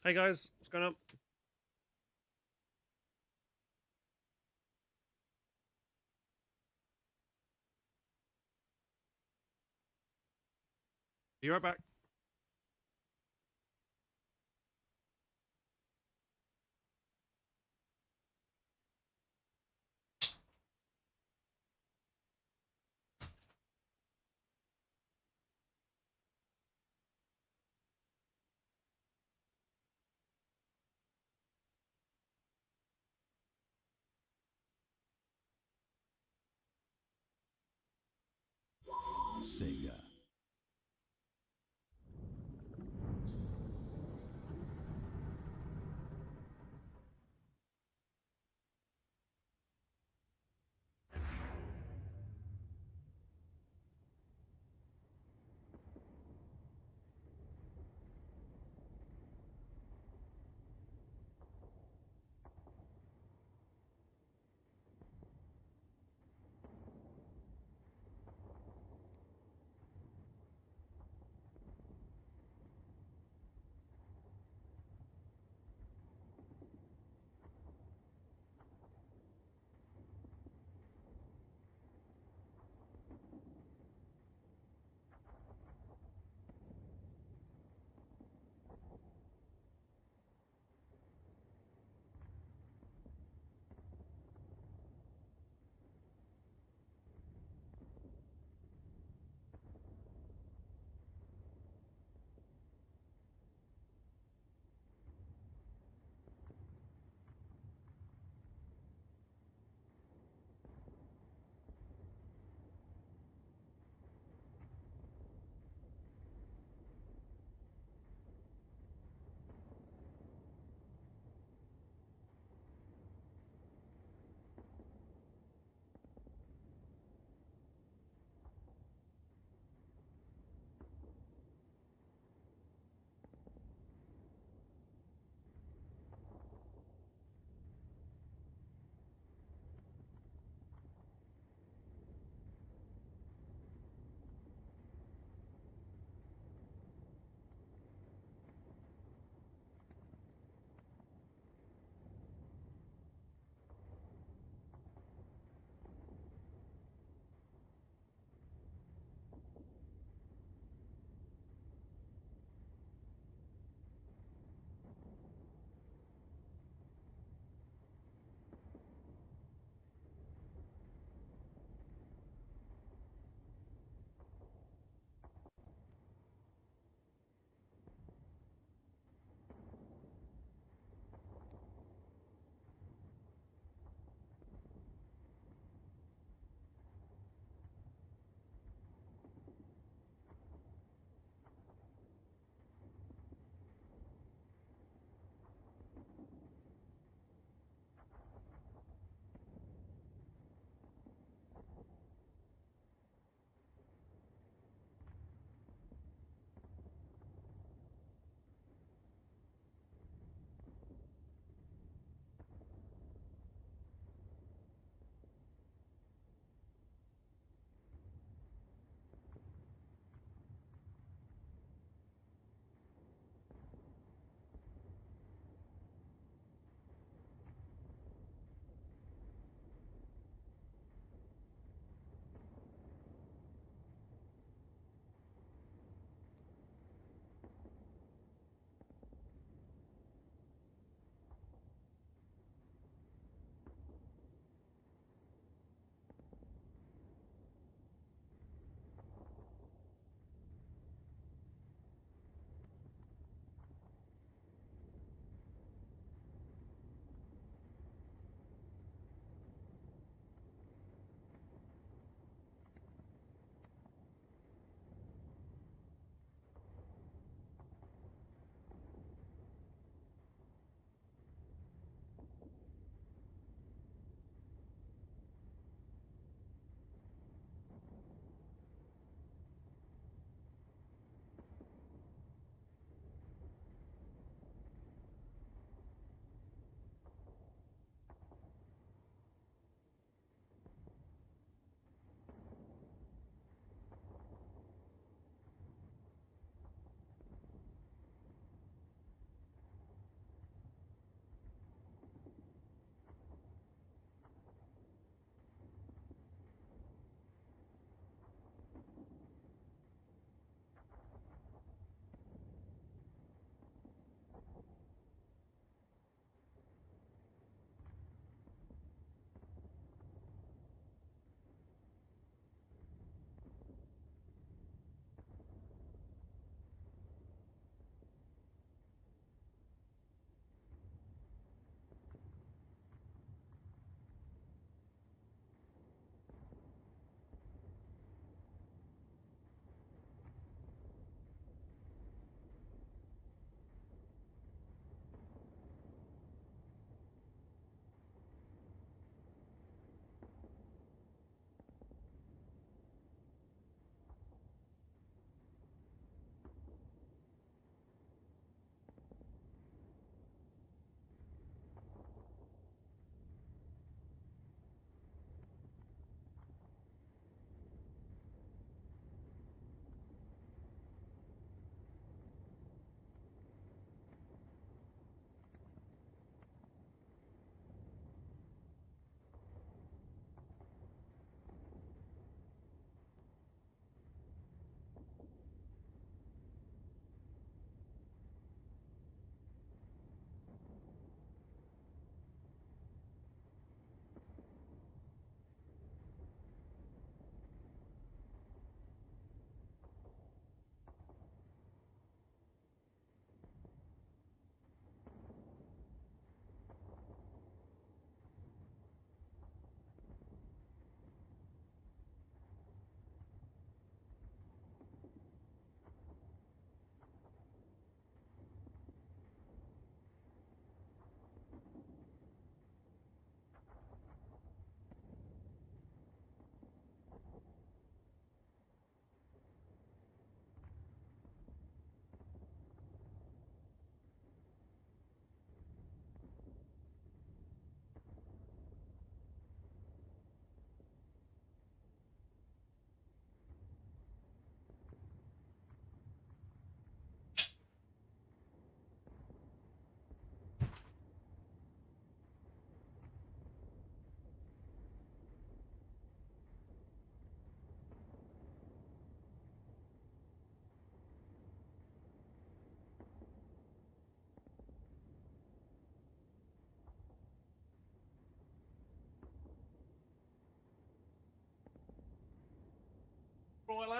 Hey guys, what's going on? Be right back. Sega.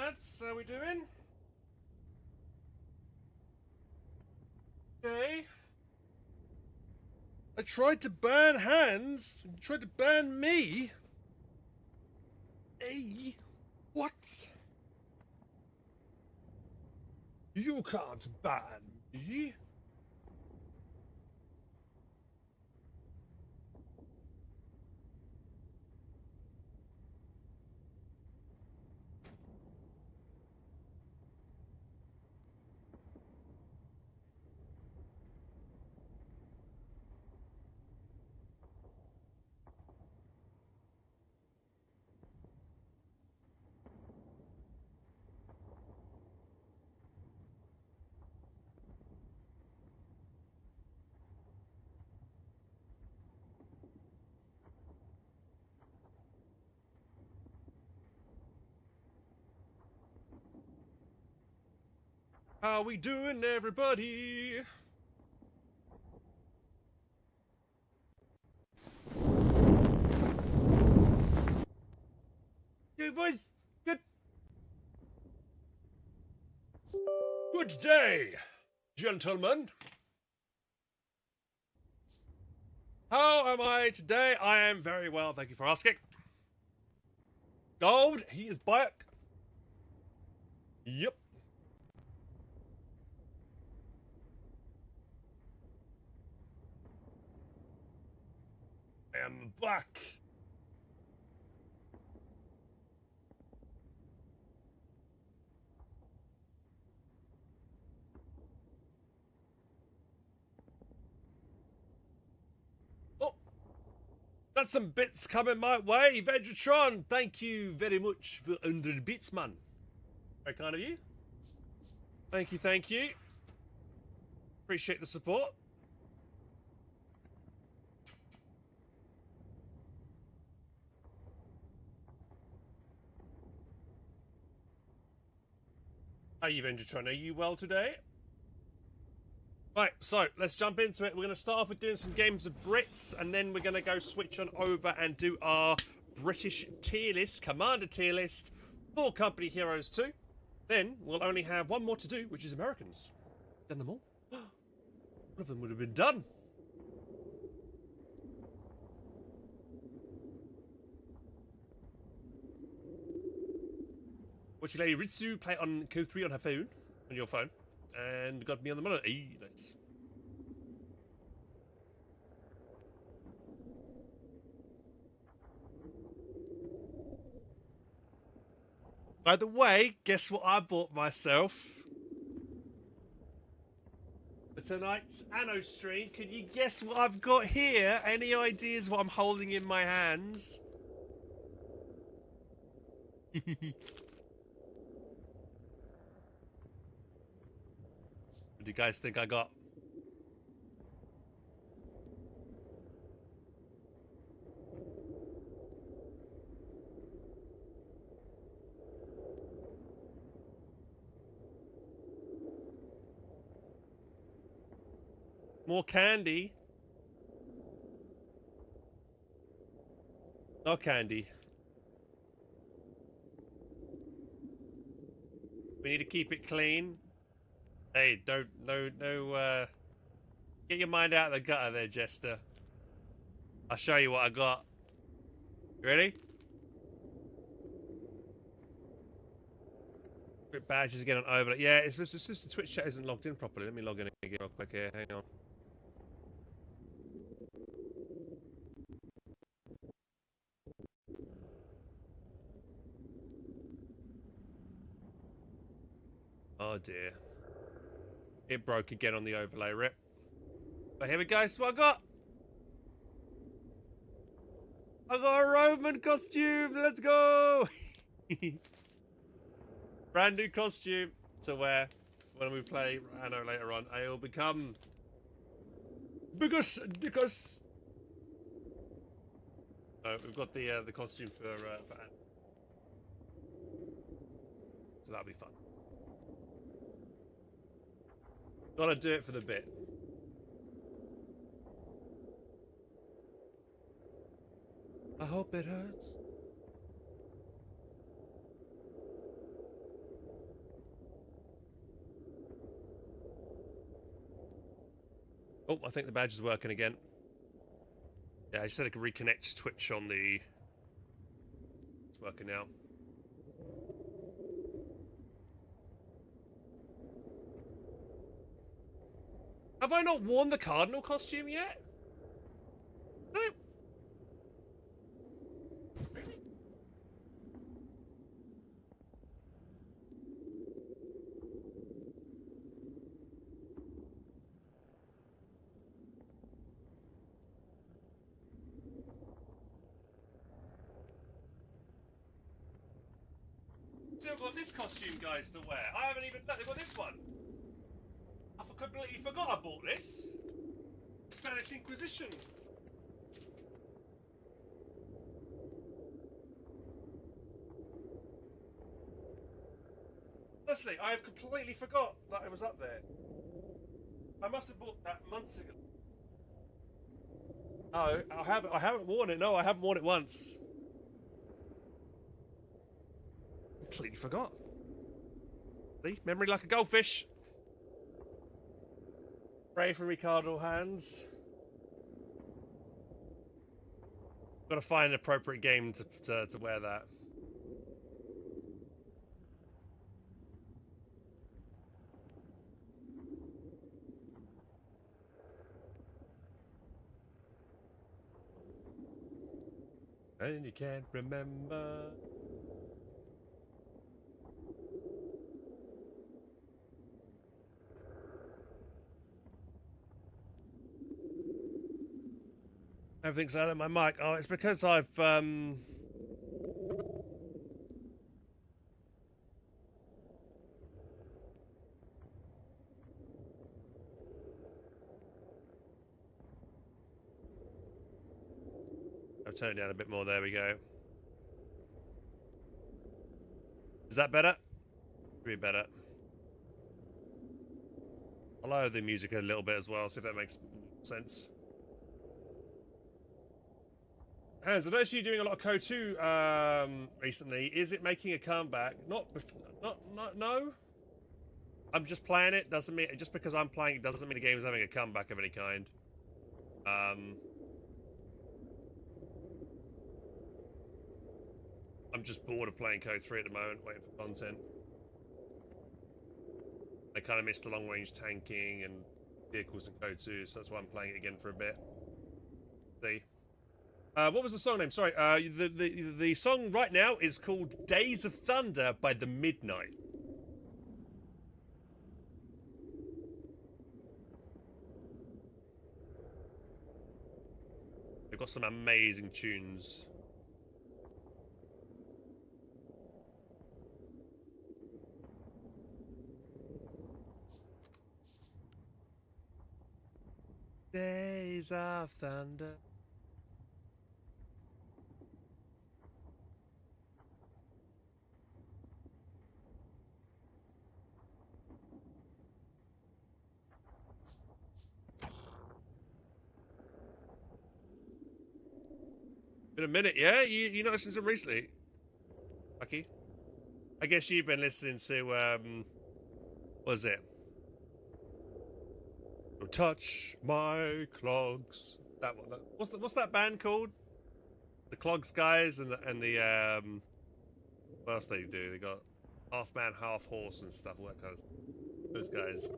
lads. How we doing? Okay. I tried to ban Hans. You tried to ban me? Hey, what? You can't ban me. How we doing, everybody? Hey, boys. Good day, gentlemen. How am I today? I am very well, thank you for asking. Gold, he is back. Yep. I am back. Oh, got some bits coming my way. Vegetron, thank you very much for 100 bits, man. Very kind of you. Thank you, thank you. Appreciate the support. How are you, Vengetron? Are you well today? Right, so let's jump into it. We're going to start off with doing some games of Brits, and then we're going to go switch on over and do our British tier list, Commander tier list for Company Heroes 2. Then we'll only have one more to do, which is Americans. Done them all. One of them would have been done. Watching Lady Ritsu play on Co3 on her phone, on your phone, and got me on the monitor. Hey, nice. By the way, guess what I bought myself for tonight's Anno stream? Can you guess what I've got here? Any ideas what I'm holding in my hands? What do you guys think I got? More candy? No candy. We need to keep it clean. Hey, no, get your mind out of the gutter there, Jester. I'll show you what I got. You ready? Quick badges again on overlay. Yeah, it's just the Twitch chat isn't logged in properly. Let me log in again real quick here. Hang on. Oh dear. It broke again on the overlay rip. But here we go. So what I got? I got a Roman costume. Let's go. Brand new costume to wear when we play Anno later on. I will become because. We've got the costume for Anno. So that'll be fun. Gotta do it for the bit. I hope it hurts. Oh, I think the badge is working again. Yeah, I just had to reconnect Twitch on the... It's working now. Have I not worn the Cardinal costume yet? No. Really? Still got this costume, guys, to wear. I haven't even... They've got this one. I completely forgot I bought this. Spanish Inquisition. Honestly, I have completely forgot that it was up there. I must have bought that months ago. No, I haven't worn it. No, I haven't worn it once. Completely forgot. See? Memory like a goldfish. Pray for Ricardo hands. Got to find an appropriate game to wear that. And you can't remember. Everything's out of my mic. Oh, it's because I've I'll turn it down a bit more. There we go. Is that better? Be better. I'll lower the music a little bit as well, see if that makes sense. Hans, I noticed you doing a lot of Code 2 recently. Is it making a comeback? Not, no. I'm just playing it. Doesn't mean just because I'm playing it doesn't mean the game is having a comeback of any kind. I'm just bored of playing Code 3 at the moment, waiting for content. I kind of missed the long-range tanking and vehicles in Code 2, so that's why I'm playing it again for a bit. See. What was the song name? Sorry, the song right now is called Days of Thunder by The Midnight. They've got some amazing tunes. Days of Thunder. Been a minute, yeah? You not listened to them recently? Lucky. I guess you've been listening to, what is it? Don't touch my clogs. That one. What's that band called? The Clogs guys and the what else they do? They got half man, half horse and stuff. All that kind of stuff. Those guys.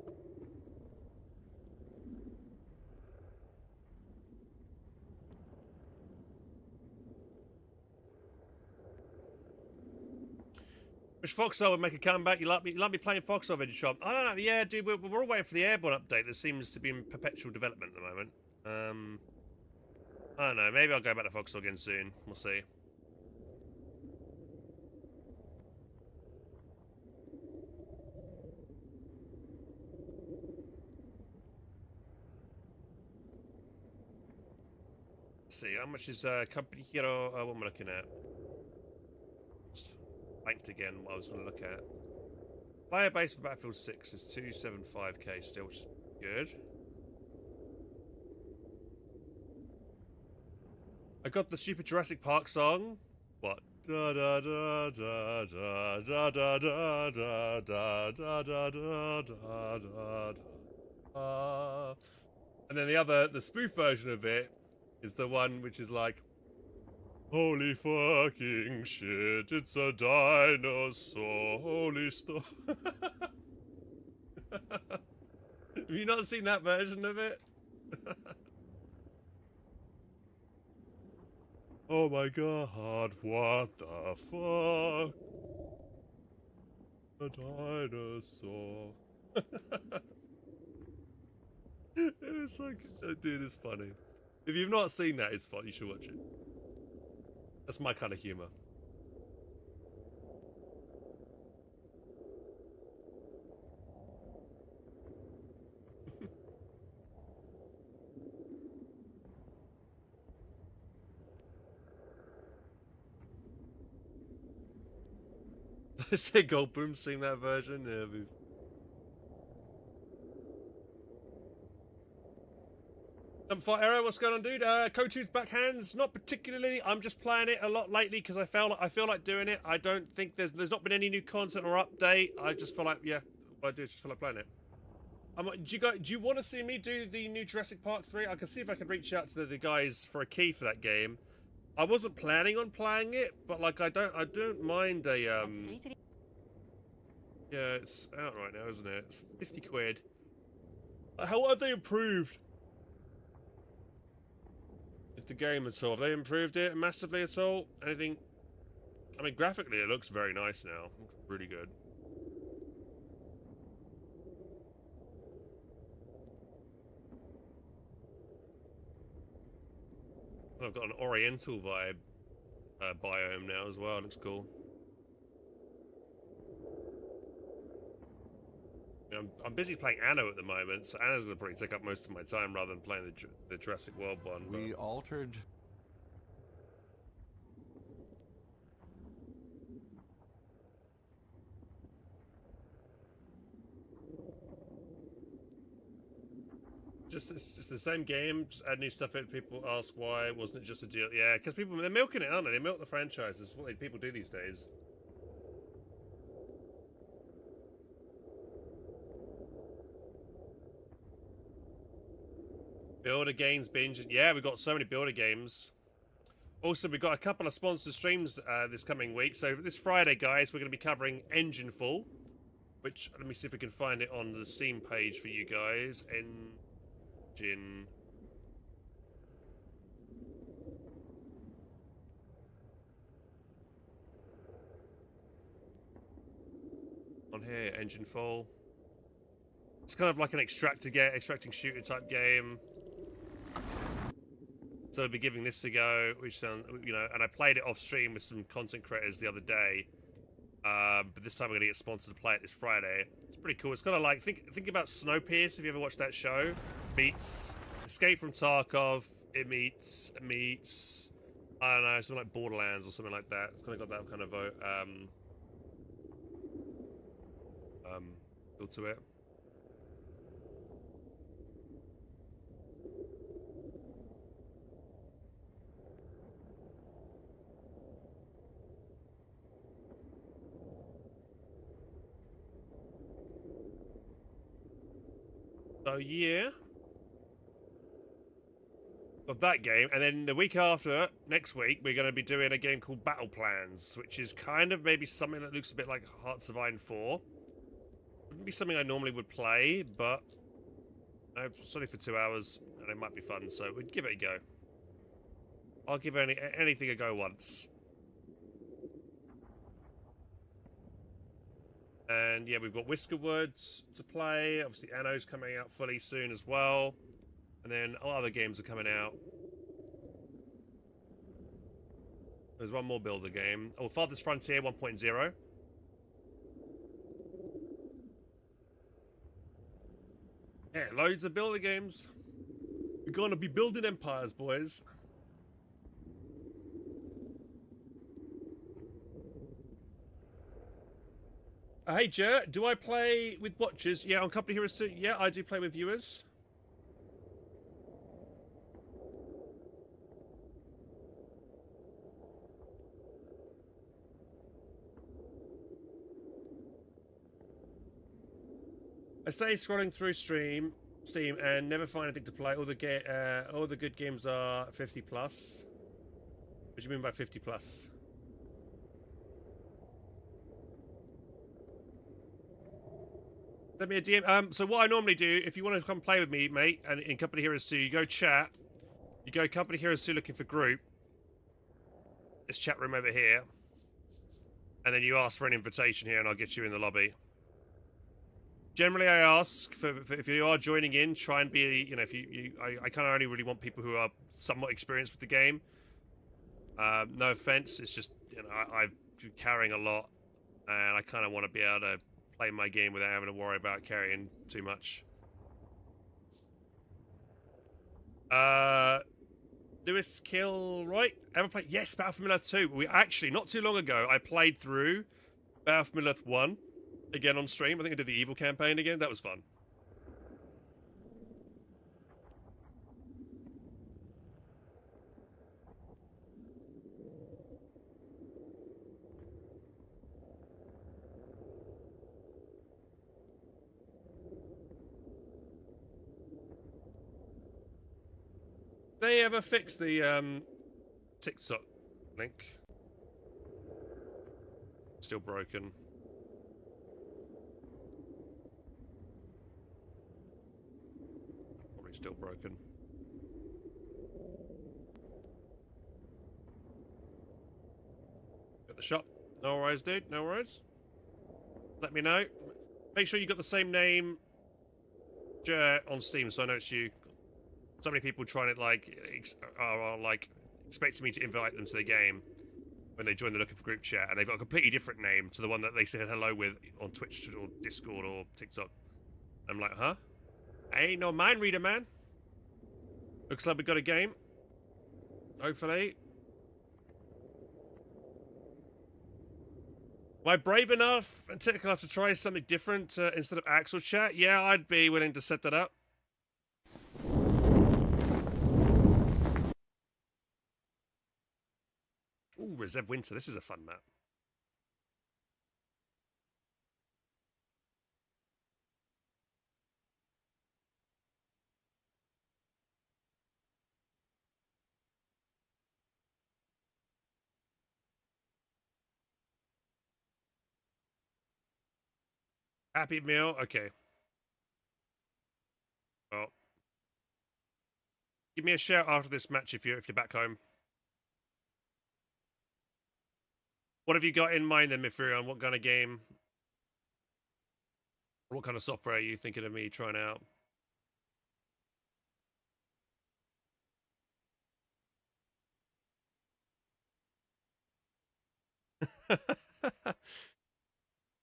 Which Foxhole would make a comeback? You like me playing Foxhole Veggie Shop? I don't know. Yeah, dude, we're all waiting for the Airborne update that seems to be in perpetual development at the moment. I don't know. Maybe I'll go back to Foxhole again soon. We'll see. Let's see. How much is Company Hero? What am I looking at? Banked again. What I was going to look at. Player base for Battlefield 6 is 275k still, which is good. I got the stupid Jurassic Park song. What? Da da da da da da da da da da da da da da da. And then the spoof version of it is the one which is like, holy fucking shit, it's a dinosaur, holy stuff. Have you not seen that version of it? Oh my god, what the fuck? A dinosaur. It's like, dude, it's funny. If you've not seen that, it's fun. You should watch it. That's my kind of humor. Has the Goldblum seen that version? Yeah, we've... Fire Arrow, what's going on, dude? Kotu's backhands, not particularly. I'm just playing it a lot lately because I feel like doing it. I don't think there's not been any new content or update. I just feel like, yeah, what I do is just feel like playing it. Do you want to see me do the new Jurassic Park 3? I can see if I can reach out to the guys for a key for that game. I wasn't planning on playing it, but like I don't mind a yeah, it's out right now, isn't it? It's 50 quid. How have they improved the game at all? Have they improved it massively at all? Anything? I mean, graphically it looks very nice now. It looks really good. And I've got an Oriental vibe biome now as well. It looks cool. You know, I'm busy playing Anno at the moment, so Anno's going to probably take up most of my time rather than playing the Jurassic World one. We altered. It's just the same game, just add new stuff in. People ask why wasn't it just a deal? Yeah, because they're milking it, aren't they? They milk the franchises. It's what people do these days. Builder games binge. Yeah, we've got so many builder games. Also, we've got a couple of sponsored streams this coming week. So this Friday, guys, we're going to be covering Engineful, which, let me see if we can find it on the Steam page for you guys. Engine. On here, Engineful. It's kind of like an extracting shooter type game. So I'll be giving this a go, which sounds, you know, and I played it off stream with some content creators the other day. But this time we're gonna get sponsored to play it this Friday. It's pretty cool. It's kind of like think about Snowpiercer if you ever watched that show. Meets Escape from Tarkov. It meets I don't know, something like Borderlands or something like that. It's kind of got that kind of feel to it. So yeah, of that game, and then the week after, next week, we're going to be doing a game called Battle Plans, which is kind of maybe something that looks a bit like Hearts of Iron 4. Wouldn't be something I normally would play, but it's only for 2 hours, and it might be fun, so we'd give it a go. I'll give anything a go once. And yeah, we've got Whiskerwoods to play. Obviously, Anno's coming out fully soon as well. And then all other games are coming out. There's one more builder game. Oh, Farthest Frontier 1.0. Yeah, loads of builder games. We're gonna be building empires, boys. Hey, Jer, do I play with watchers? Yeah, on Company Heroes 2. Yeah, I do play with viewers. I stay scrolling through stream Steam and never find anything to play. All the good games are 50 plus. What do you mean by 50 plus? Send me a DM. So what I normally do, if you want to come play with me, mate, and in Company Heroes 2, you go chat. You go Company Heroes 2 looking for group. This chat room over here. And then you ask for an invitation here and I'll get you in the lobby. Generally, I ask for if you are joining in, try and be, you know, if I kind of only really want people who are somewhat experienced with the game. No offense, it's just, you know, I've been carrying a lot, and I kind of want to be able to play my game without having to worry about carrying too much. Lewis Kilroy, ever played? Yes, Battlefield Earth 2. We actually, not too long ago, I played through Battlefield Earth 1 again on stream. I think I did the Evil campaign again. That was fun. They ever fix the TikTok link? Still broken. Probably still broken. At the shop. No worries, dude. No worries. Let me know. Make sure you got the same name on Steam, so I know it's you. So many people trying to are expecting me to invite them to the game when they join the Looking for Group chat, and they've got a completely different name to the one that they said hello with on Twitch or Discord or TikTok. I'm like, huh? I ain't no mind reader, man. Looks like we got a game. Hopefully. Am I brave enough and technical enough to try something different instead of Axel chat? Yeah, I'd be willing to set that up. Ooh, Reserve Winter. This is a fun map. Happy Meal. Okay. Well, give me a shout after this match if you're back home. What have you got in mind then, Mifurion? What kind of game? What kind of software are you thinking of me trying out?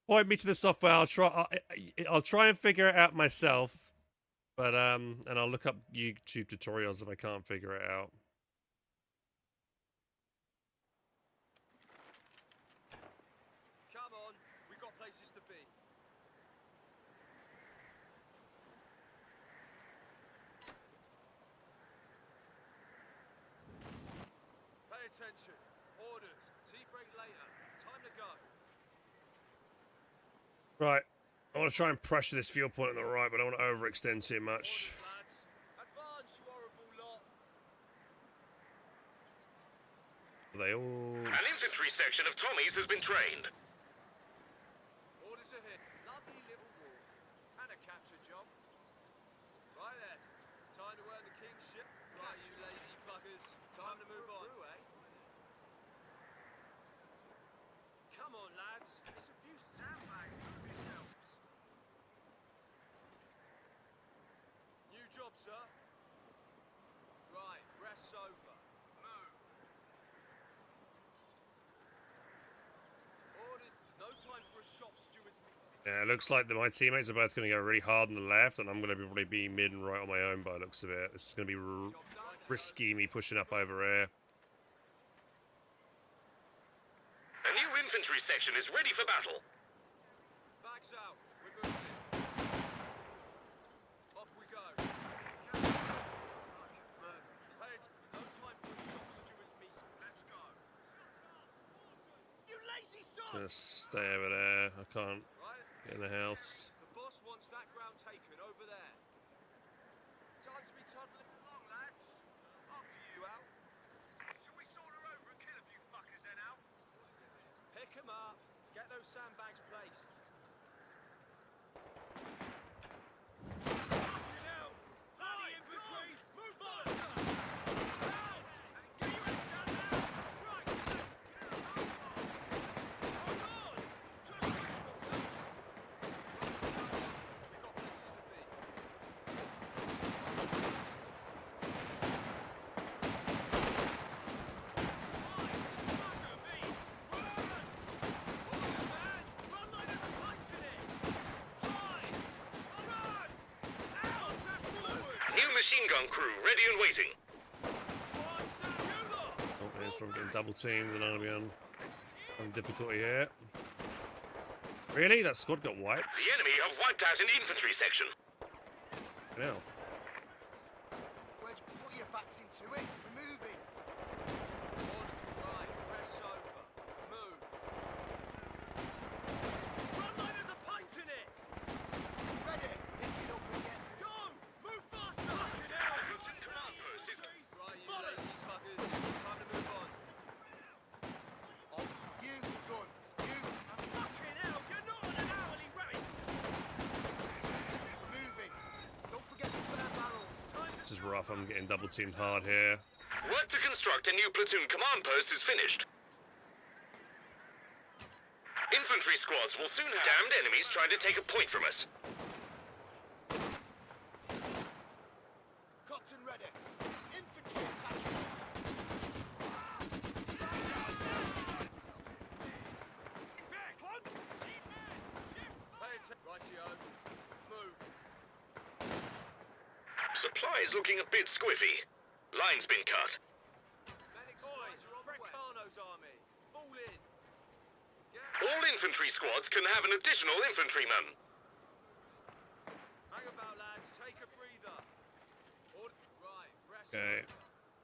Point me to the software. I'll try and figure it out myself. But and I'll look up YouTube tutorials if I can't figure it out. Come on, we've got places to be. Pay attention. Orders. Tea break later. Time to go. Right. I want to try and pressure this fuel point on the right, but I don't want to overextend too much. Orders, lads. Advance, you horrible lot. They all... An infantry section of Tommies has been trained. Orders ahead. Lovely little walk. And a capture job. Right then. Time to earn the king's ship. Right, you lazy buggers. Time to move on. Come on, lads. It's a few sandbags. New job, sir. Right, rest's over. Move. Ordered. No time for a shop steward's meeting. Yeah, it looks like my teammates are both going to go really hard on the left, and I'm going to probably be mid and right on my own by the looks of it. This is going to be risky, me pushing up over here. A new infantry section is ready for battle. Bags out. We're moving. Off we go. Hey, it's no time for a shop steward's meeting. Let's go. You lazy I'm son! going to stay over there. I can't Right? get in the house. The boss wants that ground taken over there. those sandbags placed. New machine gun crew ready and waiting. Oh, there's from getting double teamed and I'm gonna be on difficulty here. Really? That squad got wiped? The enemy have wiped out an infantry section. No. Wedge, put your backs into it. We're moving. Right, rest over. Move. Frontliners are punching it! Ready. Pick it up again. Go! Move faster! Platoon command post is... Right, you lazy fuckers. Time to move on. On. You, gun. You. Fucking hell, you're not on an hourly rate! We're moving. Don't forget the spare barrels. This is rough. I'm getting double teamed hard here. Work to construct a new platoon command post is finished. Infantry squads will soon have damned enemies trying to take a point from us. Cotton ready. Infantry attacking us. Pay attention. Rightio. Move. Supplies looking a bit squiffy. Line's been cut. Boys, Frecano's army. Fall in. All infantry squads can have an additional infantryman. Hang about, lads. Take a breather. Right, rest Okay. over.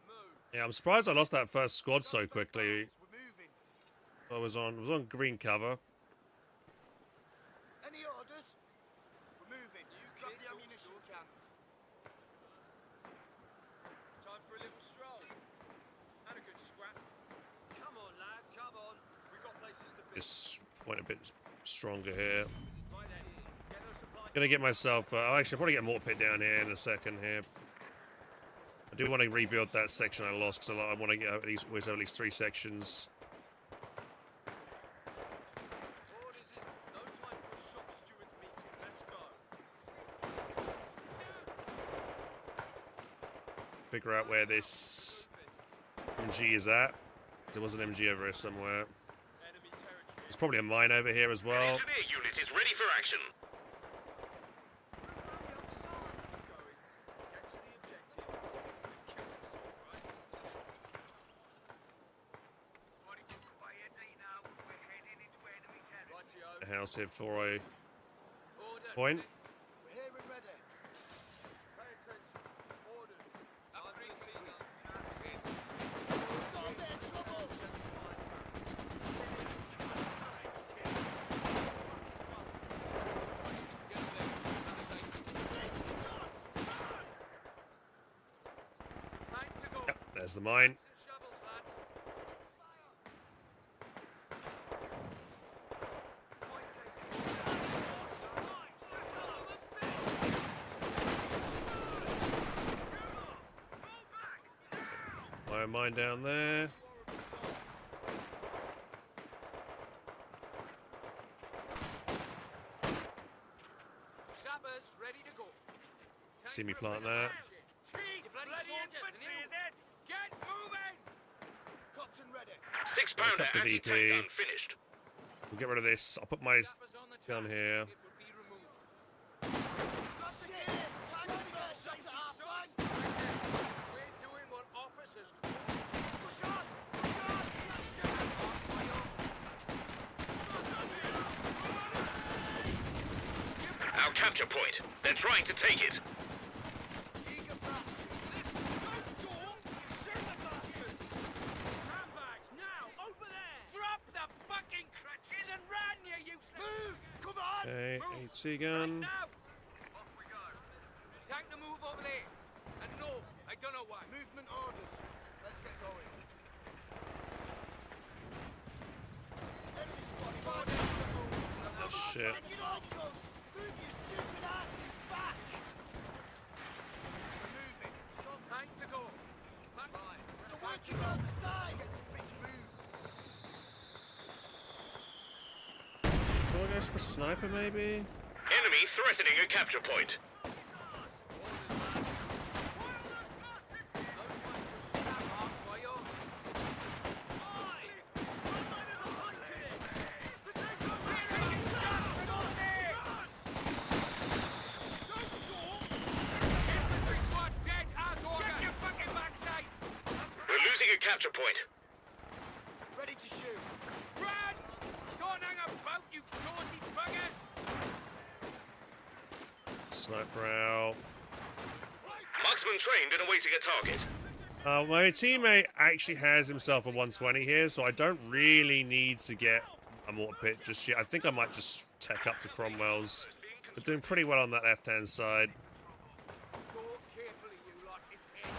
Move. Yeah, I'm surprised I lost that first squad so quickly. We're moving. I was on green cover. Any orders? We're moving. Grab kids the all ammunition sorted. cans. Time for a little stroll. And a good scrap. Come on, lads. Come on. We've got places to be. This point a bit stronger here. Right then. Get those supplies. Gonna get myself. Actually, I'll probably get a mortar pit down here in a second here. I do want to rebuild that section I lost because I want to get at least always have at least 3 sections. Orders is no time for a shop steward's meeting. Let's go. Figure out where this MG is at. There was an MG over here somewhere. Enemy territory. There's probably a mine over here as An well. engineer unit is ready for action. Get to the objective. Kill this, right? Rightio. A house here for a Order. point. We're here and ready. Pay attention. Orders. Time for the team. Got a bit of trouble. Time to go. Yep, there's the mine. Shovels, lads. Mine down there. Sappers ready to go. See me plant that. Bloody infantry is it? Get moving! Cotton ready. 6-pounder Cut the anti-tank VP. gun finished. We'll get rid of this. I'll put my Sappers on the gun task. here. It will be removed. Shit. Time to get shots at our flank. We're doing what officers Push on. Push on. Our capture point. They're trying to take it. Eager fast. Sandbags, now, over there! Drop the fucking crutches and run, you useless! Move. Come on. Okay, Move. AT Right gun. now! Off we go. Tank to move over there. And no, I don't know why. Movement orders. Let's get going. Enemy squad. Orders. shit. And you know, Ghost, move your stupid asses back. We're moving. Time to go. Back line. They're working on the side. Get this bitch moved. Well, goes for sniper, maybe? Enemy threatening a capture point. We're losing a capture point. Ready to shoot. Run! Don't hang about, you dorsey buggers! Sniper out. Marksman trained in awaiting a target. My teammate actually has himself a 120 here, so I don't really need to get a mortar pit just yet. I think I might just tech up to Cromwell's. We're doing pretty well on that left-hand side. Go carefully, you lot. It's in.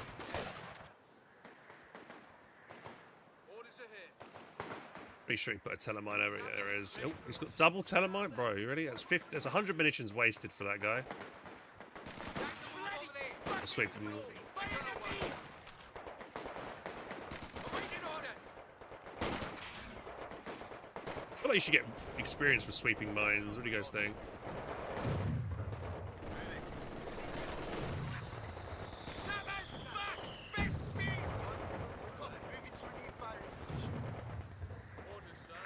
Orders ahead. Pretty sure he put a telemine over it. There it is. Oh, he's got double telemine, bro. You ready? That's 50. That's 100 munitions wasted for that guy. I'll sweep him. I feel like you should get experience for sweeping mines. What do you guys think? Moving to a new firing position.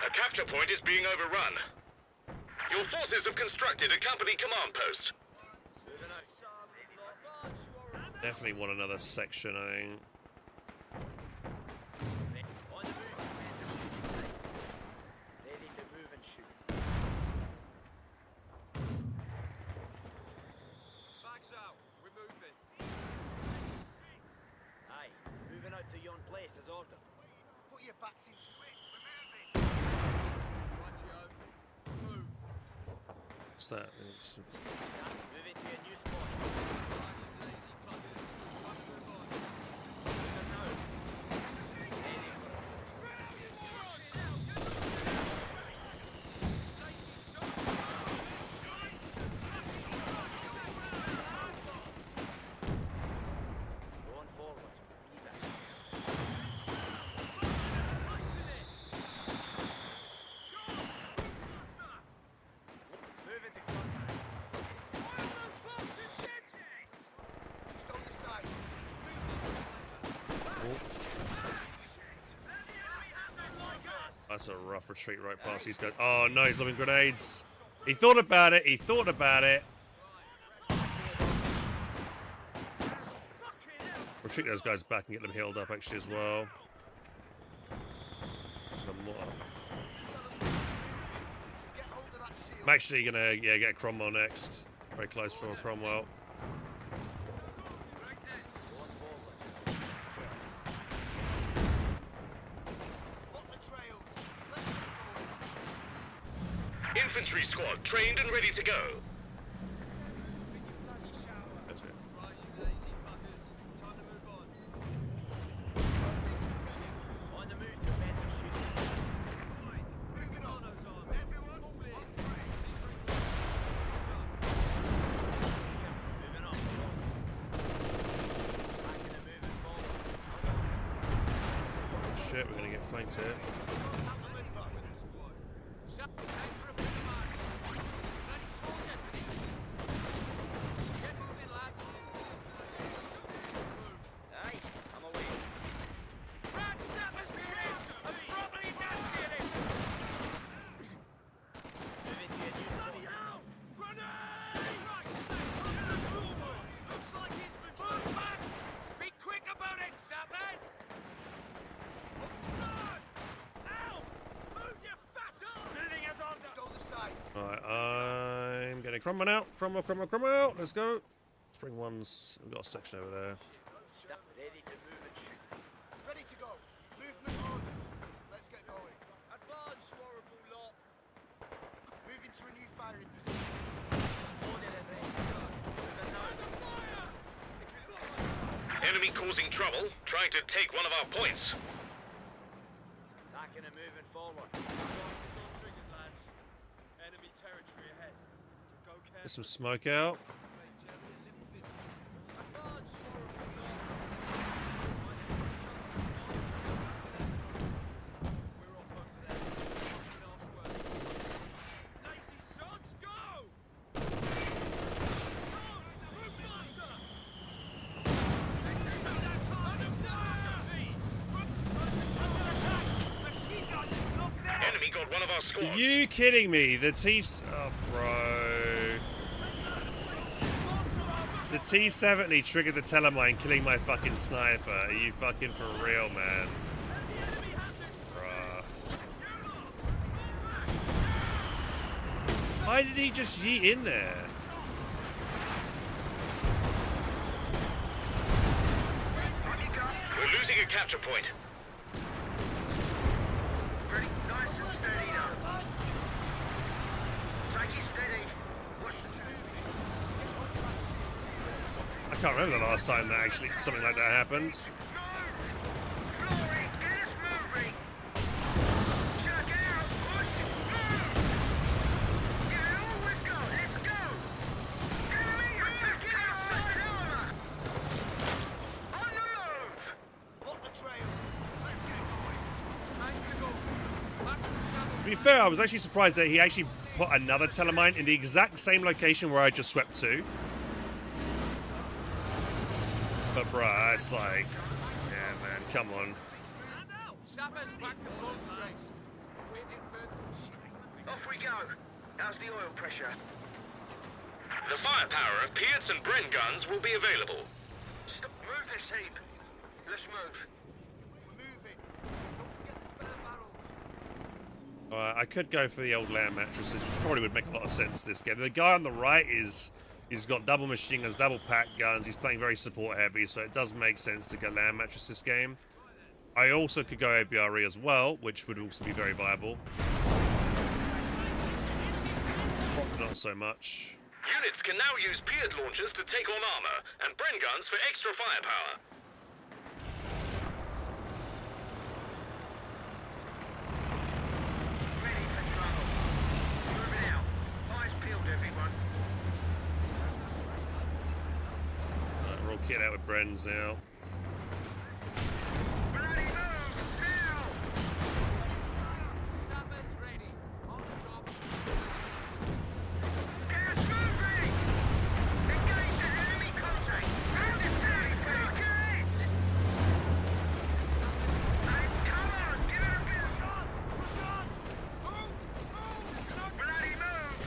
A capture point is being overrun. Your forces have constructed a company command post. Definitely want another section, I think. Ready to move and shoot. Bags out. We're moving. Aye, moving out to yon place as ordered. Put your backs into it. Rightio. Move. What's that? It's Moving to a new spot. Right, you lazy buggers. Time to move on. Moving now. Ready for it. Going forward. Be back. Moving to contact. Stone the side. That's a rough retreat right past these guys. Oh no, he's lobbing grenades. He thought about it. He thought about it. Retreat those guys back and get them healed up actually as well. Some more. Get hold of that shield. I'm actually gonna get Cromwell next. Very close for Cromwell. Going forward. Hot the trails. Let's go. Infantry squad trained and ready to go. That's it. Right, you lazy buggers. Time to move on. On the move to better shoot. Moving on, Ozark. Everyone, all in. Moving on. Backing and moving forward. Shit, we're gonna get flanked here. Shut the tank for a bit of march. Bloody small destiny. Get moving, lads. Aye, I'm away. Rat sappers be in. I'm properly nasty at it. Moving to a new spot. Looks like infantry. Move back. Be quick about it, sappers. Ow! Move, you fat arse! Moving us on. Stole the sights. Alright, I'm getting Cromwell out. Cromwell. Let's go. Spring ones. We've got a section over there. Stop. Ready to move and shoot. Ready to go. Movement orders. Let's get going. Advance, you horrible lot. Moving to a new firing position. Ordered and ready to go. Moving now. Enemy causing trouble, trying to take one of our points. Attacking and moving forward. Focus on triggers, lads. Enemy territory Get some smoke out. Enemy got one of our squads. Are you kidding me? The oh, bro. The T-70 triggered the telemine, killing my fucking sniper. Are you fucking for real, man? Bruh. Why did he just yeet in there? We're losing a capture point. Ready, nice and steady now. Take it steady. Watch the tube. I can't remember the last time that actually something like that happened. Move! Flory, get us moving! Check out! Push! Move! Give it all we've got! Let's go! Enemy attack outside armor! On the move! What the trail? To be fair, I was actually surprised that he actually put another telemine in the exact same location where I just swept to. But bruh, it's like, yeah man, come on. Sappers back to full strength. Waiting for Off we go! How's the oil pressure? The firepower of Piats and Bren guns will be available. Stop! Move this heap! Let's move. We're moving. Don't forget the spare barrels. Alright, I could go for the old land mattresses, which probably would make a lot of sense this game. The guy on the right he's got double machine guns, double pack guns. He's playing very support heavy, so it does make sense to go land mattress this game. I also could go AVRE as well, which would also be very viable. Probably not so much. Units can now use Piat launchers to take on armor, and Bren guns for extra firepower. Ready for trouble. Moving out. Eyes peeled, everyone. Alright, we're all kitted out with Brens now. Bloody move! Now! Sappers ready. On the job. Get us moving! Engage the enemy contact! Round the tank! Look at it! Hey, come on! Give it a bit of shot! Push on! Move! Bloody move!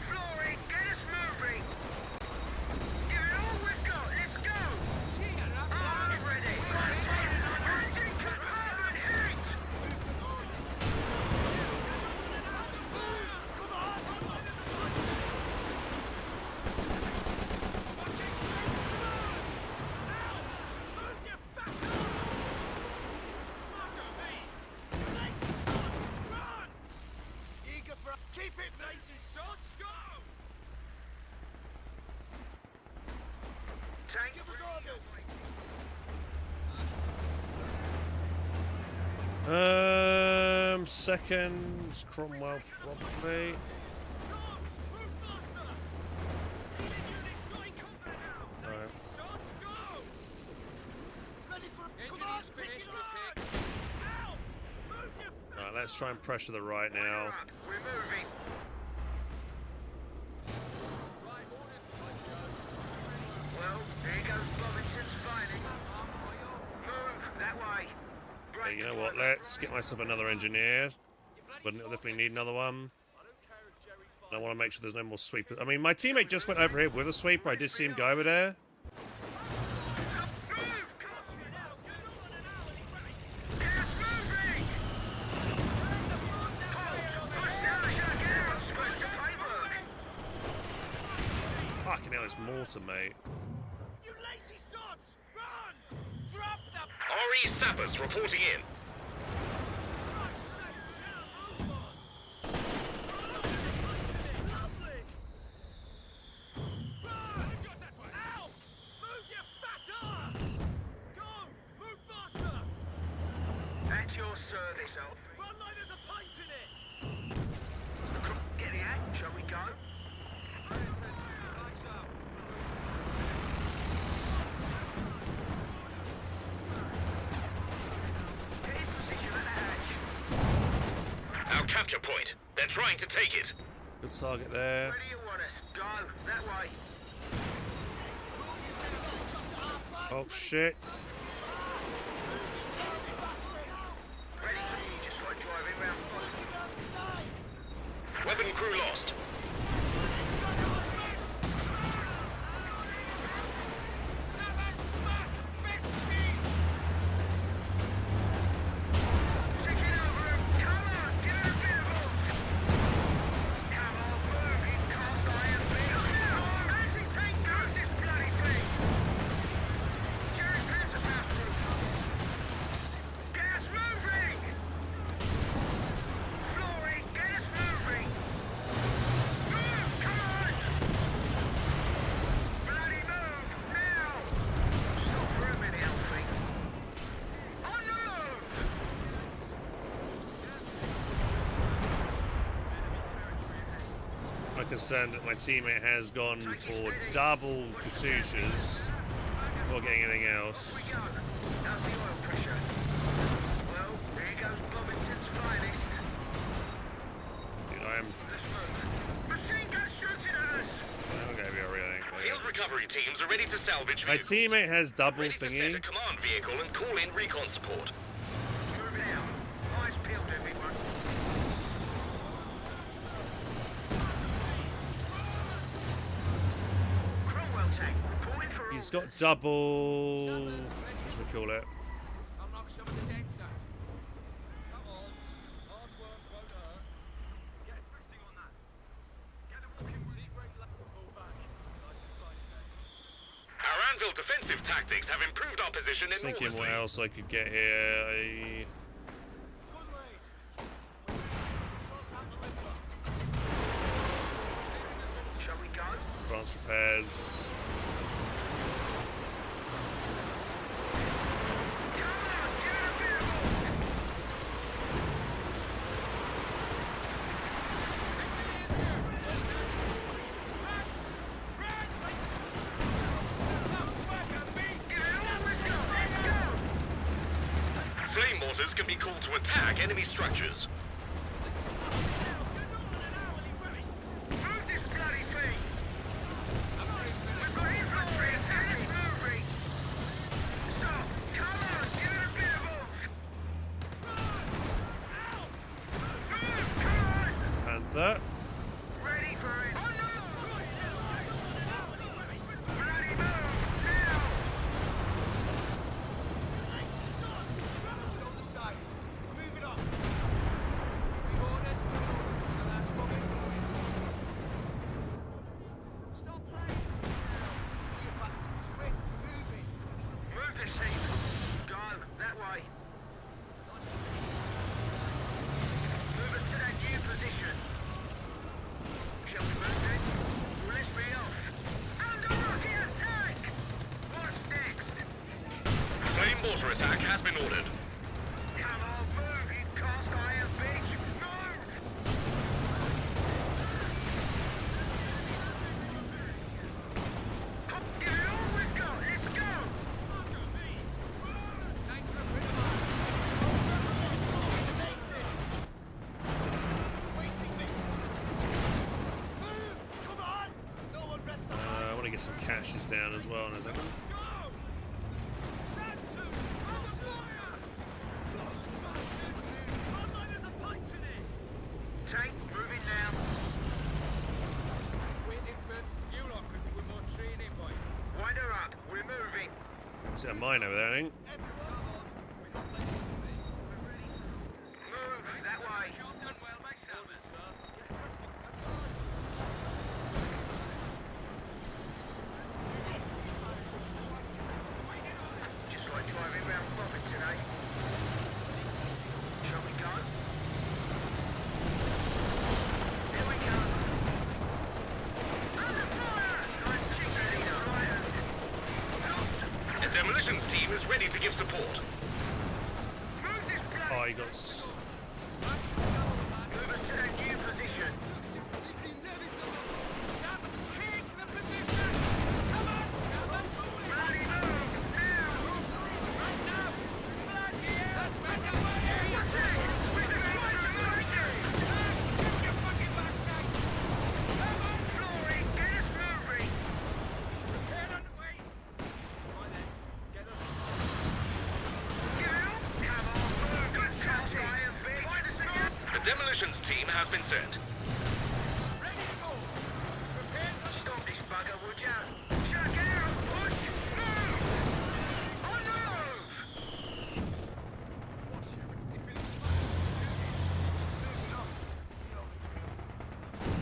Flory, get us moving! Give it all we've got! Let's go! Arms ready! Engine compartment hit! Eager for keep it blazing, shots go! Tank give us orders. Seconds, Cromwell probably. Alright. Engineers finished. Okay. Alright, let's try and pressure the right now. We're moving. Right, ordered. Rightio. Well, there goes Bovington's fighting. Move that way. Hey, you know what? Let's get myself another engineer. But I'll definitely need another one. And I want to make sure there's no more sweepers. I mean, my teammate just went over here with a sweeper. I did see him go over there. Move! Get us moving! Halt! Push down, check out! Smash the paintwork! Fucking hell, it's mortar, mate. You lazy sods! Run! Drop the... RE sappers reporting in. At your service, Alfie. Run like there's a pint in it! Shall we go? Pay attention. Lights out. Get in position at the hatch. Our capture point. They're trying to take it. Good target there. Where do you want us? Go. That way. Oh shit. Ready to you, just like driving round. Weapon crew lost. Take it over him. Come on, give it a bit of oomph. Come on, move, you cast iron bitch. Anti-tank goes this bloody thing. Jerry Panzerfaust roof. Get us moving. Flory, get us moving. Move, come on. Bloody move, now. Stop for a minute, Alfie. On the move. I'm concerned that my teammate has gone for double Katyushas before getting anything else. We go. How's the oil pressure? Well, here goes Bovington's finest. Dude, I am. Let's move. Machine gun shooting at us. I'm gonna be alright. Field recovery teams are ready to salvage My vehicles. teammate has double Ready to set a thingy. command vehicle and call in recon support. Moving out. Eyes peeled, everyone. Cromwell tank, reporting for He's orders. got double. What should we call it? I'll knock some of the dents out. Come on. Hard work won't hurt. Get twisting on that. Get them walking. Deep-break left. Pull back. Nice and tight there. Our Anvil defensive tactics have improved our position Just thinking what enormously. else I could get here. Shall we go? Advanced repairs. Come on, give it a bit of oomph. Get on, let's go, let's go. Flame mortars can be called to attack enemy structures. Move this bloody thing. We've got infantry attacking. Moving. Stop. Come on, give it a bit of oomph. Move, come on. Panther. Ready for it. On the move. Bloody move, now. On the sides. Move it on. The orders to move. So that's what we're doing. Stop playing. Pull your butts into it. Move it. Move this heap. Go, that way. Move us to that new position. Shall we move then? Release me off. Under rocket attack! What's next? Flame mortar attack has been ordered. Come on, move, you cast iron bitch! Move! Give it all we've got, let's go! Thank you for the I want to get some caches down as well in a second. Tank, moving now. waiting for you lot could do with more training, boy. Wind her up, we're moving. Is it a mine over there, I think? Move, that way. Done well, mate. Orders, sir. Get dressing. Just like driving round Bovington, eh? Shall we go? Here we go. Under fire! Nice chicken, these fighters. Out! A demolitions team is ready to give support. Move this bloody... Oh, he got. Move us to that new position. Demolitions team has been sent. Ready to go. Prepare for Stop this bugger, would ya? Check out! Push! Move! On the move!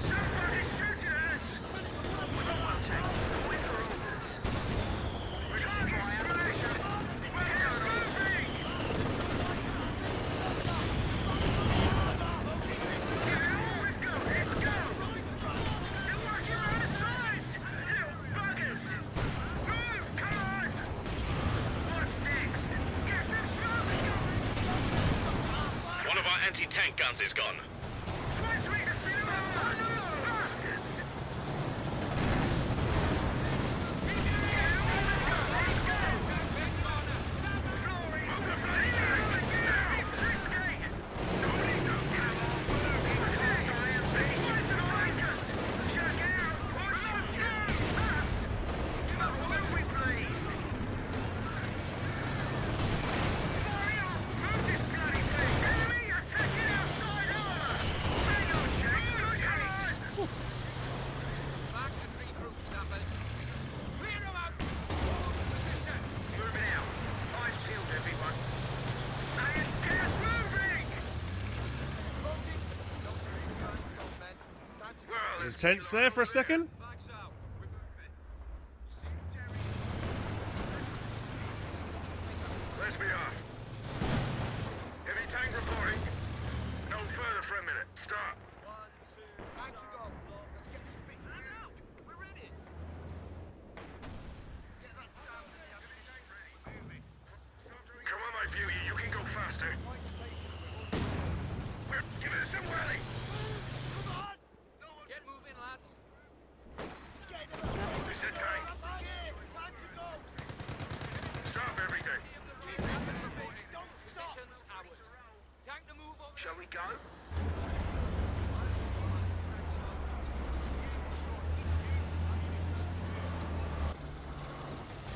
Somebody's shooting at us! Come on, Tank. Wait for orders. Target smash! Weapons moving! Give it all we've got! Let's go! They're working around the sides! Little buggers! Move! Come on! What's next? Get some smoke! One of our anti-tank guns is gone. Try to make a film out! Bastards! Flooring! Move the bloody line! Be frisky! Nobody don't come on! Protect IMB! Try to flank us! Check out! Push! Us! Will we pleased? Fire! Move this bloody thing! Enemy attacking outside armor! Hang on, Jack! Good hit! back to regroup, sappers. Clear them out. Position. Moving out. Eyes peeled, everyone. And gas moving! Well, Was it tense there for a second? Bags out. We're moving. let's be off. Heavy tank reporting. No further for a minute. Start. 1, 2, time to go. Let's get this big man out. We're ready. Come on, my beauty. You can go faster. We're giving us some welly. Get moving, lads. It's a tank. Stop everything. Rappers reporting. Positions ours. Tank to move over. Shall we go?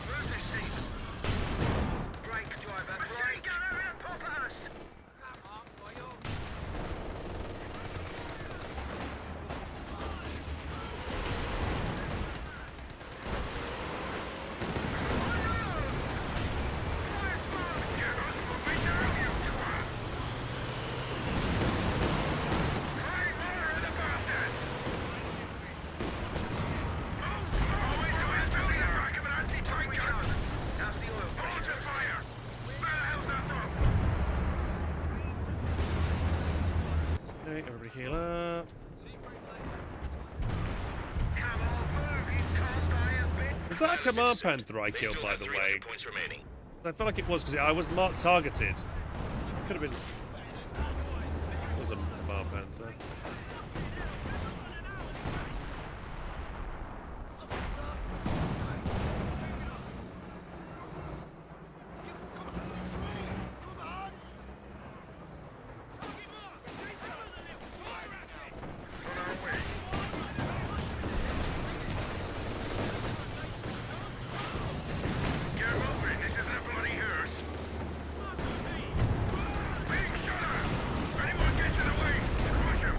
Move this thing. Brake, driver. Machine gun over and pop at us. Come on, boyo. Fire smoke. Get us moving down, you twat. Flying fire at the bastards. Always going to the back of an anti-tank gun. How's the oil pressure? Hold your fire. Where the hell's that from? Okay, everybody heal up. Come on, move, you cast iron bit. Was that a command panther I They killed, still by have the 300 way? points remaining. I felt like it was because I was marked targeted. Could have been. It was a command panther. On our way. Get moving, this isn't a bloody hearse. Big shutter! Anyone get in the way, squash him!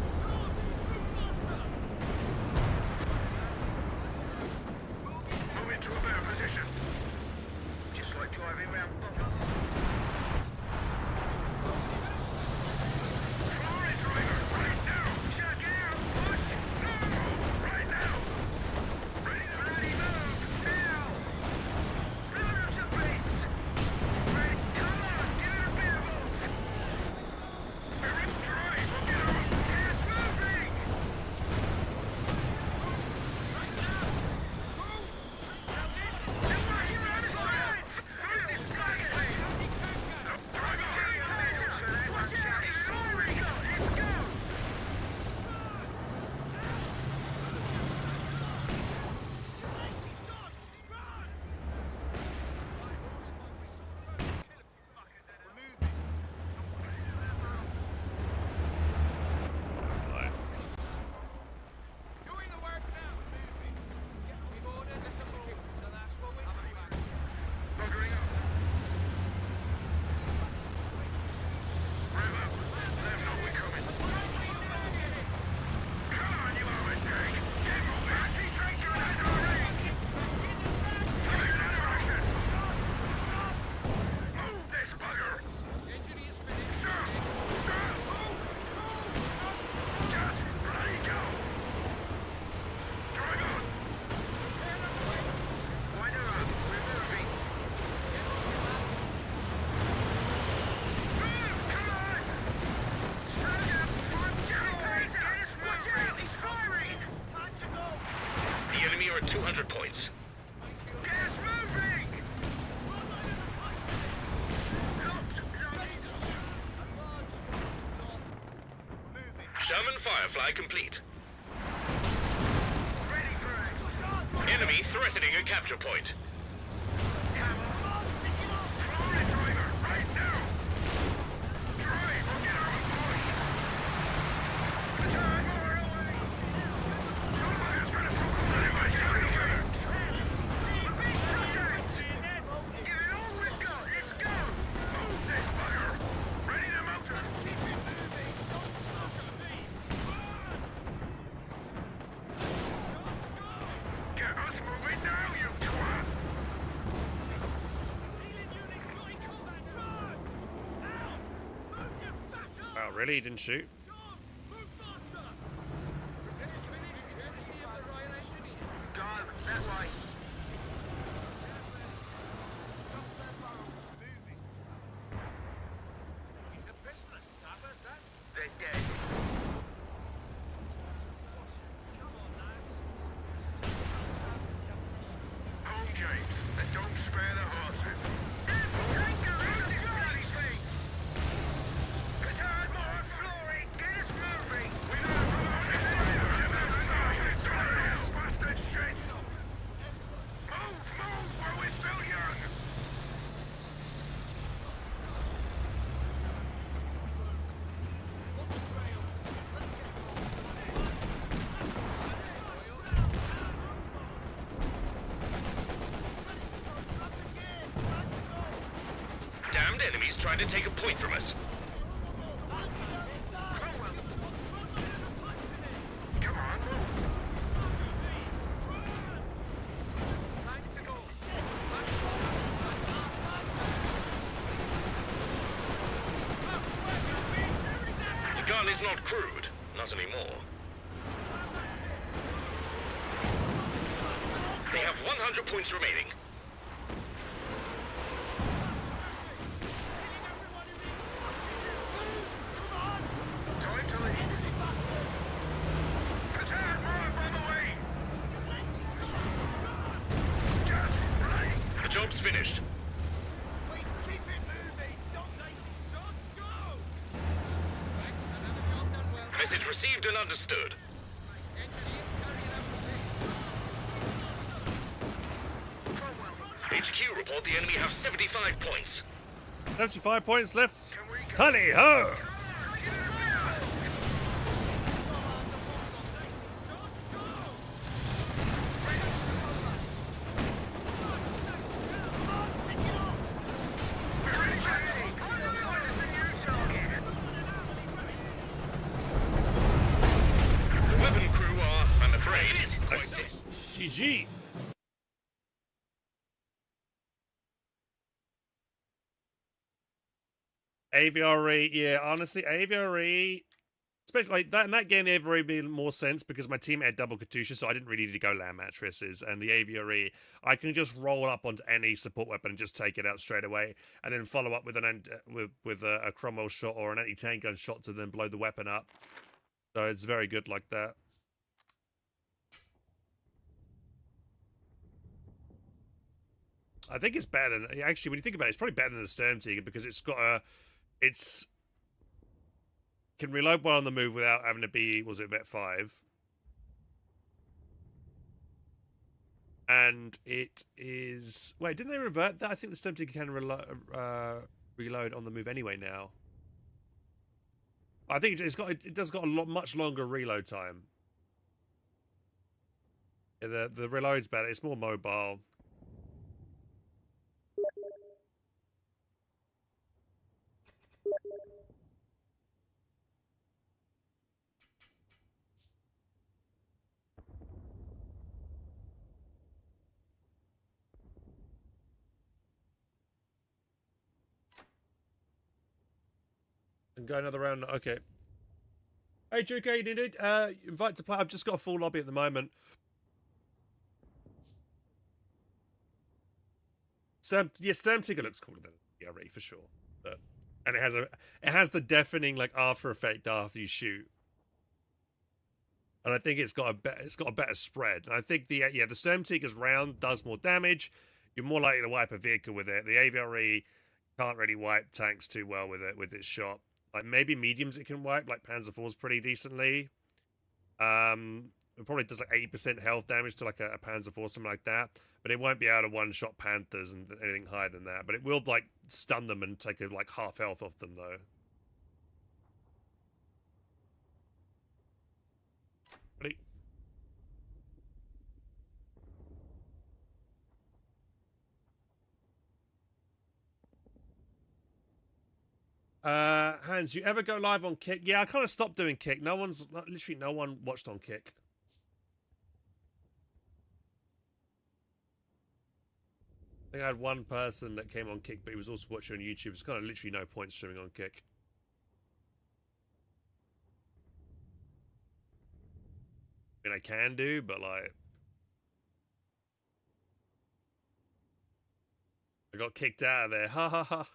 100 points. Gas moving! Locked, Sherman Firefly complete. ready for action. Enemy threatening a capture point. Come on! Floor it, driver, right now! Drive or get out and push! Return more away! Somebody's trying to poke a hole in my shirt here! We're being shot at! Give it all we've got, let's go! Move this bugger! Ready to motor! Keep it moving! Don't stop the beat! Get us moving now, you twat! Wow, really? He didn't shoot? Go, that way. They're dead. Home, James, and don't spare the horses. Return more, Flory, get us moving. Bastard shits. Move, while we're still young. Damned enemies trying to take a point from us. Come on, move. The gun is not crude. Not anymore. They have 100 points remaining. Time to leave. Return more on the way. Just right. The job's finished. Keep it moving. Don't lazy sods go. Message received and understood. HQ report the enemy have 75 points. 75 points left. Tally ho! The weapon crew are, I'm afraid, quite Nice. GG. Aviary, yeah, honestly, Aviary, especially like that in that game, the Aviary made more sense because my team had double Katusha, so I didn't really need to go land mattresses. And the Aviary, I can just roll up onto any support weapon and just take it out straight away, and then follow up with a Cromwell shot or an anti-tank gun shot to then blow the weapon up. So it's very good like that. I think it's better than actually when you think about it, it's probably better than the Sturmtiger because it's got a can reload while on the move without having to be, was it Vet 5? And it is, wait, didn't they revert that? I think the Sturmtiger can reload on the move anyway now. I think it does got a much longer reload time. Yeah, the reload's better. It's more mobile. And go another round. Okay. Hey, Duke, you need it? Invite to play. I've just got a full lobby at the moment. Sturmtiger looks cooler than ERE for sure. And it has the deafening like after effect after you shoot. and I think it's got a better spread. And I think the Storm Seeker's round does more damage. You're more likely to wipe a vehicle with it. The AVRE can't really wipe tanks too well with its shot. Like maybe mediums it can wipe, like Panzer IV's pretty decently. It probably does like 80% health damage to like a Panzer IV, something like that. But it won't be able to one-shot Panthers and anything higher than that. But it will like stun them and take like half health off them though. Ready? Hans, you ever go live on Kick? Yeah, I kind of stopped doing Kick. Literally no one watched on Kick. I think I had one person that came on Kick, but he was also watching on YouTube. It's kind of literally no point streaming on Kick. I mean, I can do, but like... I got kicked out of there. Ha ha ha.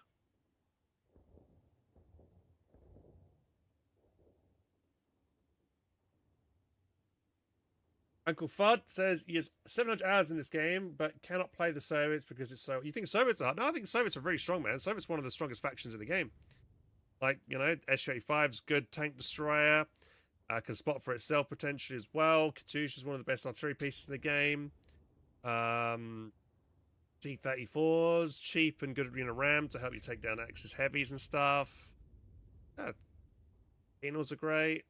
Uncle Fudd says he has 700 hours in this game, but cannot play the Soviets because it's so... You think Soviets are... No, I think Soviets are very strong, man. Soviets are one of the strongest factions in the game. Like, you know, Su-85's good tank destroyer. Can spot for itself potentially as well. Katyusha is one of the best artillery pieces in the game. T-34's cheap and good arena ram to help you take down Axis heavies and stuff. Penals are great.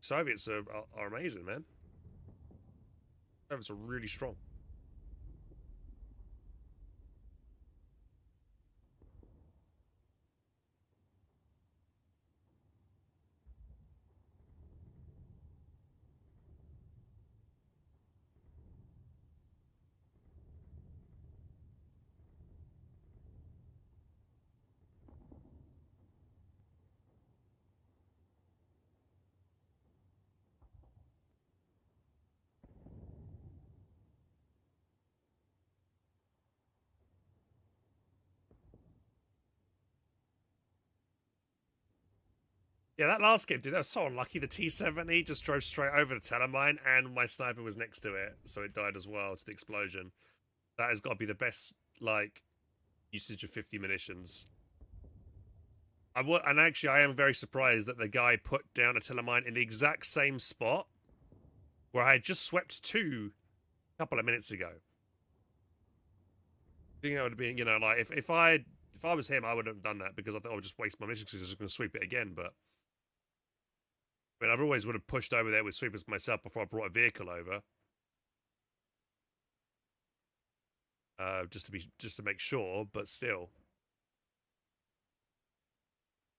Soviets are amazing, man. Soviets are really strong. Yeah, that last game, dude, that was so unlucky. The T-70 just drove straight over the telemine, and my sniper was next to it, so it died as well to the explosion. That has got to be the best, like, usage of 50 munitions. And actually, I am very surprised that the guy put down a telemine in the exact same spot where I had just swept two a couple of minutes ago. I think that would have been, you know, like, if I was him, I wouldn't have done that because I thought I would just waste my mission because I was just going to sweep it again, but... I mean, I always would have pushed over there with sweepers myself before I brought a vehicle over. Just to make sure, but still.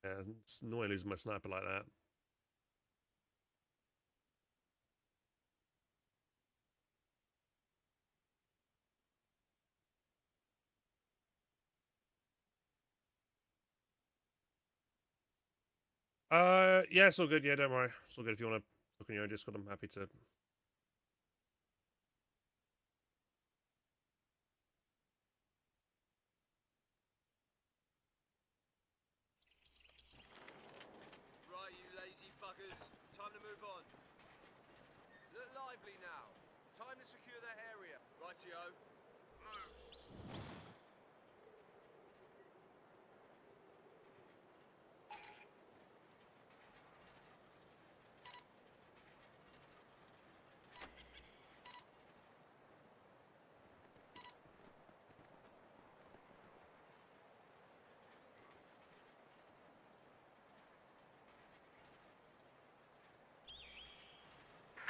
Yeah, it's annoying losing my sniper like that. Yeah, it's all good. Yeah, don't worry. It's all good if you want to look on your own Discord. I'm happy to. Right, you lazy buggers. Time to move on. Look lively now. Time to secure that area. Rightio.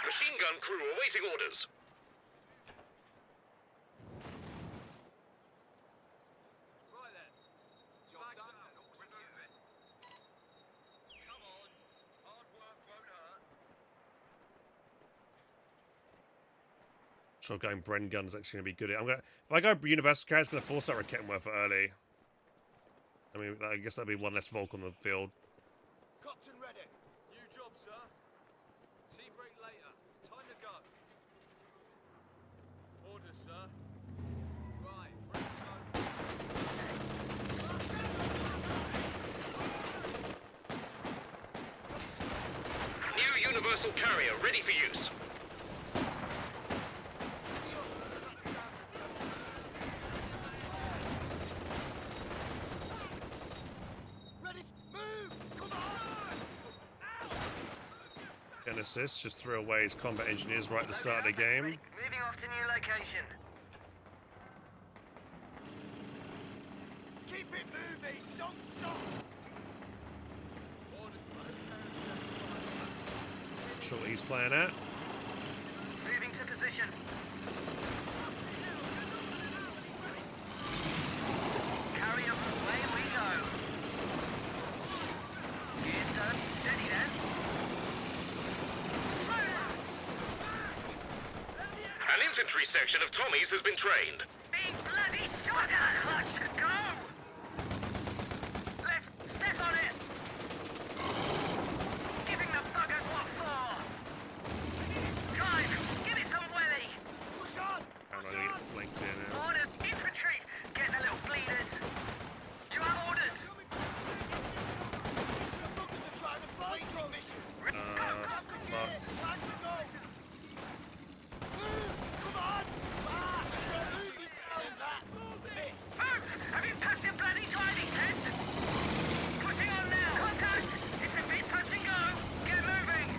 Machine gun crew awaiting orders. Right then. Job done. Remove it. Come on. Hard work won't hurt. Sure, going Bren gun is actually gonna be good. If I go Universal Carry, it's gonna force out Rakettenwerfer early. I mean, I guess that'd be one less Volk on the field. Captain ready. New job, sir. Tea break later. Time to go. Orders, sir. Right, break so. universal carrier ready for use. Genesis just threw away his combat engineers right at the start of the game. Moving off to new location. Keep it moving, don't stop. Not sure what he's playing at. Moving to position. Carry up, away we go. Gear stone, steady then. An infantry section of Tommies has been trained. Big bloody shot at clutch, go! Let's step on it. Giving the buggers what for. Drive, give it some welly. Push on. I'm not gonna get flanked in now. Orders, infantry, getting a little bleeders. You have orders. Fuck. Have you passed your bloody driving test? Pushing on now. Contact! It's a bit touch and go. Get moving.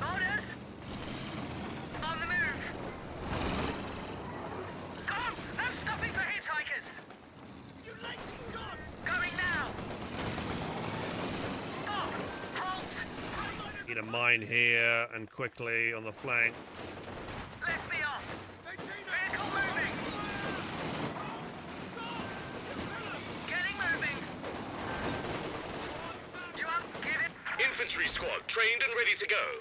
Orders. On the move. Go! No stopping for hitchhikers. You lazy sots! Going now. Stop. Halt. Need a mine here and quickly on the flank. Let's be off. Vehicle moving. Getting moving. You up? Give it. Infantry squad trained and ready to go.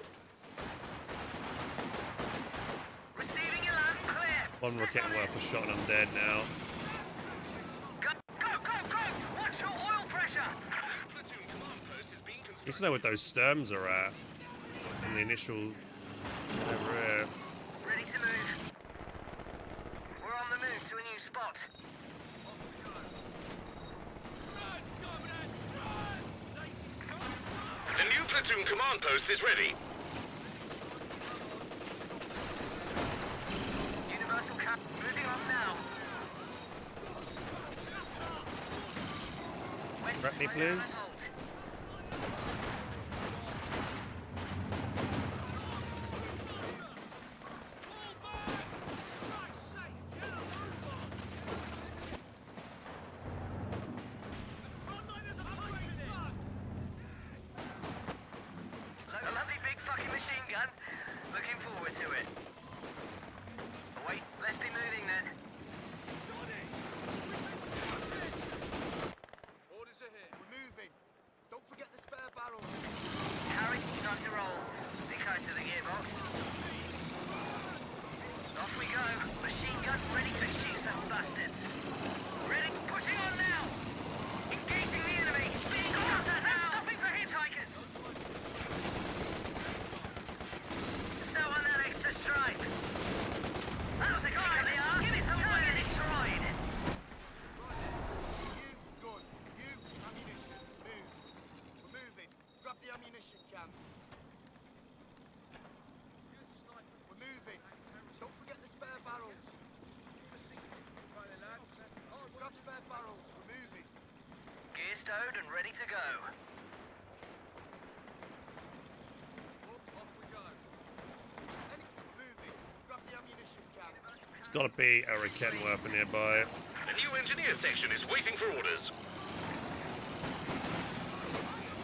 Receiving your land clear. One rocket worth a shot and I'm dead now. Go, go, go, go! Watch your oil pressure. Platoon command post is being You need to know what those sterms are at. In the initial over here. Ready to move. We're on the move to a new spot. The new platoon command post is ready. Universal cap. Moving off now. Prep me, please. A lovely big fucking machine gun. Looking forward to it. Wait, let's be moving then. Orders ahead. We're moving. Don't forget the spare barrel. Harry, time to roll. Be kind to the gearbox. Off we go. Machine gun ready to shoot some bastards. Ready? Pushing on now. Engaging the enemy. Being shot at now. Stopping for hitchhikers. So on that extra strike. That was a kick in the arse. Give it some way destroyed. You, gun. You, ammunition. Move. We're moving. Grab the ammunition cans. We're moving. Don't forget the spare barrels. Grab spare barrels. We're moving. Gear stowed and ready to go. Off we go. We're moving. Grab the ammunition cans. It's got to be a Kenworth nearby. A new engineer section is waiting for orders.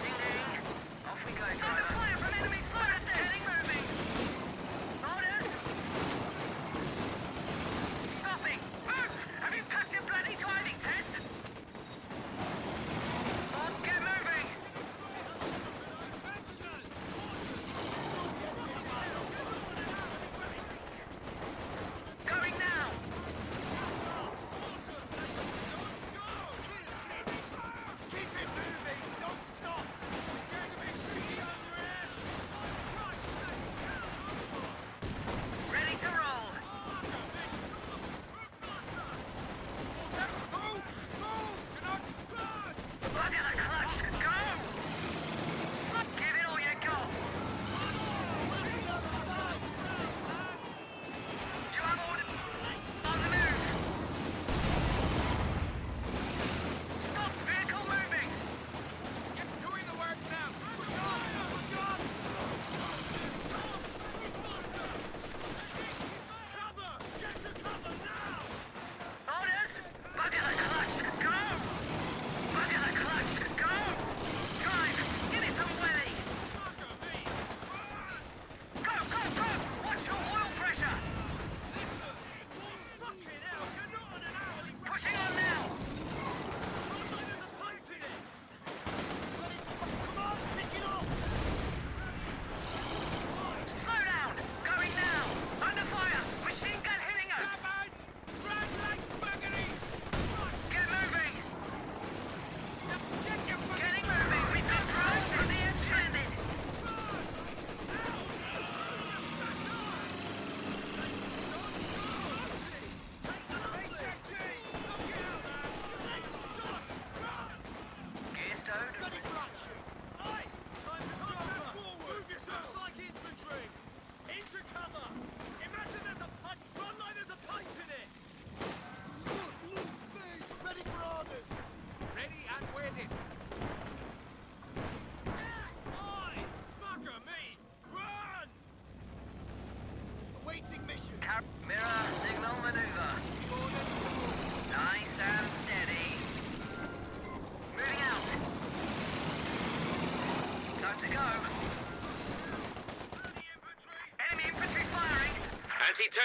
Ding ding. Off we go, driver. Under fire from enemy slurs. Getting moving. Orders. Stopping. Move. Have you passed your bloody driving test? On, get moving. Going now. Keep it moving. Don't stop.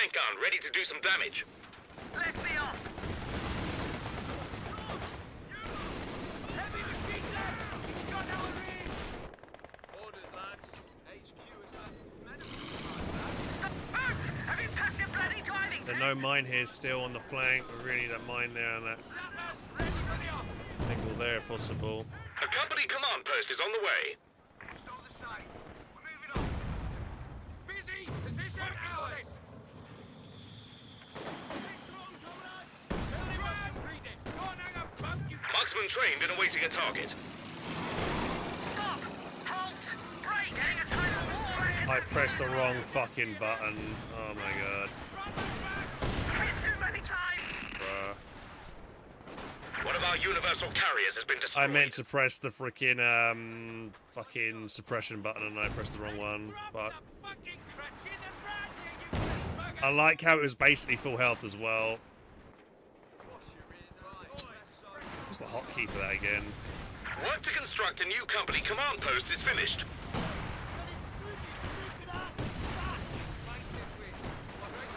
tank gun ready to do some damage. Let's be off. Heavy machine gun! He's got our range! Orders, lads. HQ is Stop! Move! Have you passed your bloody driving There's test? no mine here still on the flank. We really need a mine there and that Sappers, ready for the op! angle there if possible. A company command post is on the way. Still the same. We're moving on. Busy! Position ours! Completed! Don't hang about, you Marksman trained and awaiting a target. Stop! Halt! Break! Getting a time of war! I pressed the wrong fucking button. Oh my god. Hit too many times! Bruh. One of our universal carriers has been destroyed. I meant to press the freaking fucking suppression button and I pressed the wrong one. Fuck. fucking crutches and brand new, you bloody bugger! I like how it was basically full health as well. What's the hotkey for that again? Work to construct a new company command post is finished.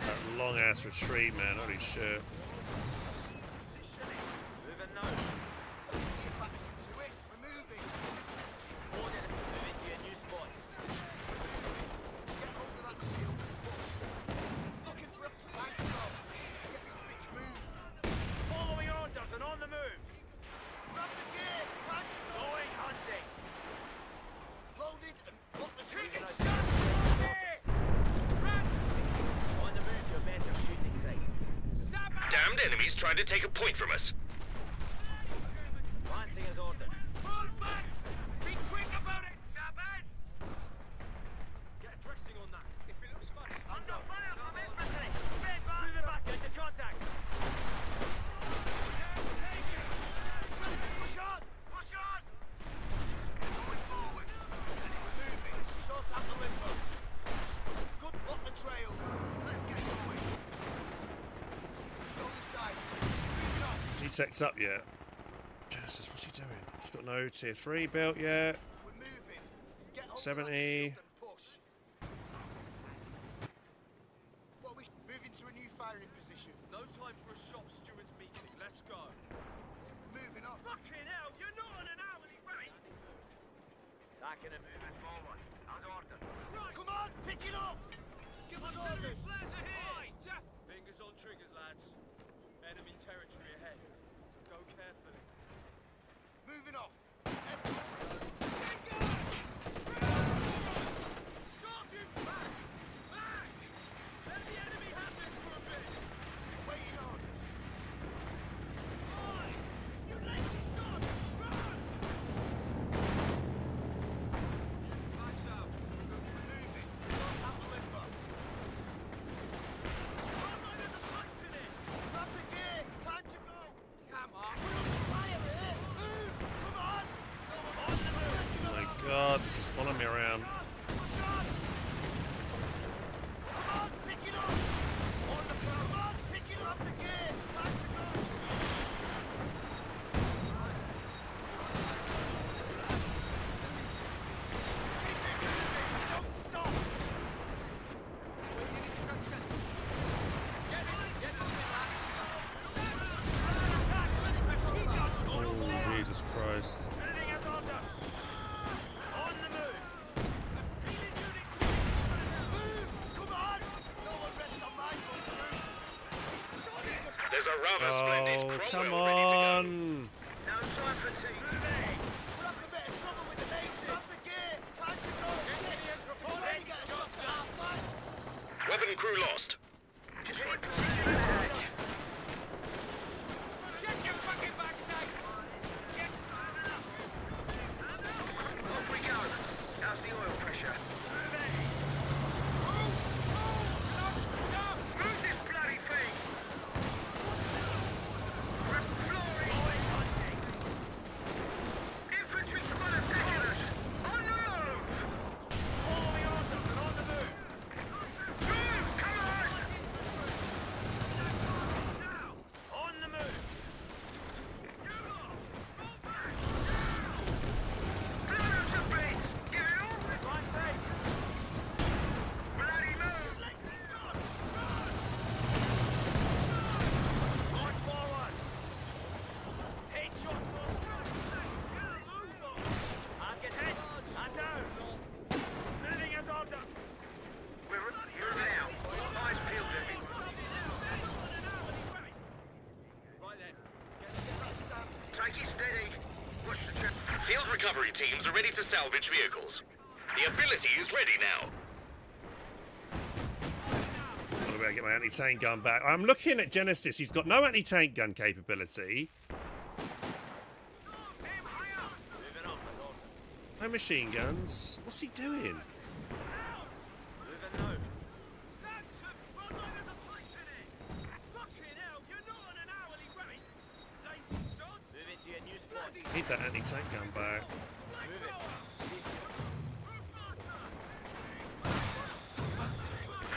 That long ass retreat, man. Holy shit. Moving now. Get back to it. We're moving. Order. Move into your new spot. Get hold of that shield and push. Looking for some time to go. Get this bitch moved. Following orders and on the move. Grab the gear. Time to go. Going hunting. Loaded and put the trigger. On the move to a better shooting site. Damned enemies trying to take a point from us. Lancing as ordered. Fall back! Be quick about it, Sappers! Get a dressing on that. If it looks funny, Under fire from infantry! Moving back into contact. Push on! Push on! Going forward. Moving. Sort out the limbo. Good. Block the trail. Let's get going. Show the sights. Moving on. Is he teched up yet? Jesus, what's he doing? He's got no tier 3 built yet. We're moving. Get hold 70. of that shield and push. What we moving to a new firing position. no time for a shop steward's meeting. Let's go. Moving off. Fucking hell, you're not on an hourly rate! Taking a moving forward. As ordered. Christ! Come on, pick it up. Give us Artillery orders. flares are here! Aye, fingers on triggers, lads. Enemy territory ahead. So go carefully. Moving off. Stop, you back! Back! Let the enemy have this for a bit! Waiting orders. Aye! You lazy shot! Run! Flash out! Moving. Sort out the limbo. Frontliners are fighting it! Grab the gear. Time to go. Come on! Fire it. Move. Come on. On the move. Oh my god, this is following me around. Push on. Come on, pick it up. On the floor. Come on, pick it up the gear. Time to go. Keep it moving. Don't stop. Waiting instruction! Get in! Get moving, lad! Oh, Jesus Christ. Anything as order. On the move. Move. Come on. No one rests on my front. There's a rather splendid Oh, Cromwell come ready to go. on. No time for tea. Moving. We're up a bit of trouble with the natives. Grab the gear. Time to go. Engineers reporting! Job's done! Weapon crew lost. Just right position and edge. Check your fucking backside! Get... Off we go. How's the oil pressure? Move this bloody thing! Flooring! Infantry squad attacking us! On the move! Following orders and on the move. Move! Come on! Take it steady. Watch the trip. Field recovery teams are ready to salvage vehicles. The ability is ready now. I'm going to get my anti-tank gun back. I'm looking at Genesis. He's got no anti-tank gun capability. No machine guns. What's he doing? Need that anti-tank gun back.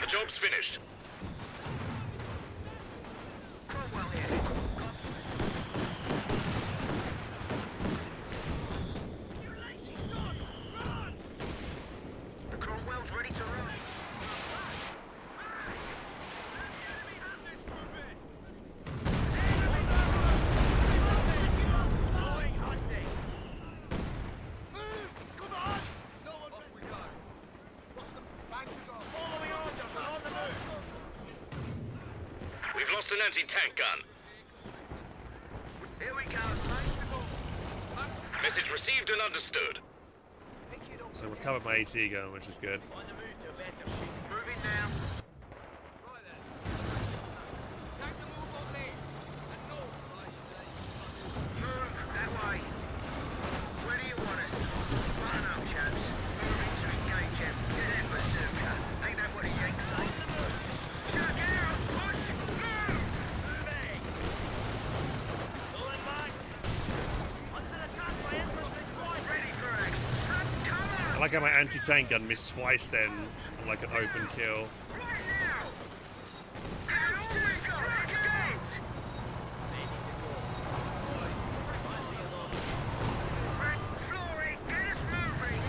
The job's finished. Cromwell here. The Cromwell's ready to run. We've lost an anti-tank gun. Here we go. Message received and understood. So I recovered my AT gun, which is good. Moving now. Right then. Take the move on me. And north, right, you lazy buggers. Move that way. Where do you want us? Button up, chaps. Moving to engage him. Get that bazooka. Ain't that what he yanks say? Chuck out! Push! Move! Moving! Pulling back. Under attack by infantry squad. Ready for action. Slap, come on! I like how my anti-tank gun missed twice then on like an open kill. Right now! How's to go? Let's go! Red, Flory, get us moving!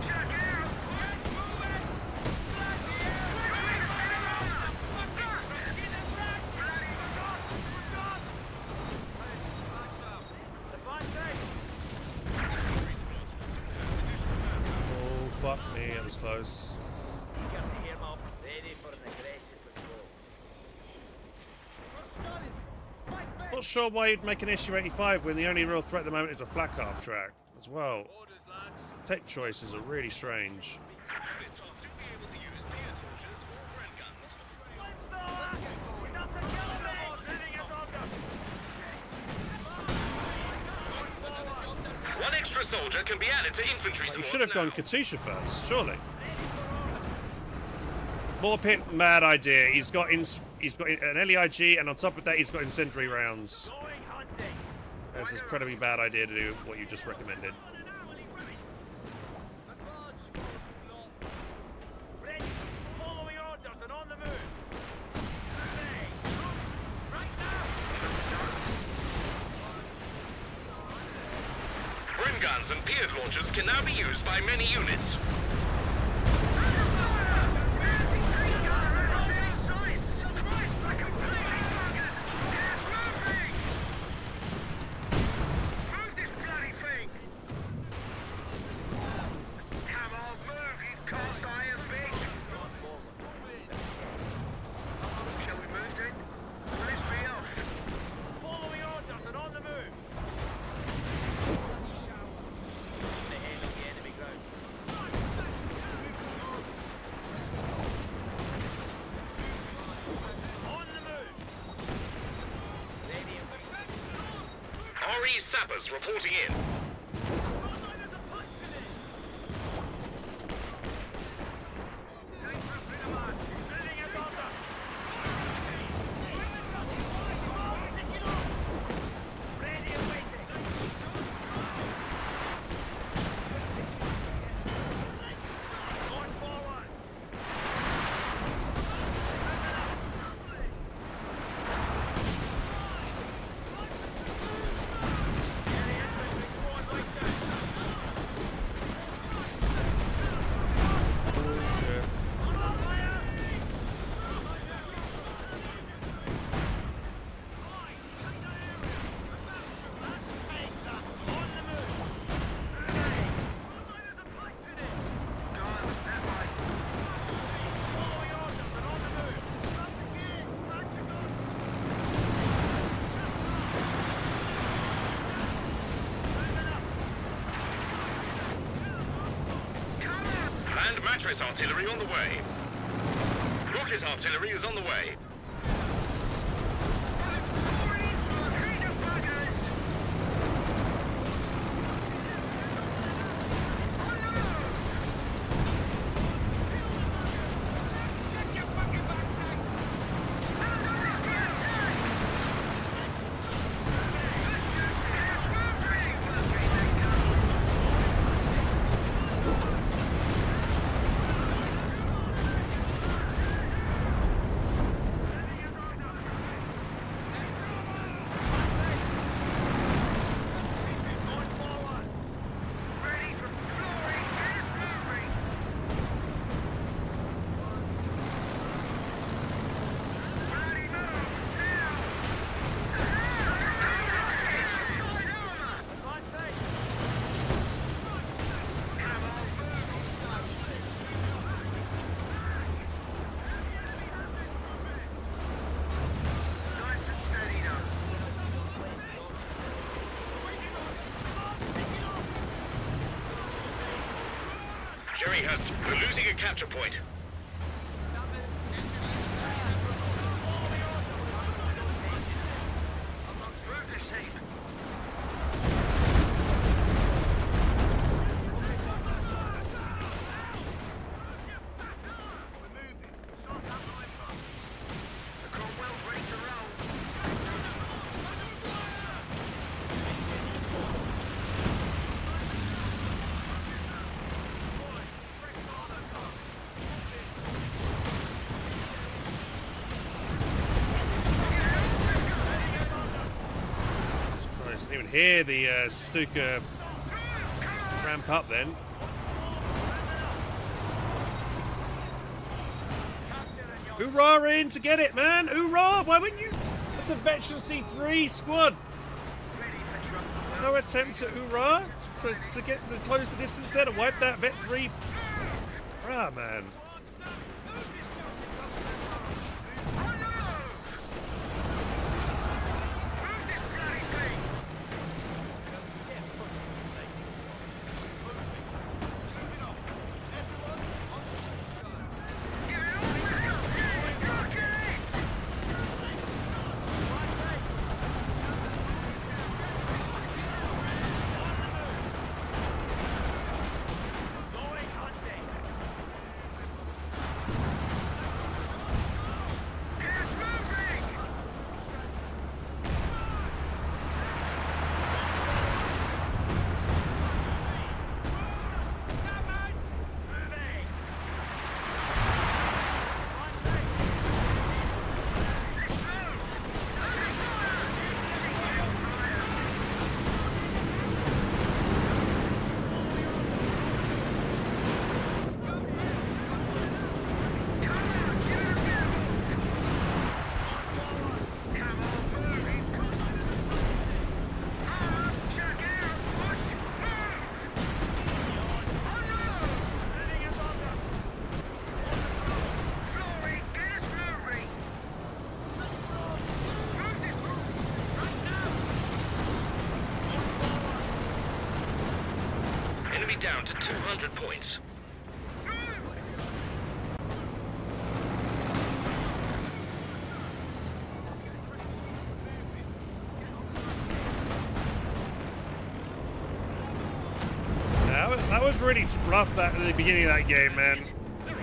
Chuck out! Moving! Bloody hell! Bastards! Bloody shot! Shot! Oh, fuck me, that was close. Ready for an aggressive patrol. Not sure why you'd make an issue 85 when the only real threat at the moment is a flak half track as well. Orders, lads. Tech choices are really strange. One extra soldier can be added to infantry You squads should have gone now. Katusha first, surely. More pit, mad idea. He's got an LEIG, and on top of that, he's got incendiary rounds. That's an incredibly bad idea to do what you just recommended. Ready, following orders and on the move. Brim guns and Beard launchers can now be used by many units. Move this bloody thing! Come on, move, you cast iron bitch! Shall we move then? Well, let's be off. Following orders and on the move. The head of the enemy ground. On the move. Ready and RE sappers reporting in. moving as order. Ready and waiting. Going forward. Enemy infantry squad Mattress artillery on the way. Rocket artillery is on the way. Pouring into a clean of buggers! On the move! Check your fucking backside! Under this attack! Good shooting! It's moving! Fucking they come! Going forwards. Ready for flooring! Get us moving! Bloody move! Now! Side armor! Advancing. Come on, move! Nice and steady now. Jerryhurst, we're losing a capture point. Through this heap. We're moving. Start that rifle. The Cromwell's ready to roll. Jesus Christ, didn't even hear the Stuka ramp up then. Hoorah in to get it, man! Hoorah! Why wouldn't you? That's a Veteran C3 squad. Ready for trouble. No attempt to hoorah to get to close the distance there to wipe that Vet 3. Ah, man. On the move! Move this bloody thing! Give it all we've got! Rocket it! Going hunting. Get us moving! Moving. Let's move! Open fire! Cheeky old fires! Come on, give it a move! Come on, move! Check out! Push! Move! On the move! Moving us under. Flooring, get us moving! Move this right now! Enemy down to 200 points. Move! That was really rough at the beginning of that game, man.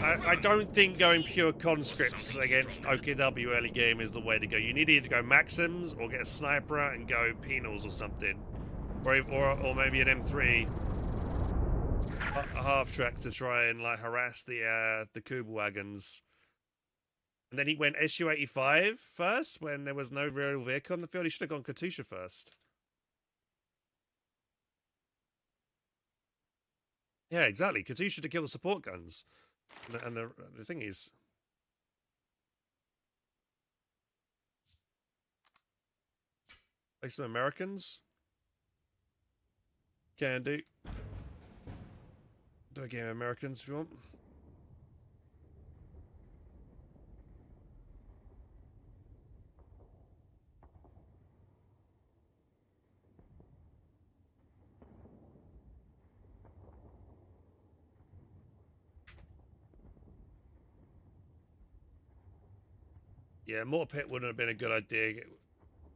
I don't think going pure conscripts against OKW early game is the way to go. You need to either go Maxims or get a sniper out and go penals or something, or maybe an M3 a half track to try and like harass the Kuba wagons. And then he went SU-85 first when there was no real vehicle on the field. He should have gone Katusha first. Yeah, exactly. Katusha to kill the support guns. And the thing is, like some Americans can do. Do a game of Americans if you want. Yeah, Mortar Pit wouldn't have been a good idea.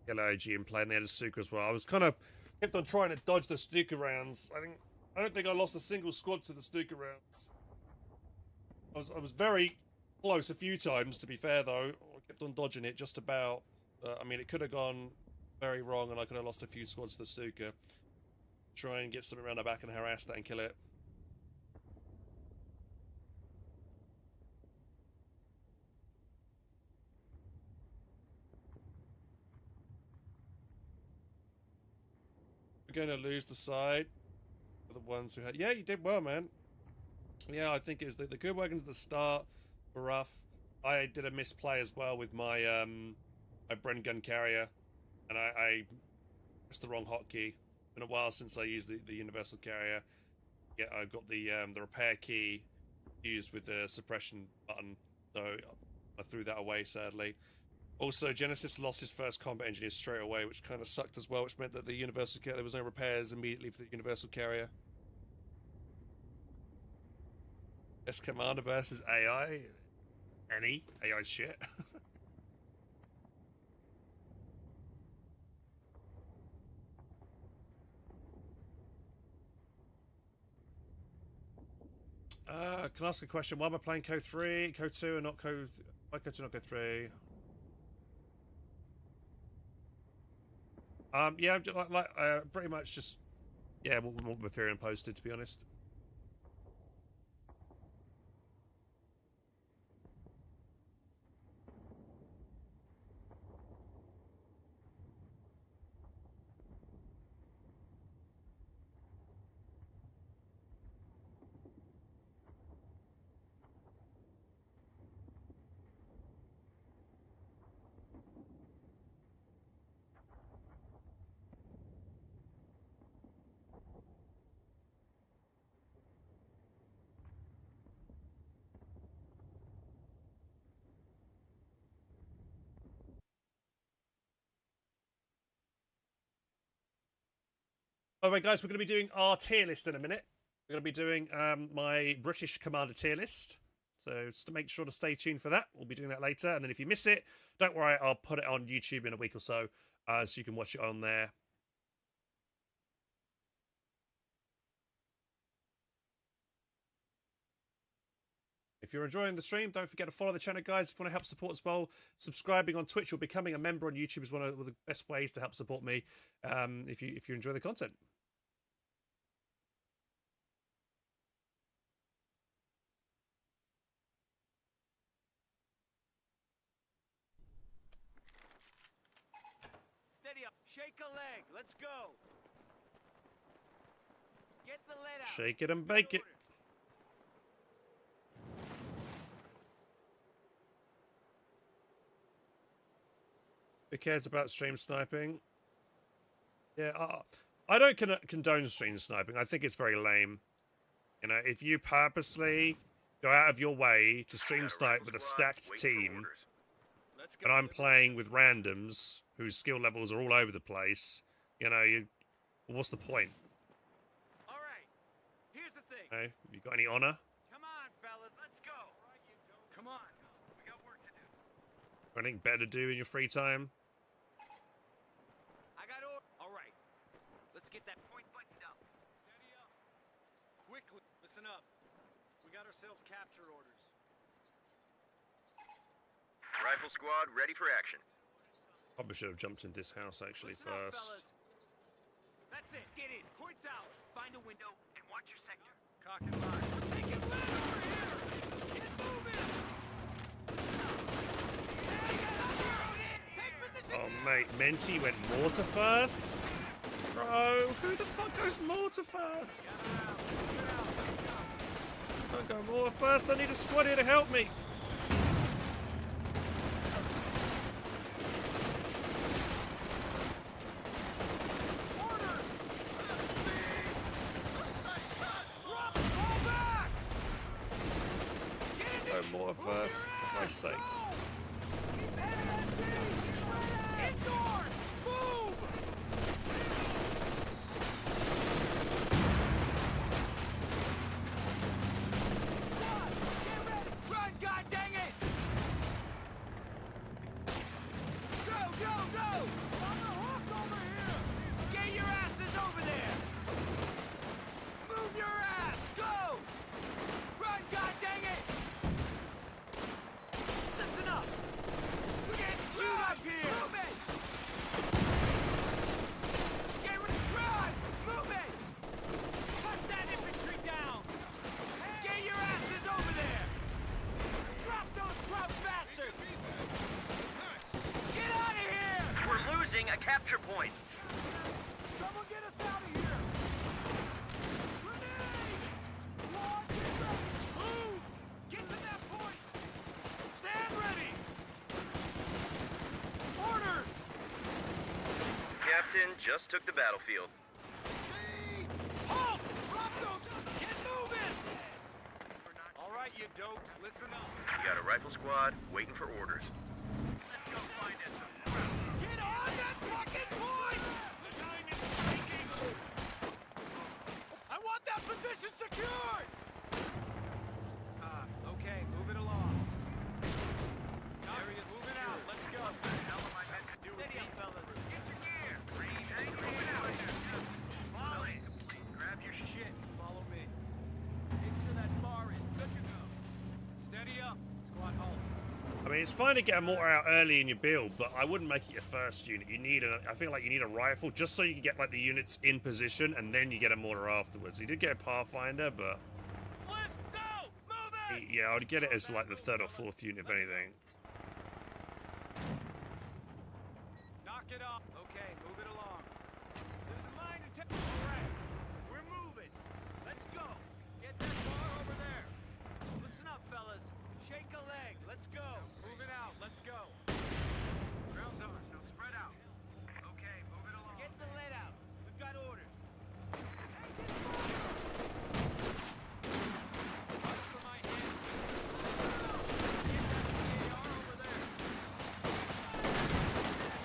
Get LOG and play, and they had a Stuka as well. I was kind of kept on trying to dodge the Stuka rounds. I don't think I lost a single squad to the Stuka rounds. I was very close a few times, to be fair, though. I kept on dodging it just about. I mean, it could have gone very wrong, and I could have lost a few squads to the Stuka. Try and get something around the back and harass that and kill it. We're going to lose the side for the ones who had. Yeah, you did well, man. Yeah, I think it was the good wagons at the start were rough. I did a misplay as well with my my Bren gun carrier, and I pressed the wrong hotkey. Been a while since I used the universal carrier. Yeah, I got the repair key used with the suppression button, so I threw that away sadly. Also, Genesis lost his first combat engineer straight away, which kind of sucked as well, which meant that the universal there was no repairs immediately for the universal carrier. Best commander versus AI? Any AI shit. Can I ask a question? Why am I playing Code 3, Code 2, and not Code... Why Code 2, not Code 3? Yeah, pretty much just... Yeah, what Ethereum posted, to be honest. By the way, guys, we're going to be doing our tier list in a minute. We're going to be doing my British Commander tier list. So just to make sure to stay tuned for that. We'll be doing that later. And then if you miss it, don't worry, I'll put it on YouTube in a week or so you can watch it on there. If you're enjoying the stream, don't forget to follow the channel, guys. If you want to help support as well, subscribing on Twitch or becoming a member on YouTube is one of the best ways to help support me if you enjoy the content. Steady up. Shake a leg. Let's go. Get the lead out. Shake it and bake it. Who cares about stream sniping? Yeah, I don't condone stream sniping. I think it's very lame. You know, if you purposely go out of your way to stream snipe with a stacked team, and I'm playing with randoms whose skill levels are all over the place, you know, what's the point? All right. Here's the thing. Hey, you got any honor? Come on, fellas. Let's go. Come on. We got work to do. Anything better to do in your free time? I got all right. Let's get that point buttoned up. Steady up. Quickly. Listen up. We got ourselves capture orders. Rifle squad ready for action. Probably should have jumped in this house actually Listen up, first. fellas. That's it. Get in. Points ours. Find a window and watch your sector. Cock and line. We're taking land over here. Get moving. Take position. Oh mate, Menti went mortar first? Bro, who the fuck goes mortar first? Don't go mortar first, I need a squad here to help me. Go mortar first, for Christ's sake. Indoors. Move. Get ready. Run, god dang it. capture point. Someone get us out of here! Grenade! Squad, get ready! Move! Get to that point! Stand ready! Orders! Captain just took the battlefield. Halt! Drop those! Get moving! All right, you dopes, listen up. We got a rifle squad waiting for orders. Let's go find us some ground. Get on that fucking point! The time is ticking! I want that position secured! Okay, move it along. Area moving out, let's go. What the hell am I meant to do with these fellas? Get your gear! Moving out! Follow it. Grab your shit and follow me. Make sure that bar is good to go. Steady up. Squad hold. I mean, it's fine to get a mortar out early in your build, but I wouldn't make it your first unit. You need I feel like you need a rifle just so you can get like the units in position, and then you get a mortar afterwards. He did get a Pathfinder, but Let's go! Move it! yeah, I would get it as like the third or fourth unit, if anything. Knock it off. Okay, move it along. There's a mine to take. All right, we're moving. Let's go. Get that bar over there. Listen up, fellas. Shake a leg. Let's go. Moving out. Let's go. Ground's on. Now spread out. Okay, move it along. Get the lead out. We've got orders. Watch for my hands. Get that BAR over there.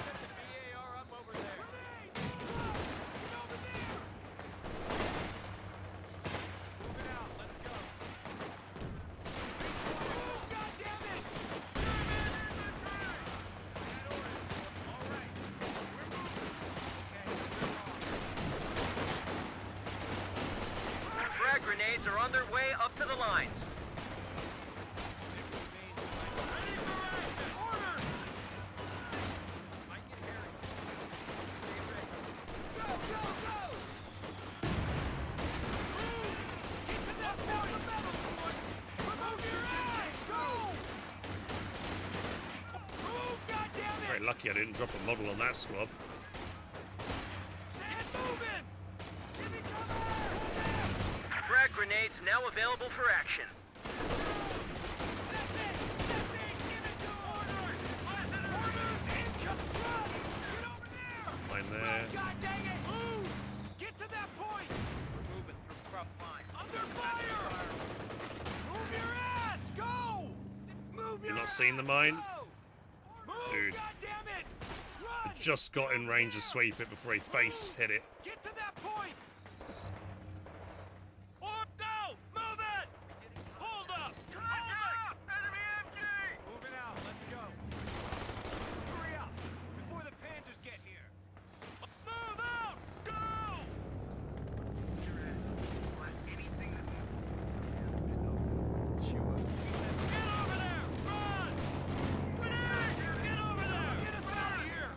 Set the BAR up over there. Get over there! Moving out, let's go. Oh, God damn it! All right, we're moving. Okay, Frag grenades are on their way up to the lines. ready for action! Orders! Mike and Harry. Stay ready. Go, go, go! Move! Get to that point! Metal points! Promotion distance! Go! Move, goddammit! Very lucky I didn't drop a model on that squad. Stand moving! Give me cover! Frag grenades now available for action. That's it! Give it to orders! Orders incoming! Run! Get over there! Mine there. God dang it! Move! Get to that point! We're moving through rough line. Under fire! Move your ass! Go! Move your You're not ass! seeing the mine? Go! Move, Dude. goddammit! Run! Just got in range to sweep it before he face hit it. Get to that point! Or go! Move it! Hold up! Enemy MG! Moving out, let's go. Hurry up, before the Panthers get here. Move out! Go! Get over there! Run! Grenade! Get over there! Get us out of here!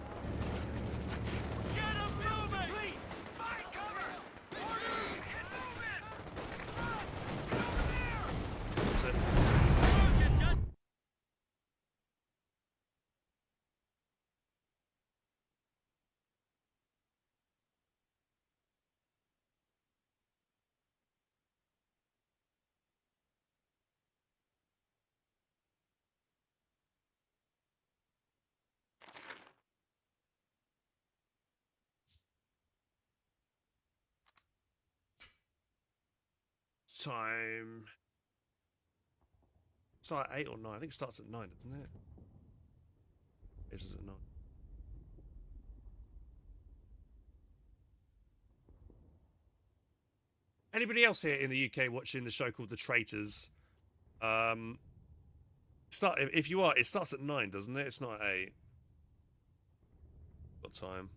Get him moving! Please! Find cover! Orders! Get moving! Run! Get over there! That's it. Motion just... Time. It's like 8 or 9. I think it starts at 9, doesn't it? This is at 9. Anybody else here in the UK watching the show called The Traitors? If you are, it starts at 9, doesn't it? It's not at 8. Got time.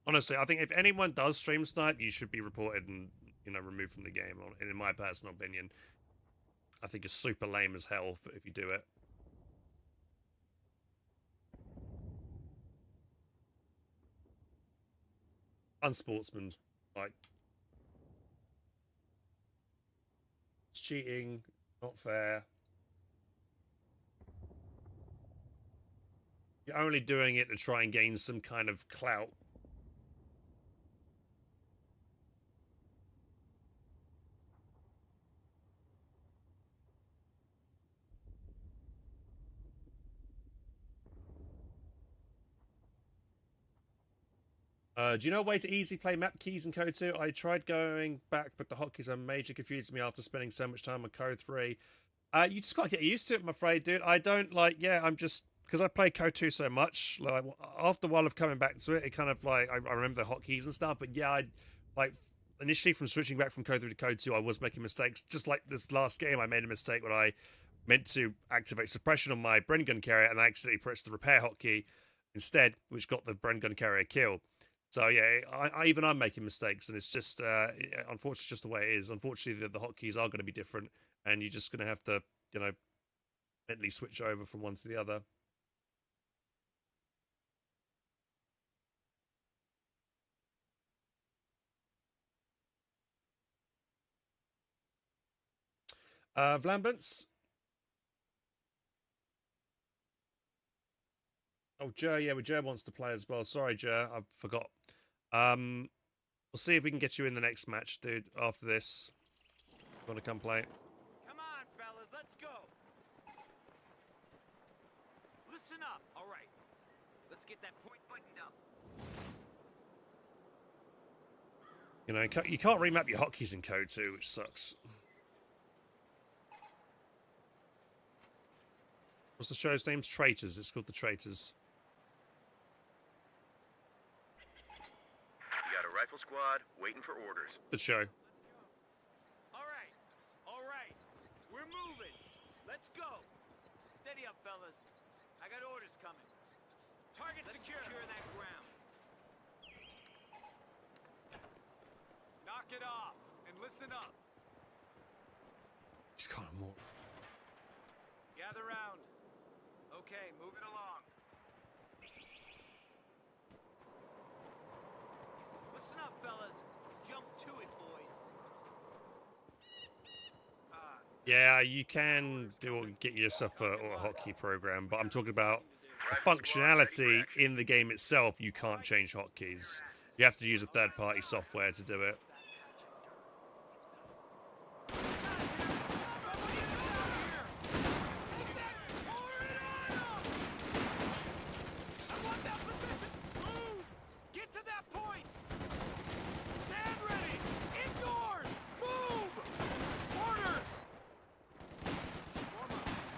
Honestly, I think if anyone does stream snipe, you should be reported and, you know, removed from the game. In my personal opinion, I think it's super lame as hell if you do it. Unsportsman, like, it's cheating, not fair. You're only doing it to try and gain some kind of clout. Do you know a way to easily play map keys in Code 2? I tried going back, but the hotkeys are major confusing me after spending so much time on Code 3. You just gotta get used to it, I'm afraid, dude. I don't like, yeah, I'm just, because I play Code 2 so much, like, after a while of coming back to it, it kind of like, I remember the hotkeys and stuff, but yeah, like, initially from switching back from Code 3 to Code 2, I was making mistakes. Just like this last game, I made a mistake when I meant to activate suppression on my Bren gun carrier, and I accidentally pressed the repair hotkey instead, which got the Bren gun carrier kill. So yeah, even I'm making mistakes, and it's just unfortunately it's just the way it is. Unfortunately, the hotkeys are going to be different, and you're just going to have to, you know, mentally switch over from one to the other. Vlambance. Oh, Jer, yeah, well, Jer wants to play as well. Sorry, Jer, I forgot. We'll see if we can get you in the next match, dude, after this. Want to come play? Come on, fellas, let's go. Listen up. All right. Let's get that point buttoned up. You know, you can't remap your hotkeys in Code 2, which sucks. What's the show's name? Traitors. It's called The Traitors. You got a rifle squad waiting for orders. Good show. All right. All right. We're moving. Let's go. Steady up, fellas. I got orders coming. Target secure that ground. Knock it off and listen up. He's kind of more. Gather round. Okay, moving along. Listen up, fellas. Jump to it, boys. Yeah, you can get yourself a hotkey program, but I'm talking about the functionality in the game itself. You can't change hotkeys. You have to use a third-party software to do it.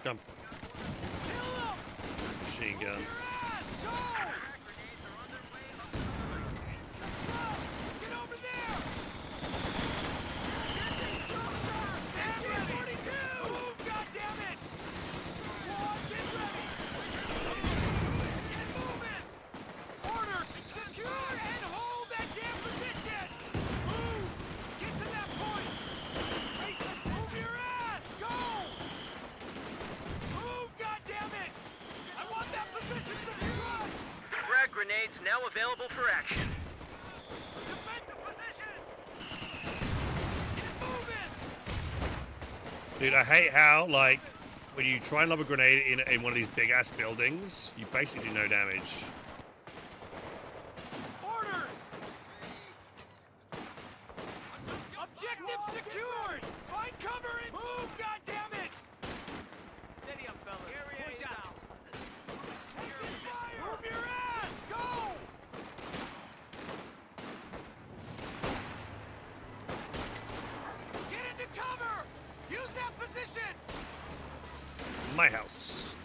Jump. It's a machine gun. Grenades now available for action. Defend the position! Get moving! Dude, I hate how, like, when you try and lob a grenade in one of these big-ass buildings, you basically do no damage. Orders! Objective secured! Find cover and move, goddammit! Steady up, fellas. Area is out. Move your ass! Go! Get into cover! Use that position! My house.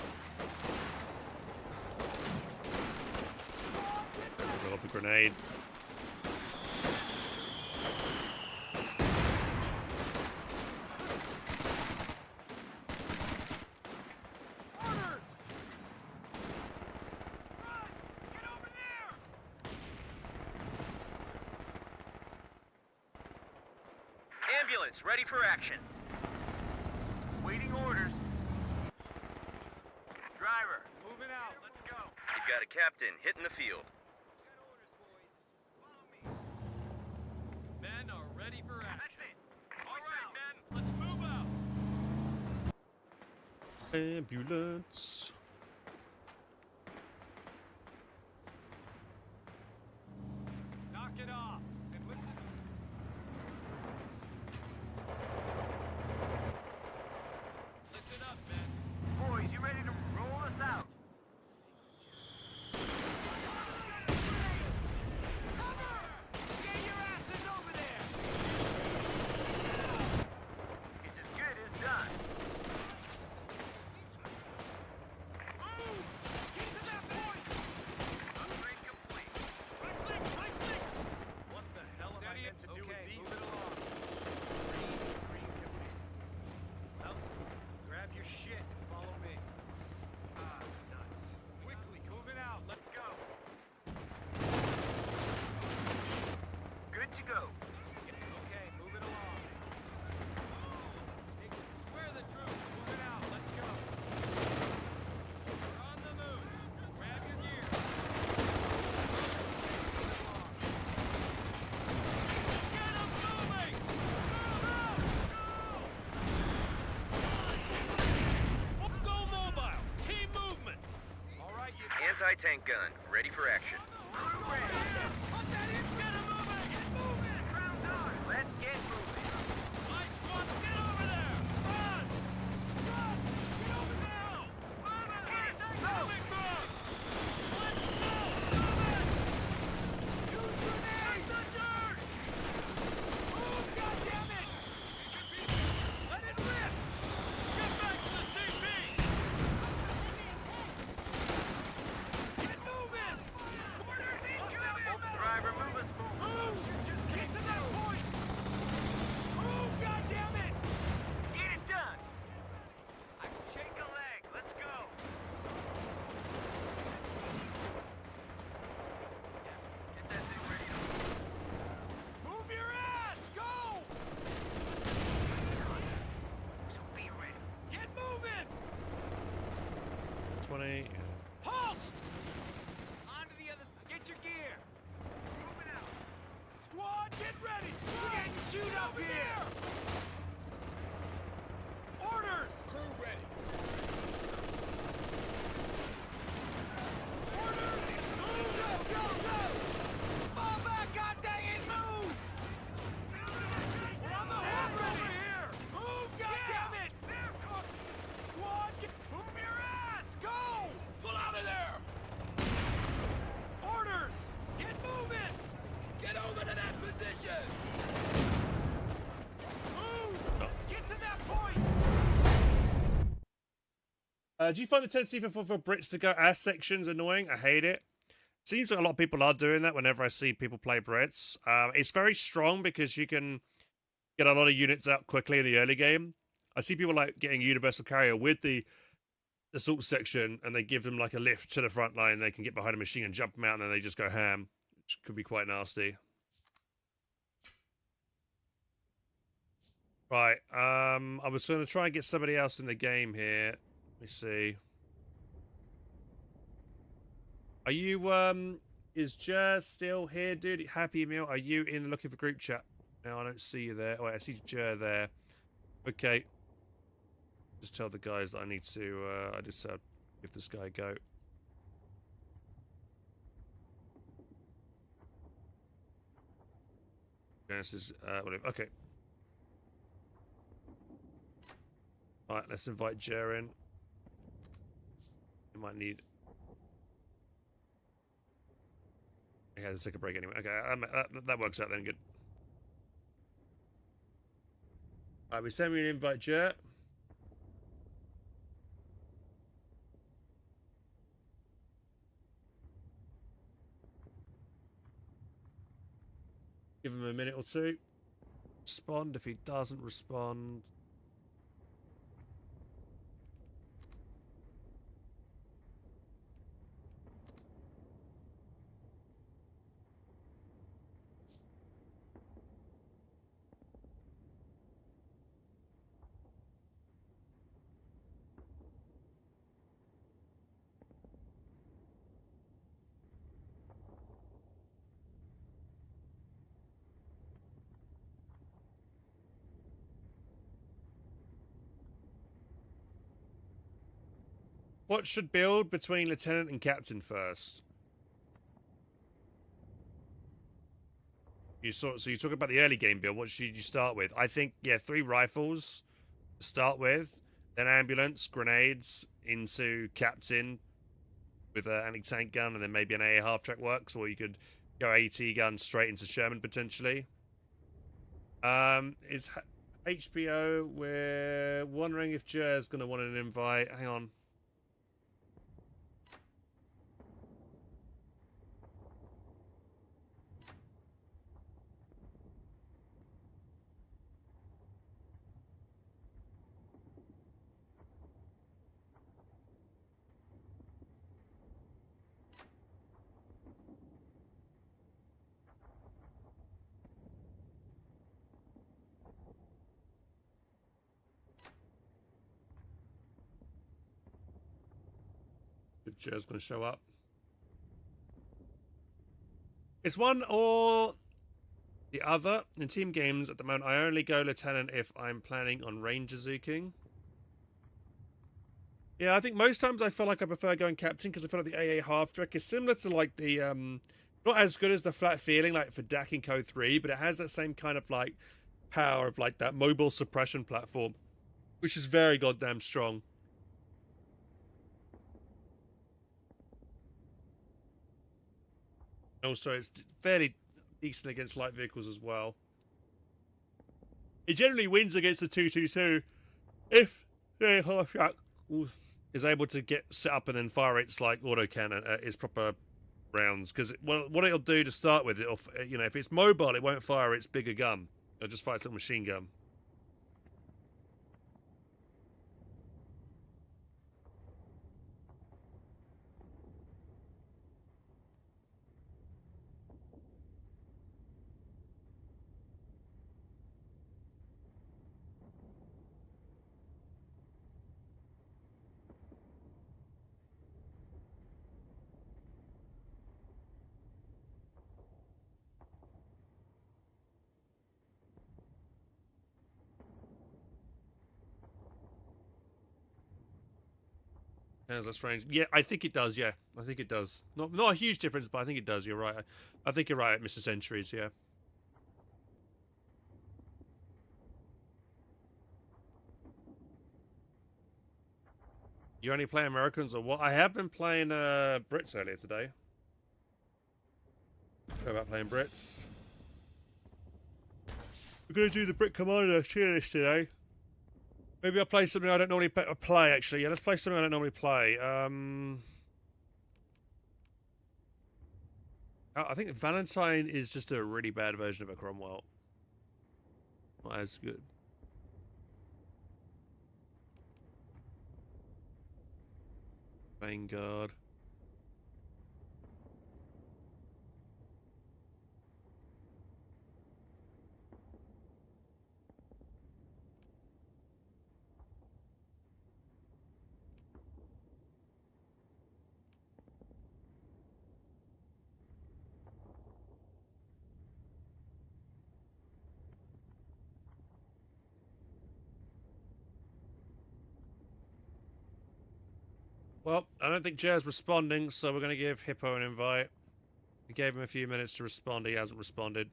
Roll up a grenade. Orders! Run! Get over there! Ambulance, ready for action. Waiting orders. Driver, moving out. Let's go. You've got a captain hitting the field. Men are ready for action. That's it. All right, men, let's move out. Ambulance. Knock it off. And listen. Listen up, men. Boys, you ready to roll us out? Get your asses over there! It's as good as done. Move! Get to that point! Upgrade complete. Right click, right click! What the hell am I Steady meant it. to do with Okay, these? move it along. Green command. Well, grab your shit and follow me. Ah, nuts. Quickly, moving out. Let's go. Good to go. Okay, moving along. Square the troops. Moving out. Let's go. We're on the move. Grab your gear. Get 'em moving! Move out! Go! Go mobile! Team movement! All right, you... Anti-tank gun, ready for action. Crew ready. Put that in! Get 'em moving! Get moving! Ground on. Let's get moving. My squad, get over there! Run! Run! Get over now! Get it. Go. Moving, bro! Let's go! Moving! Use grenades! The dirt! Move, goddammit! Let it rip! Get back to the CP! Get moving! Orders incoming! Driver, move us forward. Move! Get to that point! Move, goddammit! Get it done. I can shake a leg. Let's go. Get that thing ready to move. Move your ass! Go! So be ready. Get moving! 20. Halt! On to the other side. Get your gear. Moving out. Squad, get ready. We're getting chewed up here. Orders. Crew ready. Orders. Move. Go, go, go. Fall back, god dang it, move. We're on the hook over here. Move, god damn it. Squad, move your ass. Go. Pull out of there. Orders. Get moving. Get over to that position. Move. Get to that point. Do you find the tendency for Brits to go ass sections annoying? I hate it. Seems like a lot of people are doing that whenever I see people play Brits. It's very strong because you can get a lot of units out quickly in the early game. I see people like getting Universal Carrier with the assault section and they give them like a lift to the front line. They can get behind a machine and jump them out and then they just go ham, which could be quite nasty. Right, I was going to try and get somebody else in the game here. Let me see. Are you, is Jer still here, dude? Happy Meal, are you in looking for group chat? No, I don't see you there. Oh, wait, I see Jer there. Okay. Just tell the guys that I need to, I just said, give this guy a go. This is, whatever. Okay. Alright, let's invite Jer in. You might need... Okay, let's take a break anyway. Okay, that works out then, good. Alright, we send me an invite, Jer. Give him a minute or two. Respond. If he doesn't respond... What should build between lieutenant and captain first? So you talk about the early game build. What should you start with? I think, yeah, 3 rifles to start with, then ambulance, grenades into captain with an anti-tank gun, and then maybe an AA half-track works, or you could go AT gun straight into Sherman potentially. Is HBO? We're wondering if Jer's going to want an invite. Hang on. If Jer's going to show up. It's one or the other. In team games at the moment, I only go lieutenant if I'm planning on ranger zuking. Yeah, I think most times I feel like I prefer going captain because I feel like the AA half track is similar to like the not as good as the flat feeling like for DAC in Code 3, but it has that same kind of like power of like that mobile suppression platform, which is very goddamn strong. Also, it's fairly decent against light vehicles as well. It generally wins against the 222 if the half track is able to get set up and then fire its like autocannon at its proper rounds. Because what it'll do to start with, it'll, you know, if it's mobile, it won't fire its bigger gun. It'll just fire its little machine gun. Has that range? Yeah, I think it does. Yeah, I think it does. Not a huge difference, but I think it does. You're right. I think you're right, Mr. Centuries. Yeah. You only play Americans or what? I have been playing Brits earlier today. How about playing Brits? We're gonna do the Brit Commander tier list today. Maybe I'll play something I don't normally play, actually. Yeah, let's play something I don't normally play. I think Valentine is just a really bad version of a Cromwell. Not as good. Vanguard. Well, I don't think Jer's responding, so we're going to give Hippo an invite. We gave him a few minutes to respond. He hasn't responded.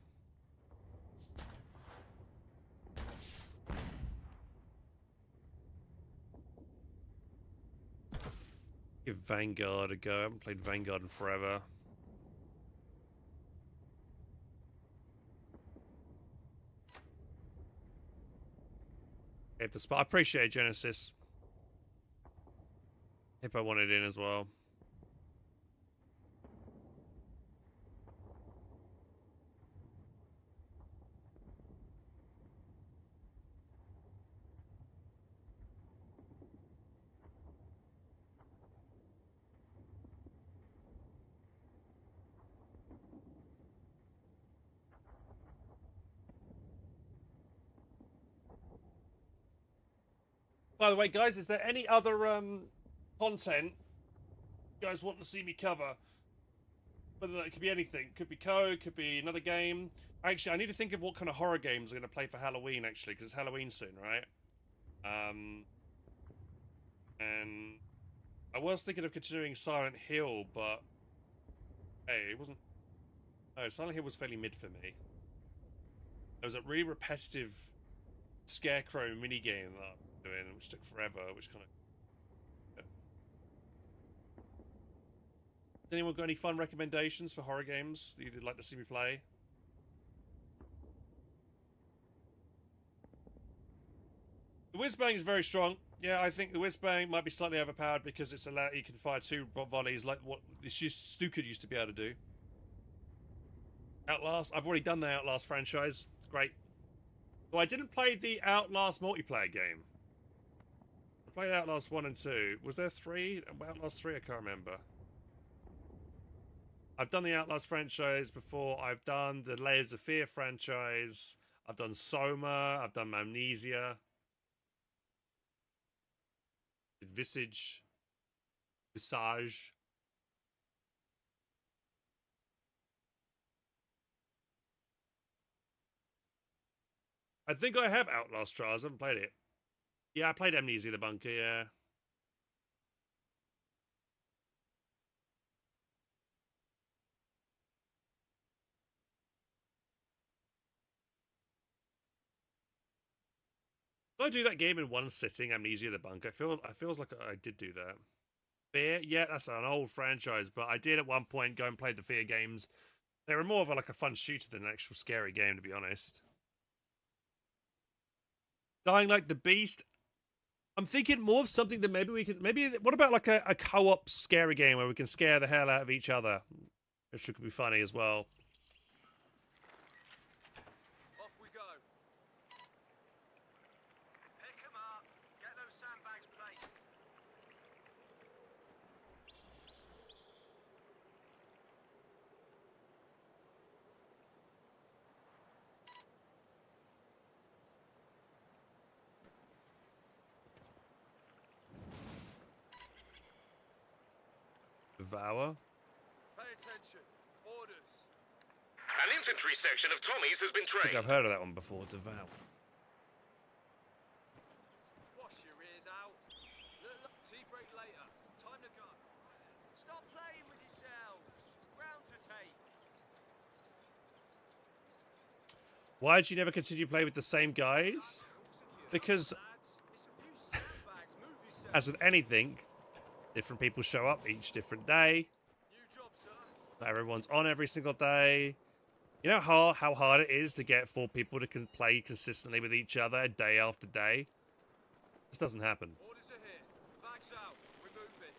Give Vanguard a go. I haven't played Vanguard in forever. Gave the spot. I appreciate it, Genesis. Hippo wanted in as well. By the way, guys, is there any other content you guys want to see me cover? Whether that could be anything. Could be code, could be another game. Actually, I need to think of what kind of horror games I'm going to play for Halloween, actually, because it's Halloween soon, right? And I was thinking of continuing Silent Hill, but hey, it wasn't. No, Silent Hill was fairly mid for me. There was a really repetitive scarecrow minigame that I'm doing, which took forever, which kind of. Anyone got any fun recommendations for horror games that you'd like to see me play? The Whiz Bang is very strong. Yeah, I think the Whiz Bang might be slightly overpowered because it's allowed you can fire 2 volleys like what the Stuka used to be able to do. Outlast, I've already done the Outlast franchise. It's great. Oh, I didn't play the Outlast multiplayer game. I played Outlast 1 and 2. Was there 3? Outlast 3, I can't remember. I've done the Outlast franchise before. I've done the Layers of Fear franchise. I've done Soma. I've done Amnesia. Did Visage. Visage. I think I have Outlast Trials. I haven't played it. Yeah, I played Amnesia the Bunker, yeah. Did I do that game in one sitting, Amnesia the Bunker? I feels like I did do that. Fear? Yeah, that's an old franchise, but I did at one point go and play the Fear games. They were more of like a fun shooter than an actual scary game, to be honest. Dying Like the Beast. I'm thinking more of something that maybe we can... what about like a co-op scary game where we can scare the hell out of each other? Which could be funny as well. Off we go. Pick 'em up. Get those sandbags placed. Devour? Pay attention. Orders. An infantry section of Tommies has been I think trained. I've heard of that one before, Devour. Wash your ears out. Look, tea break later. Time to go. Stop playing with yourselves. Round to take. Why did you never continue playing with the same guys? Because, Lads, it's a few sandbags. Move yourself. as with anything, different people show up each different day. New job, sir. Not everyone's on every single day. You know how hard it is to get 4 people to play consistently with each other day after day? This doesn't happen. Orders are here. Bags out. We're moving.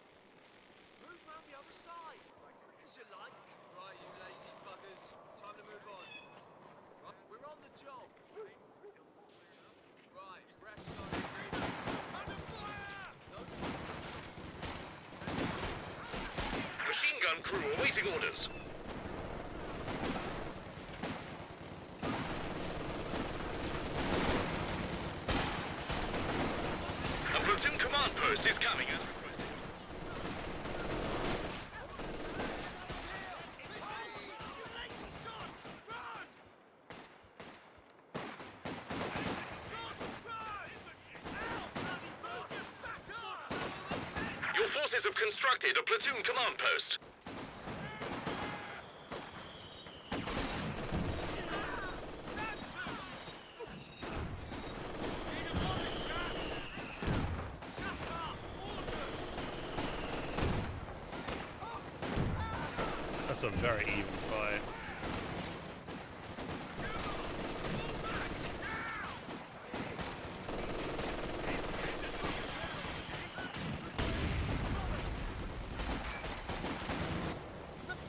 Move round the other side. Quick as you like. Right, you lazy buggers. Time to move on. Right, we're on the job. Right, rest on. Under fire! Machine gun crew awaiting orders. A platoon command post is coming as requested. Your forces have constructed a platoon command post. That's a very even fight.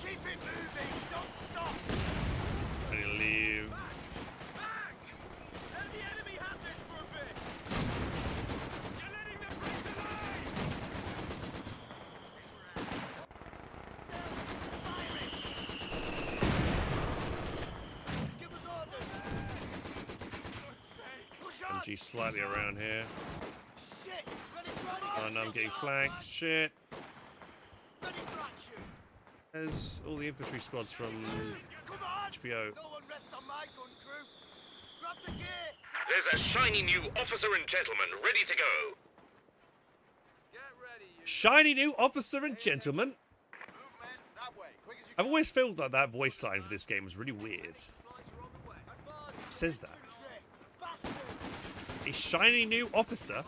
Keep it moving! Don't stop! Ready to leave. Back! Let the enemy have this for a bit! You're letting them break the line! Give us orders! Push on! MG slightly around here. Shit! Ready for And I'm getting flanked. Shit. Ready for action! There's all the infantry squads from Come on! HBO. No one rests on my gun crew! Grab the gear! There's a shiny new officer and gentleman ready to go. Get ready, Shiny new officer and gentleman. Move, men, that way. Quick as you I've always felt that that voice line for this game was really weird. Who says that? A shiny new officer?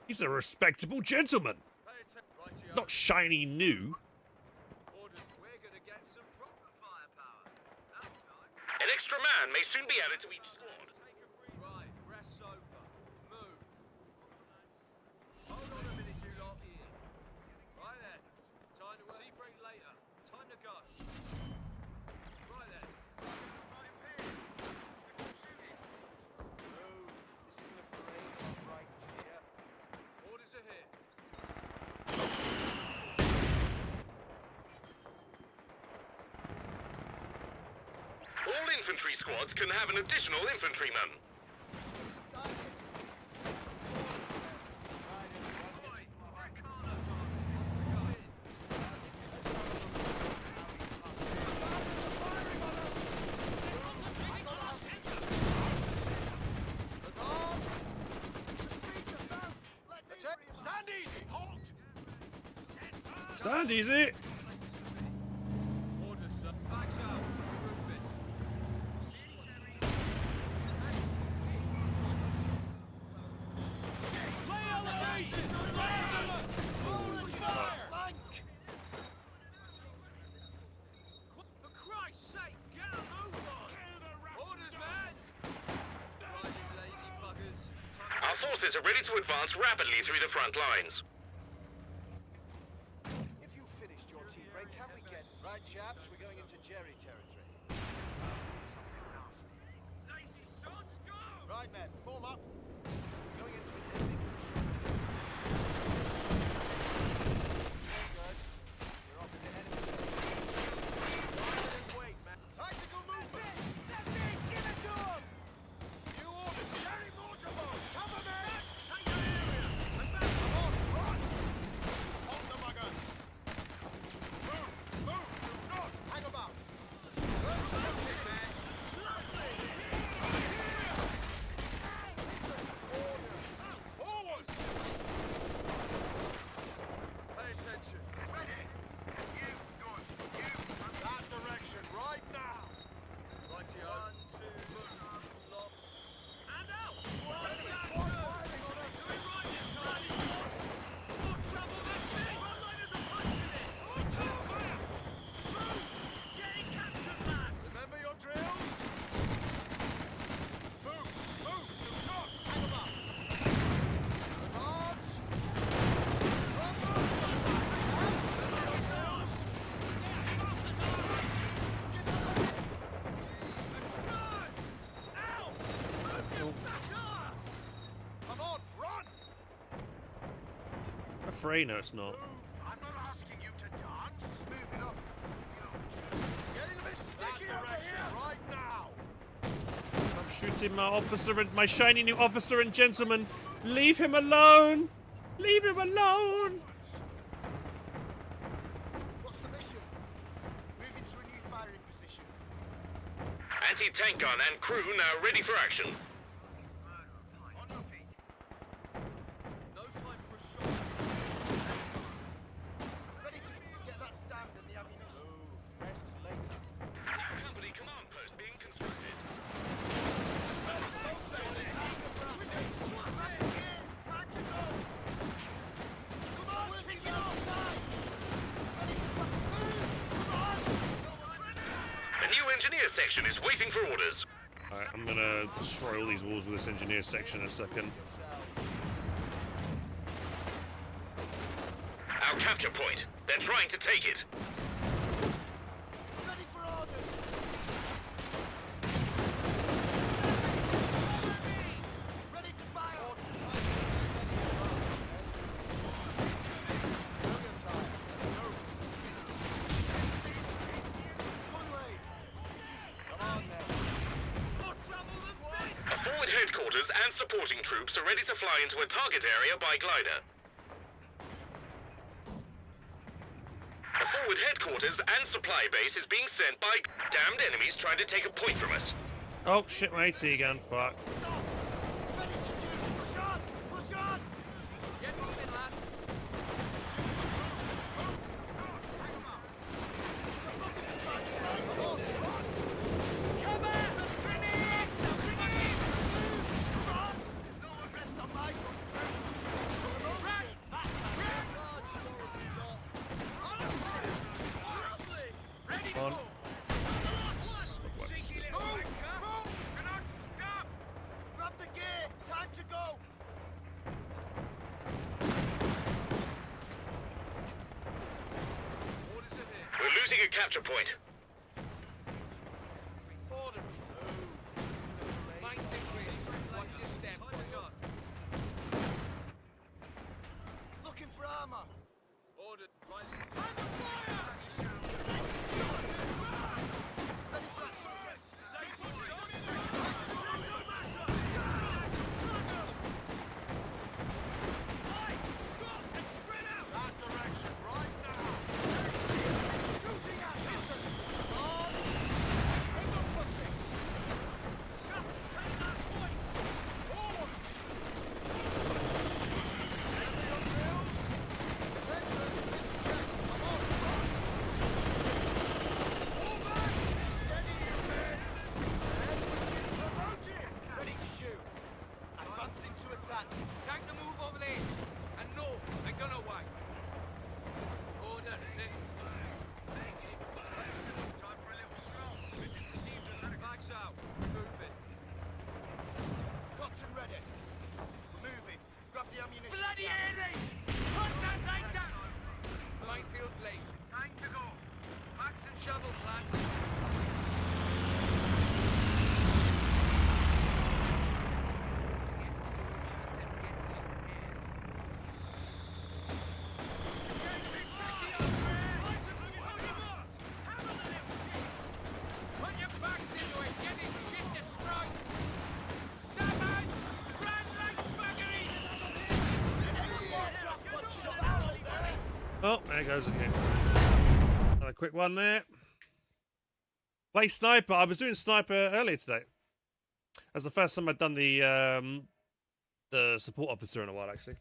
He's a respectable gentleman. Not shiny new. An extra man may soon be added to each squad. Right, rest sofa. Move. Hold on a minute, you lot. Right then. Time to tea break later. Time to go. Right then. move. This isn't a parade, right here. Orders are here. All infantry squads can have an additional infantryman. Stand easy. Halt. Stand easy. Orders, sir. Backs out. Move it. Play elevation! Hold fire! For Christ's sake, get a move on! Orders, man! Right, you lazy buggers. Our forces are ready to advance rapidly through the front lines. If you finished your tea break, can we get... Right, chaps, we're going into Jerry territory. Lazy sods, go! Right, men, form up. We're going into an epic shot. Very good. We're off into enemy territory. Line and wait, man. Tactical movement! That's it! Give it to him! You order Jerry Mortimer's! Cover me! Take the area! And back! Come on, run! Hold them, my guns. Move! Move! Do not hang about! Good shooting, man! Forward! Pay attention. That direction, right now! Rightio. 1, 2, lots. And out! Ready, action! Should we right this time? More trouble than me! Frontliners are punching it! Move! Getting captured, man! Remember your drills? Move! Move! Do not hang about! Advance! Come on, run! Afraid no, it's not. I'm not asking you to dance. Move it up. Getting a bit sticky over here. Right now. I'm shooting my officer and my shiny new officer and gentleman. Leave him alone. Leave him alone. What's the mission? Moving to a new firing position. Anti-tank gun and crew now ready for action. On your feet. No time for a shot. Ready to get that stand and the ammunition. Move. Rest later. New company command post being constructed. A new engineer section is waiting for orders. Alright, I'm gonna destroy all these walls with this engineer section in a second. Our capture point. They're trying to take it. Ready for orders. Ready to fire. More trouble than me! A forward headquarters and supporting troops are ready to fly into a target area by glider. A forward headquarters and supply base is being sent by damned enemies trying to take a point from us. Oh shit, my AT again. Fuck. Ready to shoot. Push on. Push capture point. Order. Maintain grid. Watch your step. Time to gun. Looking for armor. Order. Right. Under fire! Ready for that. That direction, right now. Shooting at us. On. In the pushing. Shut. Take that point. Forward. Heavy on drills. Attention. This is check. Come on. Fall back. Steady, you men. And approaching. Ready to shoot. Advancing to attack. Tank the move over there. And north. And gun away. Order, is it? Time for a little stroll. Bags out. Moving. Cocked and ready. Moving. Grab the ammunition. Bloody down. Henry! Put that thing down! Minefield late. Time to go. Packs and shovels, lads. Put your backs into it. Get this shit destroyed. Savage! Run like buggeries! Oh, there goes again. Another quick one there. Play sniper. I was doing sniper earlier today. That's the first time I'd done the support officer in a while, actually.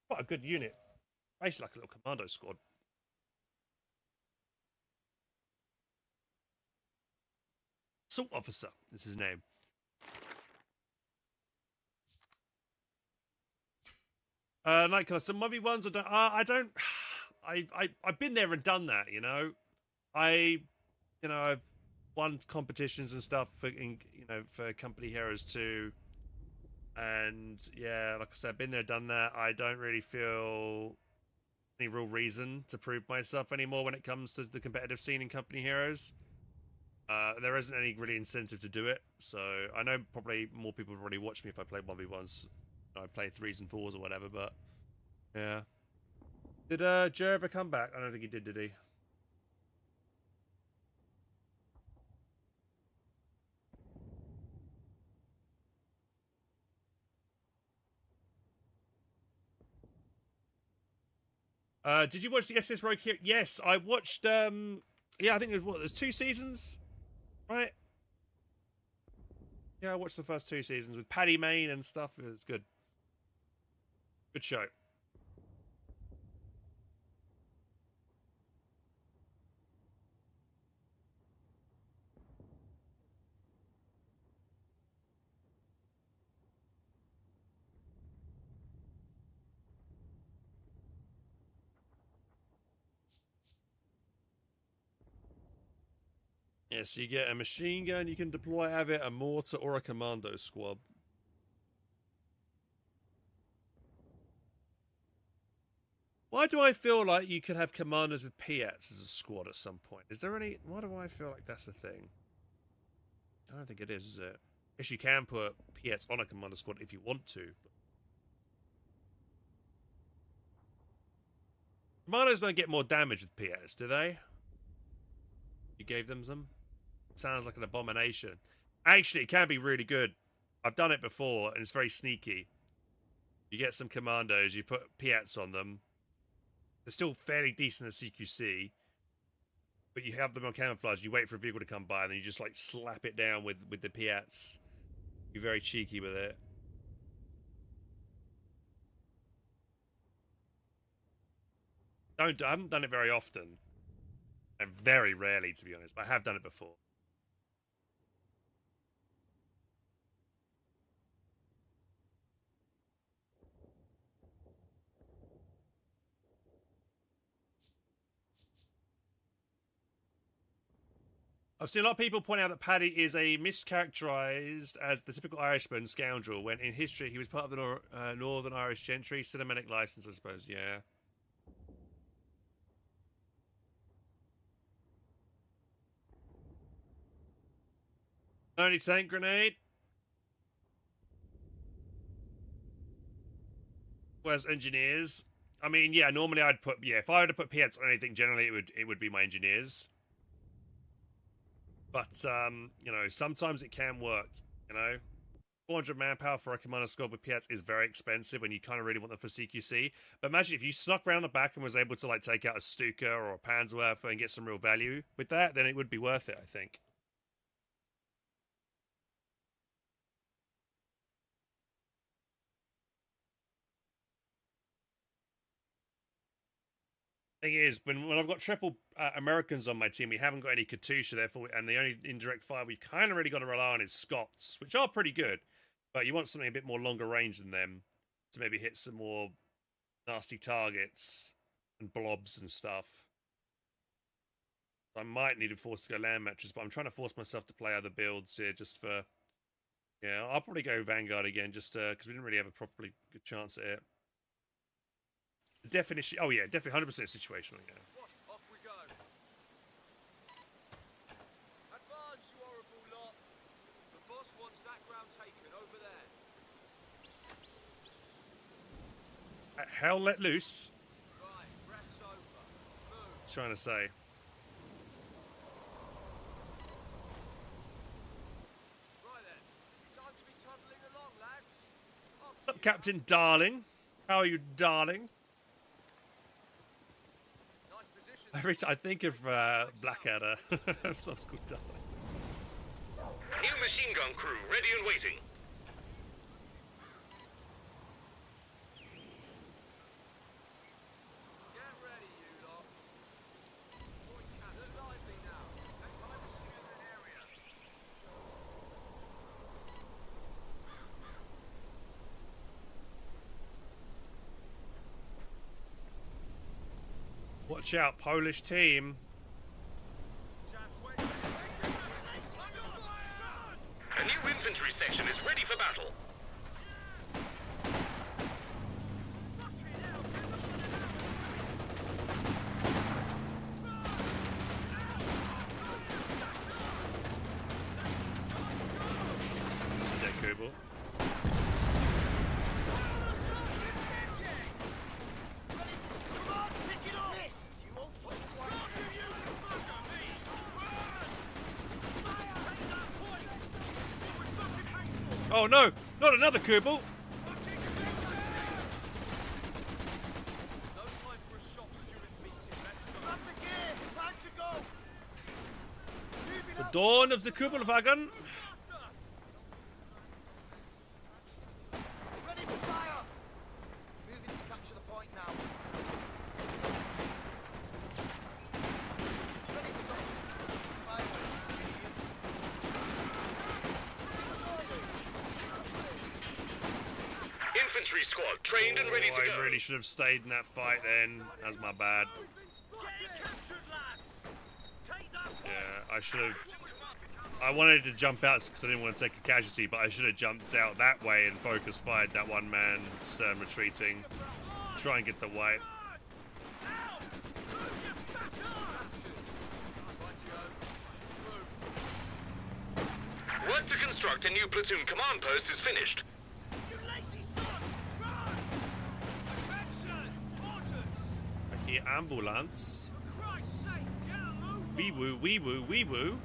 Quite a good unit. Basically like a little commando squad. Assault officer is his name. Night killer. Some 1v1s. I've been there and done that. You know, I've won competitions and stuff for for Company Heroes 2. And yeah, like I said, I've been there, done that. I don't really feel any real reason to prove myself anymore when it comes to the competitive scene in Company Heroes. There isn't any really incentive to do it. So I know probably more people would already watch me if I played 1v1s. I play 3s and 4s or whatever, but yeah. Did Joe ever come back? I don't think he did he? Did you watch the SS Rogue here? Yes, I watched yeah, I think there's 2 seasons, right? Yeah, I watched the first 2 seasons with Paddy Mayne and stuff. It was good. Good show. Yeah, so you get a machine gun you can deploy, have it, a mortar, or a commando squad. Why do I feel like you could have commanders with Piats as a squad at some point? Is there any... Why do I feel like that's a thing? I don't think it is it? I guess you can put Piats on a commander squad if you want to. But... Commandos don't get more damage with Piats, do they? You gave them some? Sounds like an abomination. Actually, it can be really good. I've done it before, and it's very sneaky. You get some commandos, you put Piats on them. They're still fairly decent as CQC, but you have them on camouflage. You wait for a vehicle to come by, and then you just like slap it down with the Piats. Be very cheeky with it. I haven't done it very often, and very rarely, to be honest. But I have done it before. I've seen a lot of people point out that Paddy is a mischaracterized as the typical Irishman scoundrel, when in history he was part of the Northern Irish gentry. Cinematic license, I suppose, yeah. Tank grenade. Where's engineers? I mean, yeah, normally I'd put, yeah, if I were to put PX on anything, generally it would be my engineers. But, you know, sometimes it can work, you know. 400 manpower for a commander squad with PX is very expensive when you kind of really want them for CQC. But imagine if you snuck around the back and was able to, like, take out a Stuka or a Panzerwerfer and get some real value with that, then it would be worth it, I think. Thing is, when I've got triple Americans on my team, we haven't got any Katusha, therefore, and the only indirect fire we've kind of really got to rely on is Scots, which are pretty good, but you want something a bit more longer range than them to maybe hit some more nasty targets and blobs and stuff. I might need to force to go land matches, but I'm trying to force myself to play other builds here just for, yeah, I'll probably go Vanguard again just because we didn't really have a properly good chance at it. The definition, oh yeah, definitely 100% situational, yeah. Off we go. Advance, you horrible lot. The boss wants that ground taken over there. Hell let loose. Right, rest's over. Move. Trying to say. Right then. Time to be tumbling along, lads. Off What's up, Captain Darling? How are you, darling? nice position. Every time I think of Blackadder, some school darling. New machine gun crew ready and waiting. Get ready, you lot. Point cannon lively now. Take time to secure an area. Watch out, Polish team. Chaps, wait. A new infantry section is ready for battle. It's a dead Kubel. Oh no, not another Kubel. No time for a shop steward's meeting. Let's go. Up the gear! Time to go! Moving The up! dawn of the Kubelwagen. Ready to fire! Moving to capture the point now. Ready to go. Fire away, idiot. Infantry squad trained and ready to I go. really should have stayed in that fight then. That's my bad. Get captured, lads. Take that. Yeah, I should have. I wanted to jump out because I didn't want to take a casualty, but I should have jumped out that way and focus fired that one man stern retreating. Try and get the wipe. Work to construct a new platoon command post is finished. You lazy sons. Run. Attention. Orders. I hear ambulance. For Christ's sake, get a move. Wee woo, wee woo, wee woo.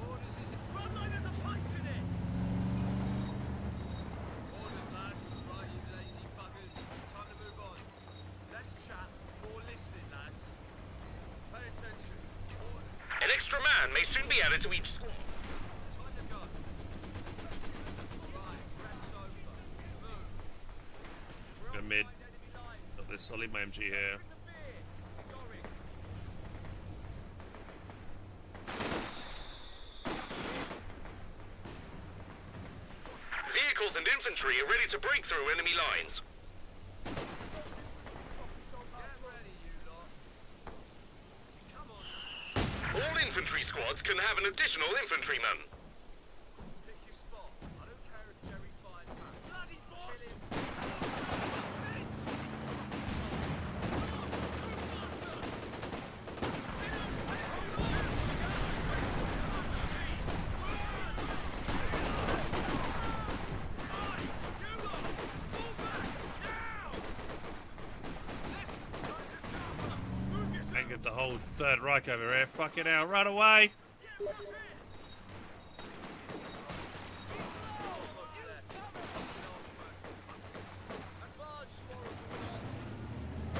Orders is it? Run like there's a fight in it. Orders, lads. Right, you lazy buggers. Time to move on. Less chat, more listening, lads. Pay attention. Orders. An extra man may soon be added to each squad. Time to go. Right, rest's over. Move. We're Go on mid. behind enemy lines. Got this. I'll leave my MG here. Bring the beer. Sorry. Vehicles and infantry are ready to break through enemy lines. Get ready, you lot. Come on. All infantry squads can have an additional infantryman. Pick your spot. I don't care if Jerry fires back. Bloody boss! Kill him. Third Reich over here. Fucking hell. Run away.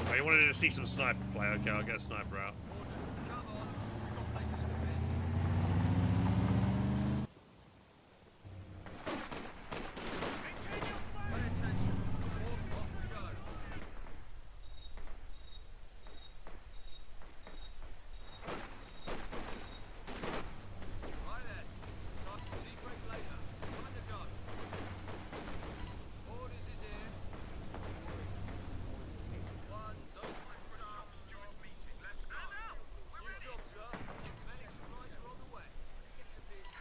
Oh, you wanted to see some sniper play. Okay, I'll get a sniper out.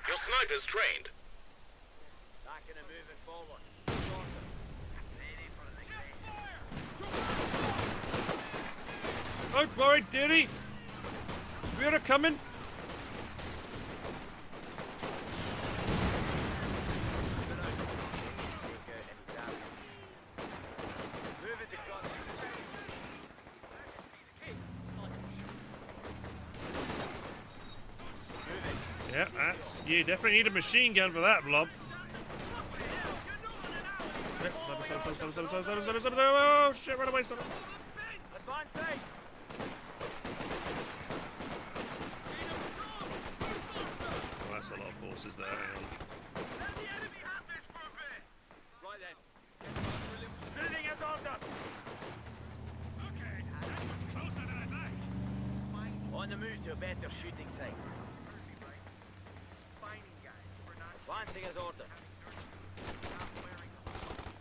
Your sniper's trained. Backing and moving forward. Don't worry, dearie. We're coming. Moving to gun. Yeah, that's... You definitely need a machine gun for that, blob. Oh, shit, run away, son. Advancing! Oh, that's a lot of forces there. Hang on. Right then. Moving as ordered! On the move to a better shooting site. Advancing as ordered.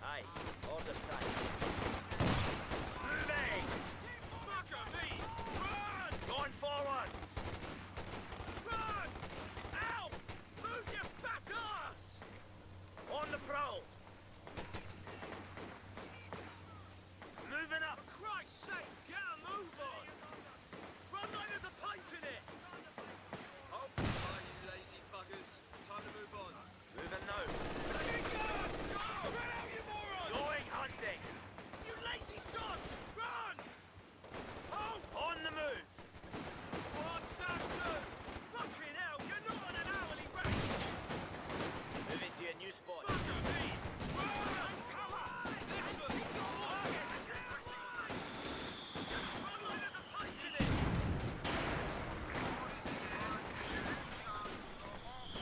Aye, orders time. Moving! Going forwards! Run! Ow! Move your fat ass! On the prowl! Moving up! Christ's sake, get a move on! Run like there's a punch in it! Oh, you lazy buggers. Time to move on. Moving now. Going hunting! You lazy sots! Run! Oh! On the move! One stop two! Fucking hell, you're not on an hourly rate! Moving to a new spot. Bugger me! Run! Come on! Listen! Run like there's a punch in it!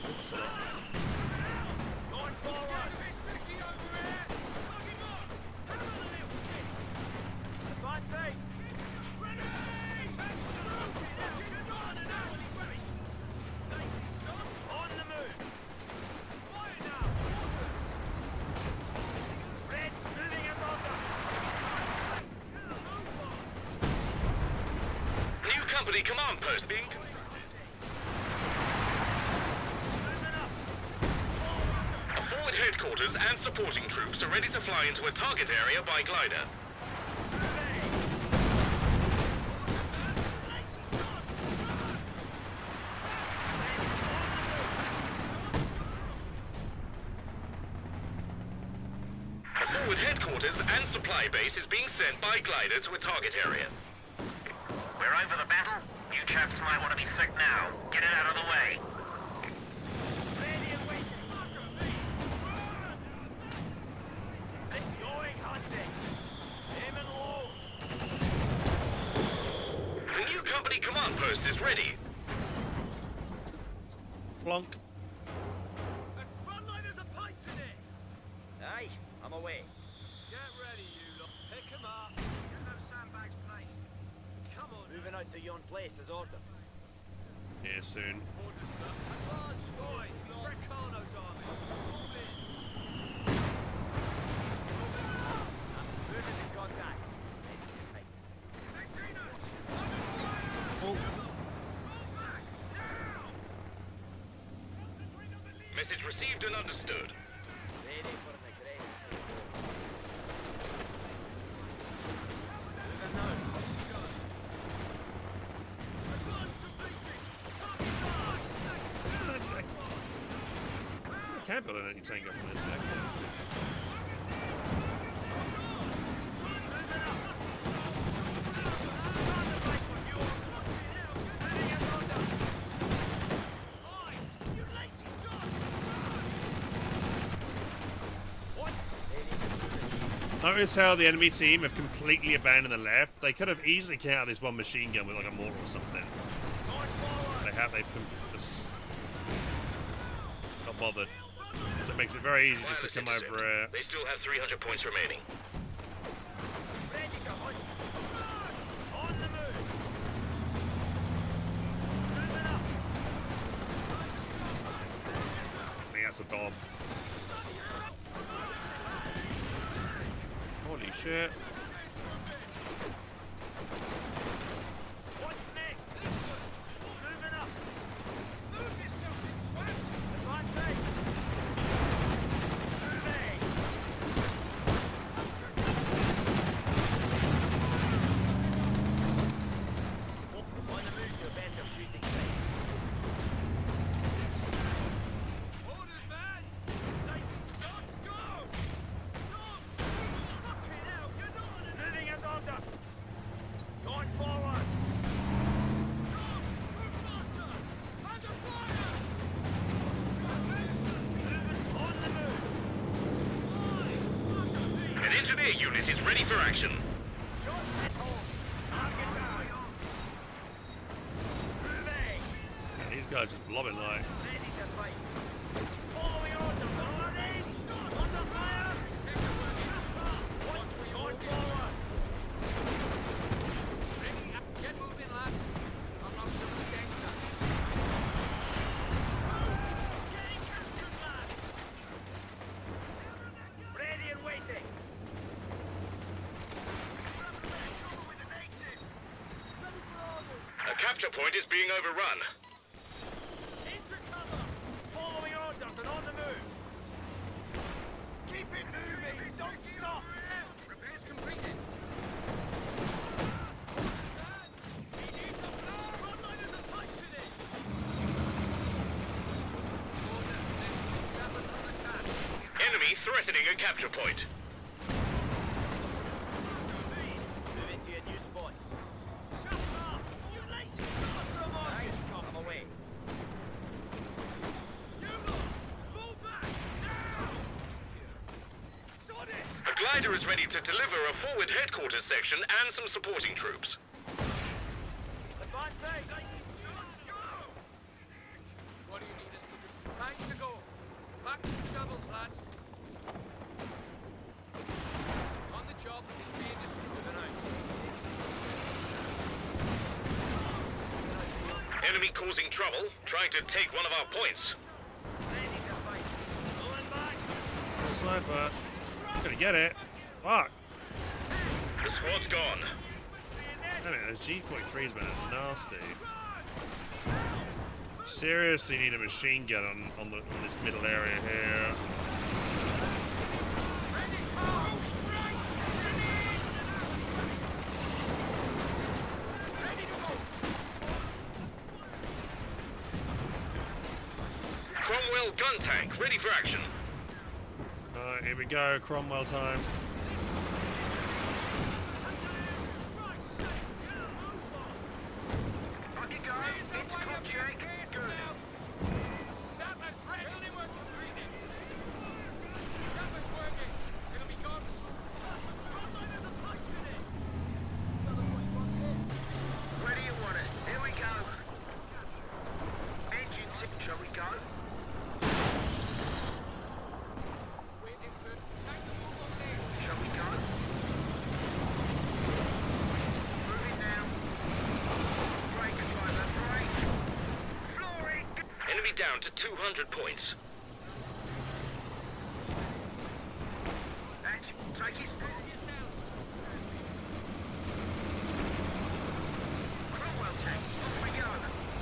Oops, a lot. Going forward! Sticky over here! Fuck him up! Hammer the little shit! Advancing! Grenade! Fucking hell, you're not on an hourly rate! Lazy sots! On the move! Fire now! Orders! Red, moving as ordered! Get a move on! New company command post being constructed. Moving up! A forward headquarters and supporting troops are ready to fly into a target area by glider. A forward headquarters and supply base is being sent by glider to a target area. We're over the battle. You chaps might want to be sick now. Get it out of the way. Ready and waiting! Going hunting! Aiming low! The new company command post is ready. Plonk. Run like there's a punch in it! Aye, I'm away. Get ready, you lot. Pick 'em up. Get those sandbags placed. Come on. Moving out to yon place as ordered. Here soon. Orders, sir. Advance, boy. Recano's army. All in. Moving to contact. Oh. Message received and understood. Ready for an aggressive moving now. Advance completed. I can't build an anti-tank up from this sec. Notice how the enemy team have completely abandoned the left. They could have easily countered this one machine gun with like a mortar or something. They've just not bothered. So it makes it very easy just to come over here. They still have 300 points remaining. Ready to hunt. On the move. Moving up. I think that's a bomb. Holy shit. What's next? Moving up. Move yourself, you twats. Advance. Moving. On the move, you abandon shooting range. Orders, man! Lazy socks, go! Fucking hell, you're not on an Moving us under. Going forward. move faster! Under fire! Moving on the move. An engineer unit is ready for action. Shot at home. Target down. Moving. Yeah, these guys just blobbing like. Ready to fight. Following orders. Already. Under fire. Once we on forward. Get moving, lads. I'm not sure the gangster. Getting captured, lads. Ready and waiting. A capture point is being overrun. Into cover. Following orders and on the move. Keep it moving. Don't stop. Repairs completed. We need the frontliners are punching it. Order, let's sappers on attack. Enemy threatening a capture point. Moving to a new spot. Shut up! You lazy promotions come away. You lot, move back, now! Sod it! A glider is ready to deliver a forward headquarters section and some supporting troops. Advancing! What do you need us to do? Time to go. Back to the shovels, lads. On the job is being destroyed tonight. Enemy causing trouble, trying to take one of our points. Ready to fight. Pulling back. Sniper. I'm gonna get it. Fuck. The squad's gone. I mean, the G43's been nasty. Seriously need a machine gun on this middle area here. Ready, go! Ready to go! Cromwell gun tank ready for action. Alright, here we go. Cromwell time. I can go. Intercom check. Good. Sappers ready work completed. Sappers working. It'll be gone soon. Frontliners are punching it. Where do you want us? Here we go. Engine tip. Shall we go? Waiting for time to move on there. Shall we go? Moving now. Brake, driver, brake. Flooring. Enemy down to 200 points. Hatch, take it steady. Cromwell tank, off we go.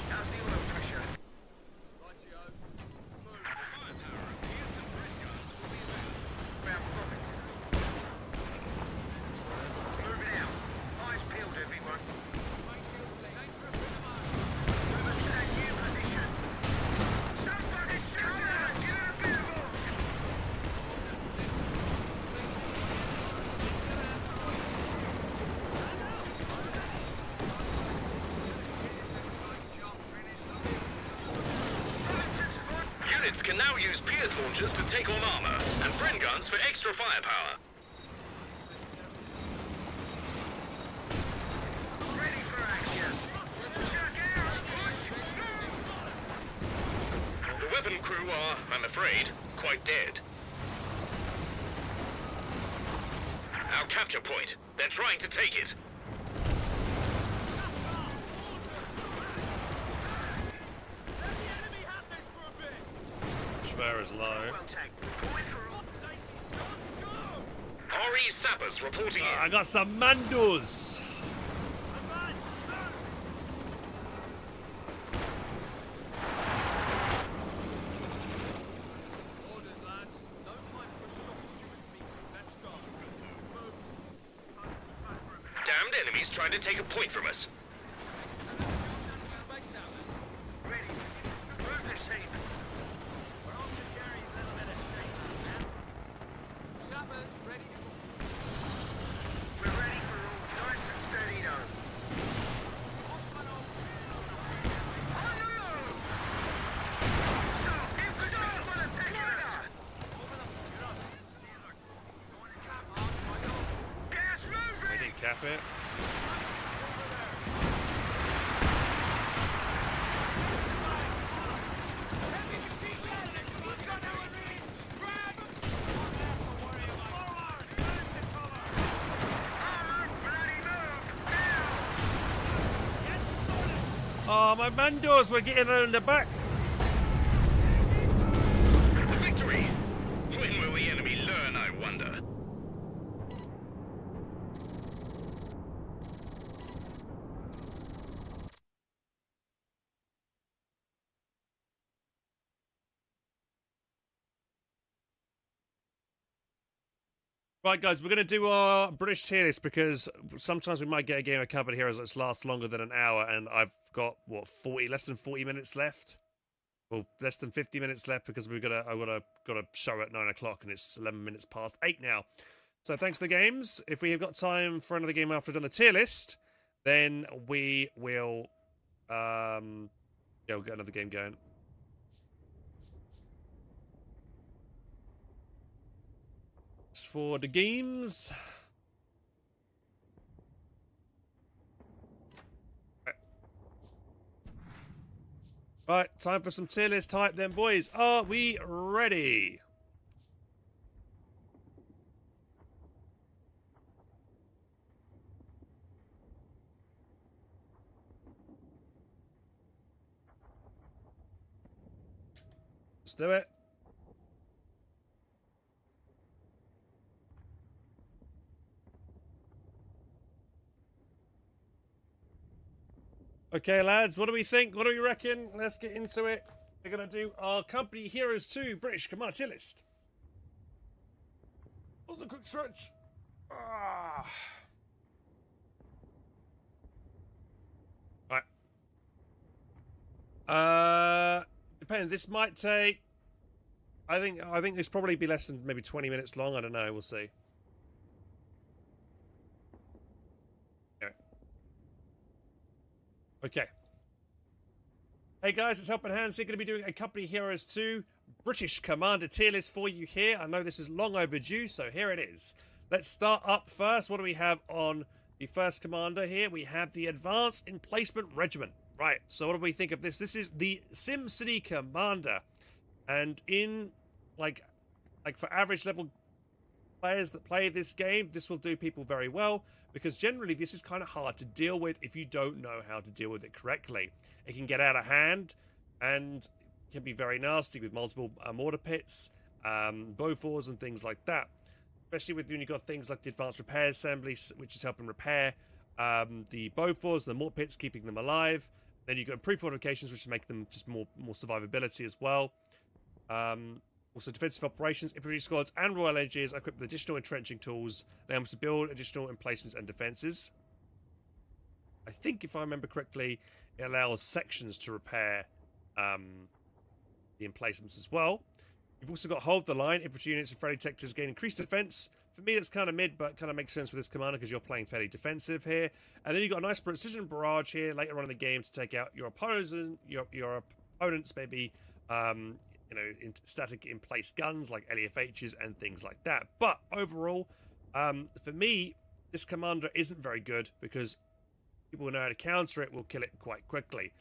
How's the oil pressure? Rightio. Round profit. Moving out. Eyes peeled, everyone. Move us to that new position. Somebody shout out! Give it a bit of oomph! Units can now use Pierce launchers to take on armor, and Bren guns for extra firepower. weapon crew are, I'm afraid, quite dead. Our capture point. They're trying to take it. Let the enemy have this for a bit. Schwer is low. Well taken. Point for all. Daisy shots, go! RE sappers reporting I in. got some mandos. Advance, move! Orders, lads. No time for a shop stewards meeting. Let's go. Move. Damned enemies trying to take a point from us. Base out, lads. Ready. Move this heap. We're on to Jerry's little bit of shape now. Sappers, ready to go. We're ready for all. Nice and steady though. On the move! Stop! Infantry's still attacking us! Gas I moving! didn't cap it. Oh, my mandos were getting around the back. Victory! When will the enemy learn, I wonder? Right, guys, we're going to do our British tier list because sometimes we might get a game of Company Heroes that's lasts longer than an hour, and I've got what less than 40 minutes left. Well, less than 50 minutes left because I've got a show at 9 o'clock and it's 11 minutes past 8 now. So thanks to the games. If we have got time for another game after we've done the tier list, then we will we'll get another game going. As for the games. Right, time for some tier list hype then, boys. Are we ready? Let's do it. Okay, lads, what do we think? What do we reckon? Let's get into it. We're going to do our Company Heroes 2 British Commander tier list. That was a quick stretch. Right. Depends. This might take... I think this probably be less than maybe 20 minutes long. I don't know. We'll see. Okay. Hey guys, it's HelpingHans here. Going to be doing a Company Heroes 2 British Commander tier list for you here. I know this is long overdue, so here it is. Let's start up first. What do we have on the first commander here? We have the Advanced Emplacement Regiment. Right, so what do we think of this? This is the SimCity Commander. And in, like for average level players that play this game, this will do people very well, because generally this is kind of hard to deal with if you don't know how to deal with it correctly. It can get out of hand and can be very nasty with multiple mortar pits, Bofors and things like that, especially when you've got things like the advanced repair assembly, which is helping repair the Bofors, the mortar pits, keeping them alive. Then you've got improved fortifications, which make them just more survivability as well. Also, defensive operations, infantry squads, and Royal Engineers are equipped with additional entrenching tools, allowing us to build additional emplacements and defences. I think, if I remember correctly, it allows sections to repair the emplacements as well. You've also got Hold the Line. Infantry units and friendly sectors gain increased defense. For me, that's kind of mid, but kind of makes sense with this commander because you're playing fairly defensive here. And then you've got a nice precision barrage here later on in the game to take out your opponents and your opponents, maybe static in place guns like LEFHs and things like that. But overall, for me, this commander isn't very good because people who know how to counter it will kill it quite quickly.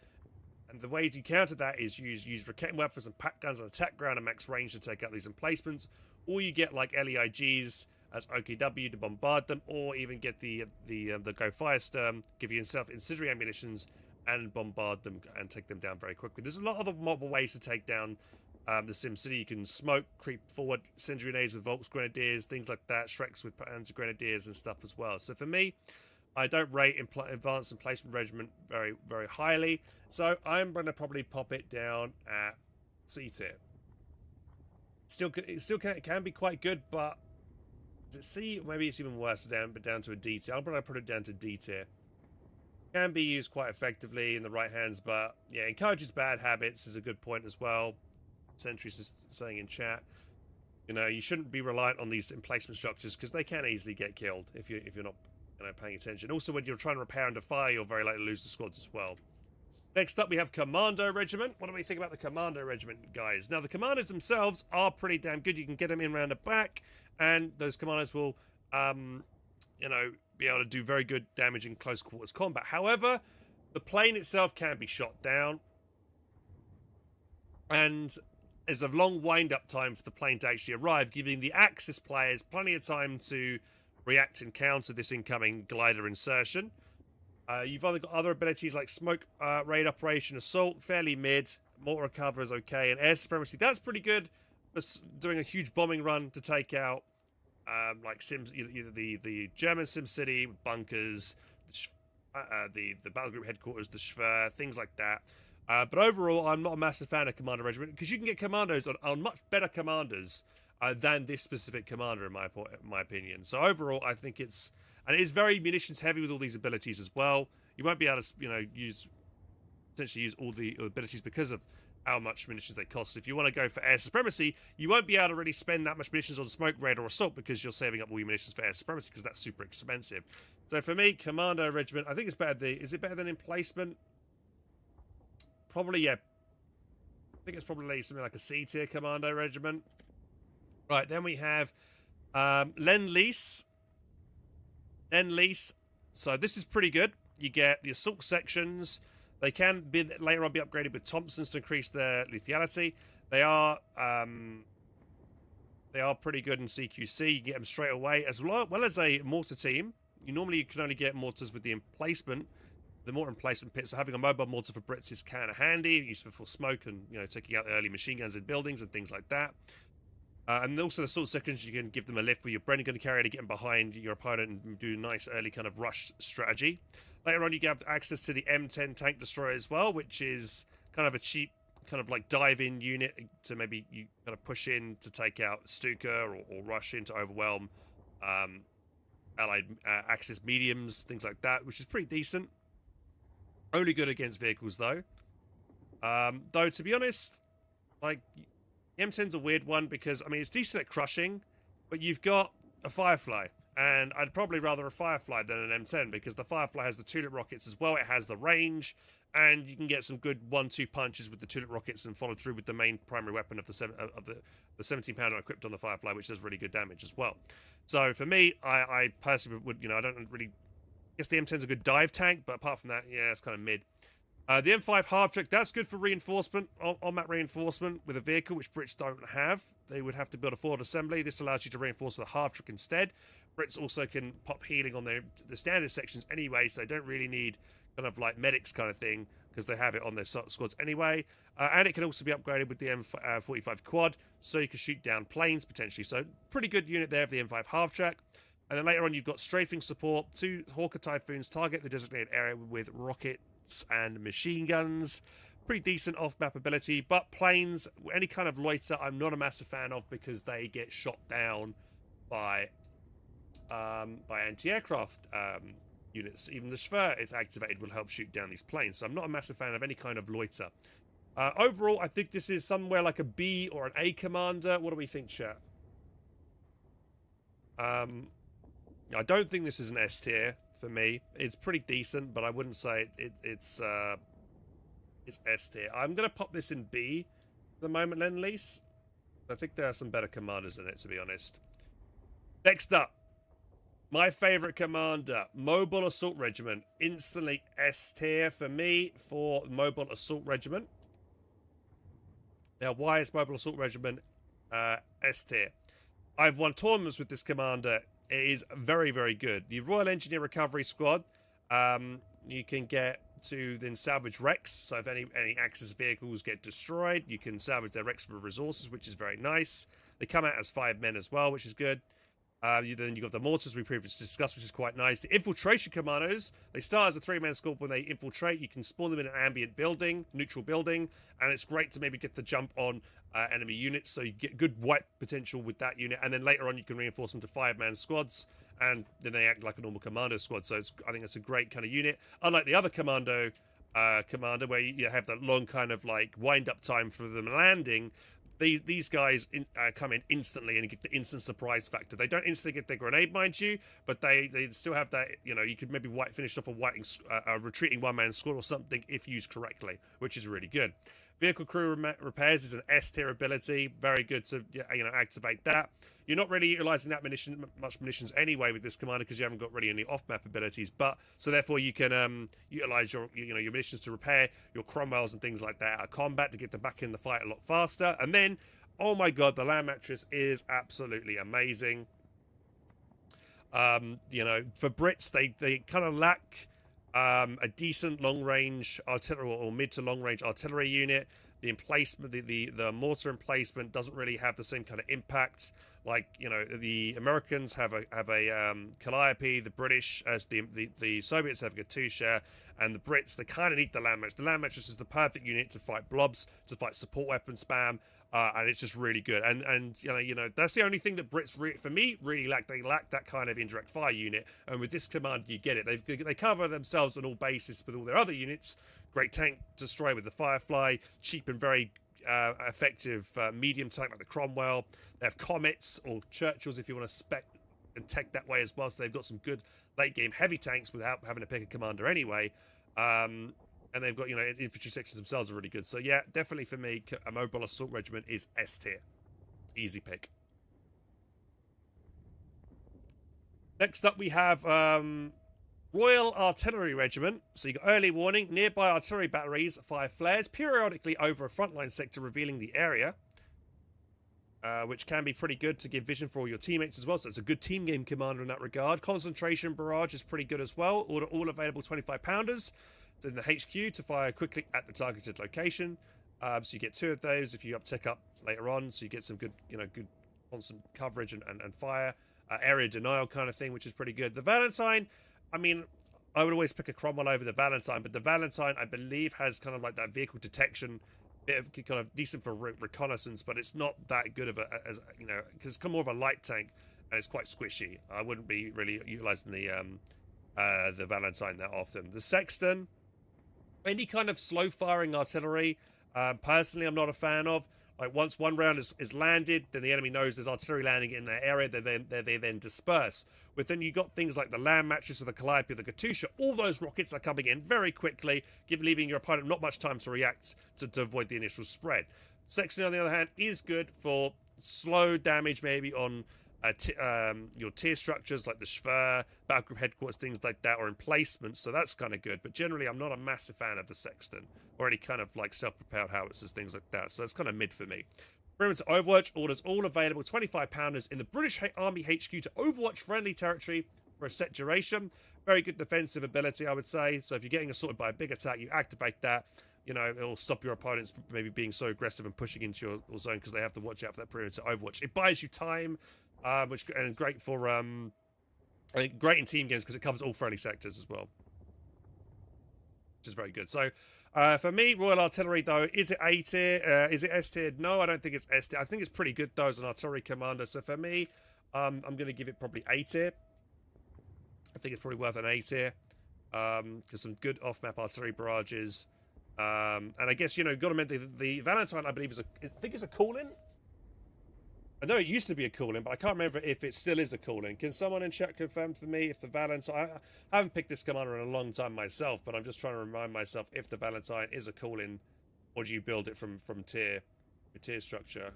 And the ways you counter that is use rocket weapons and pack guns on attack ground and max range to take out these emplacements, or you get like LEIGs as OKW to bombard them, or even get the Go Firestorm, give yourself incendiary ammunitions and bombard them and take them down very quickly. There's a lot of other multiple ways to take down the SimCity. You can smoke, creep forward, incendiary grenades with Volks Grenadiers, things like that, Shreks with Panzer Grenadiers and stuff as well. So for me, I don't rate Advanced Emplacement Regiment very, very highly, so I'm going to probably pop it down at C tier. It still can be quite good, but is it C? Maybe it's even worse down to a D tier. I'm going to put it down to D tier. Can be used quite effectively in the right hands, but yeah, encourages bad habits is a good point as well. Sentry's is saying in chat, you know, you shouldn't be reliant on these emplacement structures because they can easily get killed if you're not paying attention. Also, when you're trying to repair and defy, you're very likely to lose the squads as well. Next up, we have Commando Regiment. What do we think about the Commando Regiment, guys? Now, the commandos themselves are pretty damn good. You can get them in around the back, and those commandos will, you know, be able to do very good damage in close quarters combat. However, the plane itself can be shot down, and there's a long wind-up time for the plane to actually arrive, giving the Axis players plenty of time to react and counter this incoming glider insertion. You've either got other abilities like smoke, raid operation, assault, fairly mid, mortar cover is okay, and air supremacy, that's pretty good for doing a huge bombing run to take out like either the German SimCity bunkers, the battle group headquarters, the Schwer, things like that. But overall, I'm not a massive fan of Commander Regiment because you can get commandos on much better commanders than this specific commander, in my opinion. So overall, I think it is very munitions heavy with all these abilities as well. You won't be able to, you know, potentially use all the abilities because of how much munitions they cost. If you want to go for air supremacy, you won't be able to really spend that much munitions on smoke, raid, or assault because you're saving up all your munitions for air supremacy because that's super expensive. So for me, Commando Regiment, I think it's better. Is it better than Emplacement? Probably, yeah. I think it's probably something like a C tier Commando Regiment. Right, then we have Lend-Lease. Lend-Lease. So this is pretty good. You get the assault sections. They can later on be upgraded with Thompsons to increase their lethality. They are pretty good in CQC. You get them straight away, as well as a mortar team. You can only get mortars with the emplacement. The mortar emplacement pit, so having a mobile mortar for Brits is kind of handy, useful for smoke and, you know, taking out the early machine guns in buildings and things like that. And also the assault sections, you can give them a lift with your Brennan gun carrier to get them behind your opponent and do a nice early kind of rush strategy. Later on, you have access to the M10 tank destroyer as well, which is kind of a cheap, kind of like dive-in unit to maybe you kind of push in to take out Stuka or rush in to overwhelm allied Axis mediums, things like that, which is pretty decent. Only good against vehicles, though. Though, to be honest, like, M10's a weird one because, I mean, it's decent at crushing, but you've got a Firefly. And I'd probably rather a Firefly than an M10 because the Firefly has the tulip rockets as well. It has the range, and you can get some good 1-2 punches with the tulip rockets and follow through with the main primary weapon of the 17-pounder equipped on the Firefly, which does really good damage as well. So for me, I personally would, you know, I don't really... I guess the M10's a good dive tank, but apart from that, yeah, it's kind of mid. The M5 half trick, that's good for reinforcement, on-map reinforcement with a vehicle, which Brits don't have. They would have to build a forward assembly. This allows you to reinforce with a half trick instead. Brits also can pop healing on the standard sections anyway, so they don't really need kind of like medics kind of thing because they have it on their squads anyway. And it can also be upgraded with the M45 quad, so you can shoot down planes potentially. So pretty good unit there of the M5 half track. And then later on, you've got strafing support. 2 Hawker Typhoons target the designated area with rockets and machine guns. Pretty decent off-map ability, but planes, any kind of loiter, I'm not a massive fan of because they get shot down by anti-aircraft units. Even the Schwer, if activated, will help shoot down these planes. So I'm not a massive fan of any kind of loiter. Overall, I think this is somewhere like a B or an A commander. What do we think, chat? I don't think this is an S tier for me. It's pretty decent, but I wouldn't say it's S tier. I'm going to pop this in B at the moment, Lend-Lease. I think there are some better commanders in it, to be honest. Next up, My favorite commander, Mobile Assault Regiment. Instantly S tier for me for Mobile Assault Regiment. Now, why is Mobile Assault Regiment S tier? I've won tournaments with this commander. It is very, very good. The Royal Engineer Recovery Squad, you can get to then salvage wrecks. So if any Axis vehicles get destroyed, you can salvage their wrecks for resources, which is very nice. They come out as 5 men as well, which is good. Then you've got the mortars we previously discussed, which is quite nice. The infiltration commandos, they start as a 3-man squad. When they infiltrate, you can spawn them in an ambient building, neutral building, and it's great to maybe get the jump on enemy units, so you get good wipe potential with that unit, and then later on you can reinforce them to 5-man squads, and then they act like a normal commando squad. So I think it's a great kind of unit. Unlike the other commander where you have that long kind of like wind-up time for them landing, these guys come in instantly and get the instant surprise factor. They don't instantly get their grenade, mind you, but they still have that, you could maybe finish off a retreating 1-man squad or something if used correctly, which is really good. Vehicle crew repairs is an S tier ability. Very good to activate that. You're not really utilizing that much munitions anyway with this commander because you haven't got really any off-map abilities. But so therefore you can utilize your munitions to repair your Cromwells and things like that out of combat to get them back in the fight a lot faster. And then, oh my god, the land mattress is absolutely amazing. For Brits, they kind of lack a decent long-range artillery or mid to long-range artillery unit. The emplacement, the mortar emplacement doesn't really have the same kind of impact. Like the Americans have a Calliope, the British, as the Soviets have a Katyusha, and the Brits, they kind of need the land mattress. The land mattress is the perfect unit to fight blobs, to fight support weapon spam. And it's just really good, and that's the only thing that Brits for me really lack. They lack that kind of indirect fire unit, and with this command you get it. They cover themselves on all bases with all their other units. Great tank destroyer with the Firefly, cheap and very effective medium tank like the Cromwell. They have Comets or Churchills if you want to spec and tech that way as well. So they've got some good late game heavy tanks without having to pick a commander anyway. And they've got, infantry sections themselves are really good. So yeah, definitely for me, a Mobile Assault Regiment is S tier. Easy pick. Next up we have Royal Artillery Regiment. So you got early warning, nearby artillery batteries fire flares periodically over a frontline sector, revealing the area. Which can be pretty good to give vision for all your teammates as well. So it's a good team game commander in that regard. Concentration barrage is pretty good as well. All available 25-pounders. So in the HQ to fire quickly at the targeted location. So you get 2 of those if you uptick up later on. So you get some good, good constant coverage and fire. Area denial kind of thing, which is pretty good. The Valentine, I mean, I would always pick a Cromwell over the Valentine, but the Valentine, I believe, has kind of like that vehicle detection, bit of kind of decent for reconnaissance, but it's not that good of because it's more of a light tank and it's quite squishy. I wouldn't be really utilizing the Valentine that often. The Sexton, any kind of slow firing artillery, personally I'm not a fan of. Like once one round is landed, then the enemy knows there's artillery landing in their area. They then disperse. But then you got things like the land matches or the Calliope or the Katyusha. All those rockets are coming in very quickly, leaving your opponent not much time to react to avoid the initial spread. Sexton, on the other hand, is good for slow damage, maybe on your tier structures like the Schwer, battle group headquarters, things like that, or emplacements. So that's kind of good. But generally, I'm not a massive fan of the Sexton or any kind of like self-propelled howitzers, things like that. So it's kind of mid for me. Perimeter Overwatch orders all available 25-pounders in the British Army HQ to overwatch friendly territory for a set duration. Very good defensive ability, I would say. So if you're getting assaulted by a big attack, you activate that. It'll stop your opponents maybe being so aggressive and pushing into your zone because they have to watch out for that perimeter Overwatch. It buys you time, and great for I think great in team games because it covers all friendly sectors as well, which is very good. So for me, Royal Artillery though, is it A tier? Is it S tier? No, I don't think it's S tier. I think it's pretty good though as an artillery commander. So for me, I'm going to give it probably A tier. I think it's probably worth an A tier because some good off-map artillery barrages. And I guess got to admit the Valentine, I believe I think it's a call-in. I know it used to be a call-in, but I can't remember if it still is a call-in. Can someone in chat confirm for me if the Valentine... I haven't picked this commander in a long time myself, but I'm just trying to remind myself if the Valentine is a call-in, or do you build it from tier structure?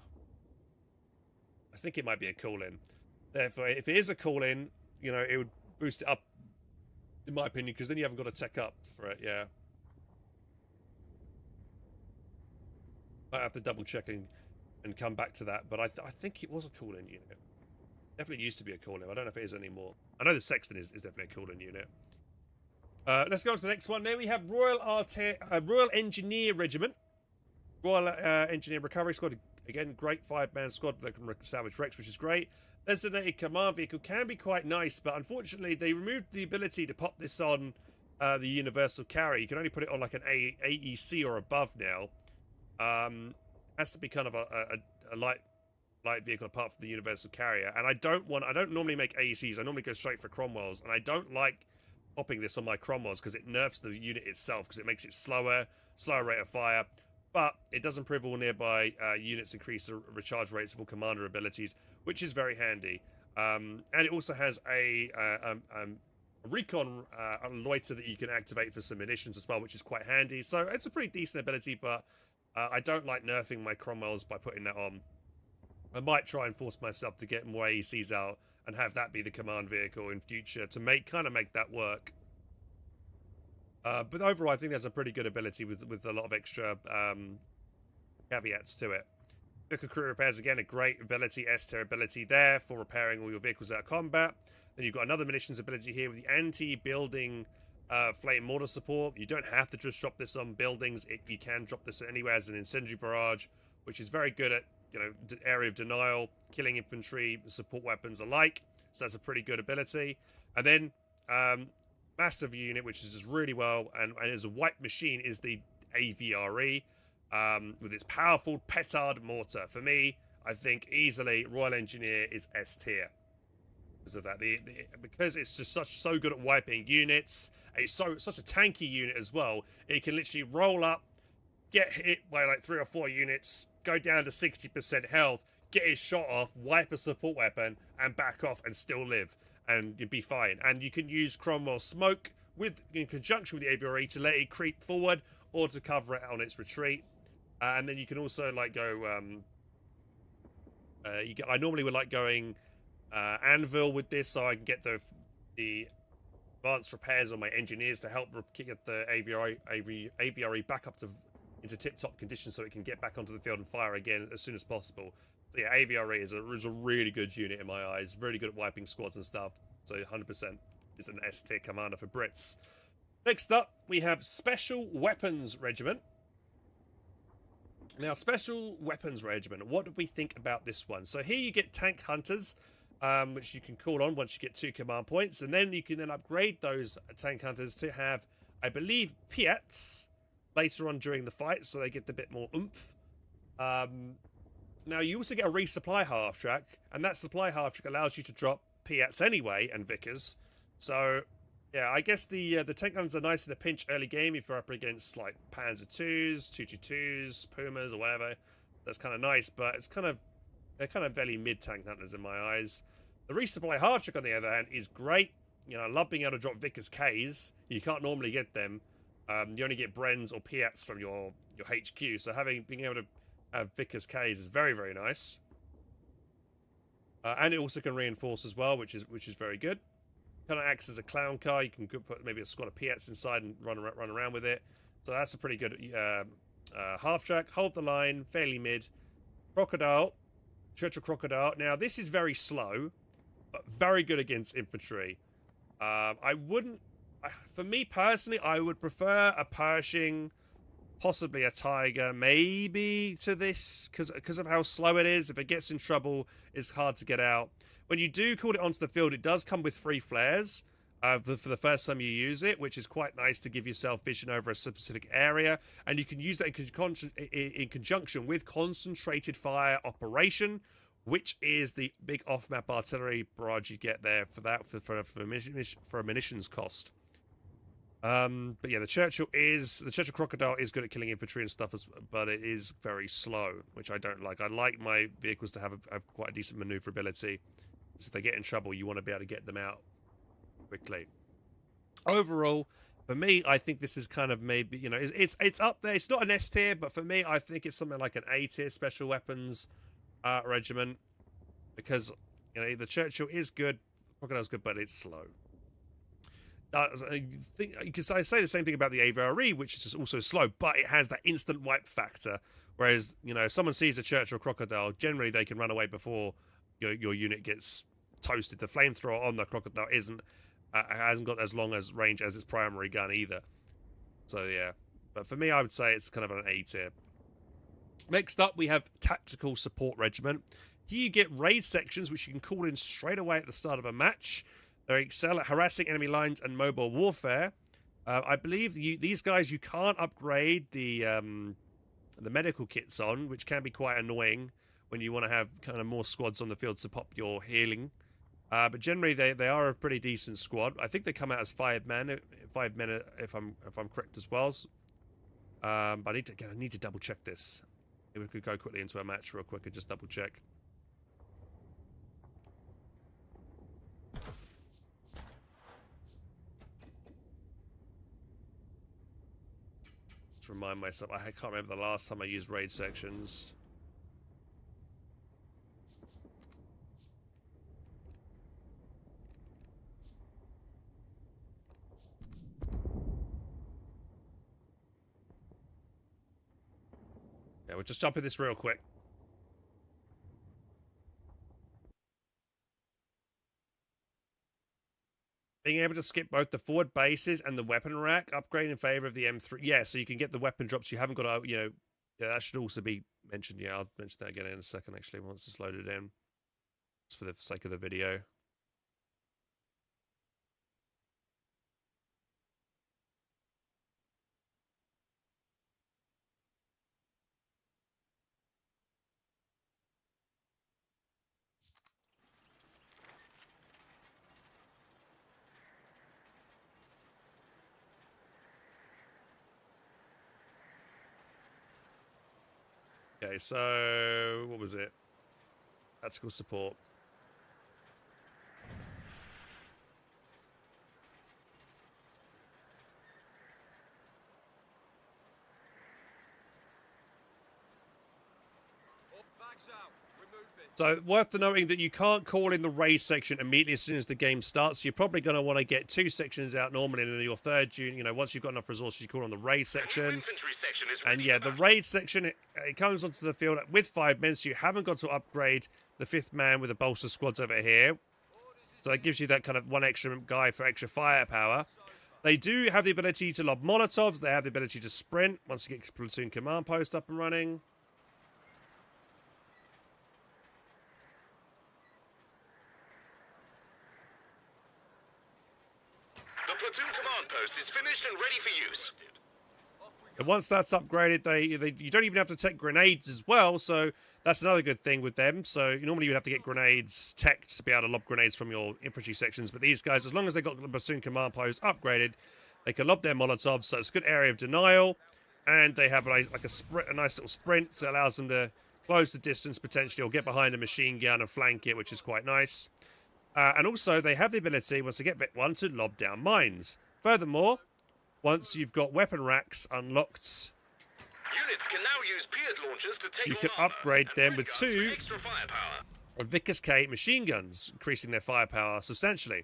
I think it might be a call-in. Therefore, if it is a call-in, you know, it would boost it up, in my opinion, because then you haven't got to tech up for it. Yeah. I have to double check and come back to that, but I think it was a call-in unit. Definitely used to be a call-in. I don't know if it is anymore. I know the Sexton is definitely a call-in unit. Let's go on to the next one. There we have Royal Engineer Regiment. Royal Engineer Recovery Squad. Again, great 5-man squad that can salvage wrecks, which is great. Designated command vehicle can be quite nice, but unfortunately they removed the ability to pop this on the universal carry. You can only put it on like an AEC or above now. Has to be kind of a light vehicle apart from the universal carrier. And I don't normally make AECs. I normally go straight for Cromwells, and I don't like popping this on my Cromwells because it nerfs the unit itself, because it makes it slower rate of fire. But it does improve all nearby units, increase the recharge rates of all commander abilities, which is very handy. And it also has a recon loiter that you can activate for some munitions as well, which is quite handy. So it's a pretty decent ability, but I don't like nerfing my Cromwells by putting that on. I might try and force myself to get more AECs out and have that be the command vehicle in future to make that work. But overall, I think there's a pretty good ability with a lot of extra caveats to it. Vehicle crew repairs, again, a great ability, S-tier ability there for repairing all your vehicles out of combat. Then you've got another munitions ability here with the anti-building flame mortar support. You don't have to just drop this on buildings. You can drop this anywhere as an incendiary barrage, which is very good at, you know, area of denial, killing infantry, support weapons alike. So that's a pretty good ability. And then massive unit, which is just really well, and as a white machine, is the AVRE with its powerful petard mortar. For me, I think easily Royal Engineer is S tier because of that. Because it's just so good at wiping units. It's such a tanky unit as well. It can literally roll up, get hit by like 3 or 4 units, go down to 60% health, get his shot off, wipe a support weapon, and back off and still live. And you'd be fine. And you can use Cromwell Smoke in conjunction with the AVRE to let it creep forward or to cover it on its retreat. And then you can also like go. I normally would like going Anvil with this, so I can get the advanced repairs on my engineers to help get the AVRE back up into tip-top condition, so it can get back onto the field and fire again as soon as possible. So yeah, AVRE is a really good unit in my eyes. Really good at wiping squads and stuff. So 100% is an S tier commander for Brits. Next up, we have Special Weapons Regiment. Now, Special Weapons Regiment, what do we think about this one? So here you get Tank Hunters, which you can call on once you get 2 command points. And then you can then upgrade those Tank Hunters to have, I believe, Piats later on during the fight, so they get a bit more oomph. Now, you also get a resupply half-track, and that supply half-track allows you to drop Piats anyway, and Vickers. So, yeah, I guess the tank guns are nice in a pinch early game if you're up against, like, Panzer IIs, 222s, Pumas, or whatever. That's kind of nice, but they're kind of very mid-tank hunters in my eyes. The resupply half-track, on the other hand, is great. You know, I love being able to drop Vickers Ks. You can't normally get them. You only get Brens or Piats from your HQ, so being able to Vickers Ks is very, very nice. And it also can reinforce as well, which is very good. Kind of acts as a clown car. You can put maybe a squad of Piats inside and run around with it. So that's a pretty good half track. Hold the line, fairly mid. Crocodile, Churchill Crocodile. Now this is very slow, but very good against infantry. For me personally, I would prefer a Pershing, possibly a Tiger, maybe to this, because of how slow it is. If it gets in trouble, it's hard to get out. When you do call it onto the field, it does come with 3 flares for the first time you use it, which is quite nice to give yourself vision over a specific area. And you can use that in conjunction with concentrated fire operation, which is the big off-map artillery barrage you get there for a munitions cost. But yeah, the Churchill Crocodile is good at killing infantry and stuff, but it is very slow, which I don't like. I like my vehicles to have quite a decent maneuverability. So if they get in trouble, you want to be able to get them out quickly. Overall, for me, I think this is kind of maybe, you know, it's up there. It's not an S tier, but for me, I think it's something like an A tier special weapons regiment, because, you know, the Churchill is good. Crocodile's good, but it's slow. I think you could say the same thing about the AVRE, which is also slow, but it has that instant wipe factor. Whereas, you know, if someone sees a church or a crocodile, generally they can run away before your unit gets toasted. The flamethrower on the crocodile hasn't got as long as range as its primary gun either. So yeah, but for me, I would say it's kind of an A tier. Next up, we have Tactical Support Regiment. Here you get raid sections, which you can call in straight away at the start of a match. They excel at harassing enemy lines and mobile warfare. I believe these guys you can't upgrade the medical kits on, which can be quite annoying when you want to have kind of more squads on the field to pop your healing. But generally they are a pretty decent squad. I think they come out as 5 men if I'm correct as well. But I need to double check this. Maybe we could go quickly into a match real quick and just double check. To remind myself, I can't remember the last time I used raid sections. Yeah, we'll just jump in this real quick. Being able to skip both the forward bases and the weapon rack upgrade in favor of the M3. Yeah, so you can get the weapon drops. You haven't got to, you know, yeah, that should also be mentioned. Yeah, I'll mention that again in a second, actually, once it's loaded in. Just for the sake of the video. Okay, so what was it? Tactical support. So worth noting that you can't call in the raid section immediately as soon as the game starts. You're probably going to want to get 2 sections out normally, and then your third unit, you know, once you've got enough resources, you call on the raid section. And yeah, the raid section, it comes onto the field with 5 men, so you haven't got to upgrade the 5th man with the bolster squads over here. So that gives you that kind of 1 extra guy for extra firepower. They do have the ability to lob Molotovs. They have the ability to sprint once you get platoon command post up and running. The platoon command post is finished and ready for use. And once that's upgraded, you don't even have to take grenades as well, so that's another good thing with them. So normally you'd have to get grenades teched to be able to lob grenades from your infantry sections, but these guys, as long as they got the platoon command post upgraded, they can lob their Molotovs, so it's a good area of denial, and they have a nice little sprint, so it allows them to close the distance potentially, or get behind a machine gun and flank it, which is quite nice. And also, they have the ability, once they get Vet 1, to lob down mines. Furthermore, once you've got weapon racks unlocked, units can now use Piat launchers to take you on can armor, upgrade and them with ray guns 2 for extra firepower. Vickers K machine guns, increasing their firepower substantially.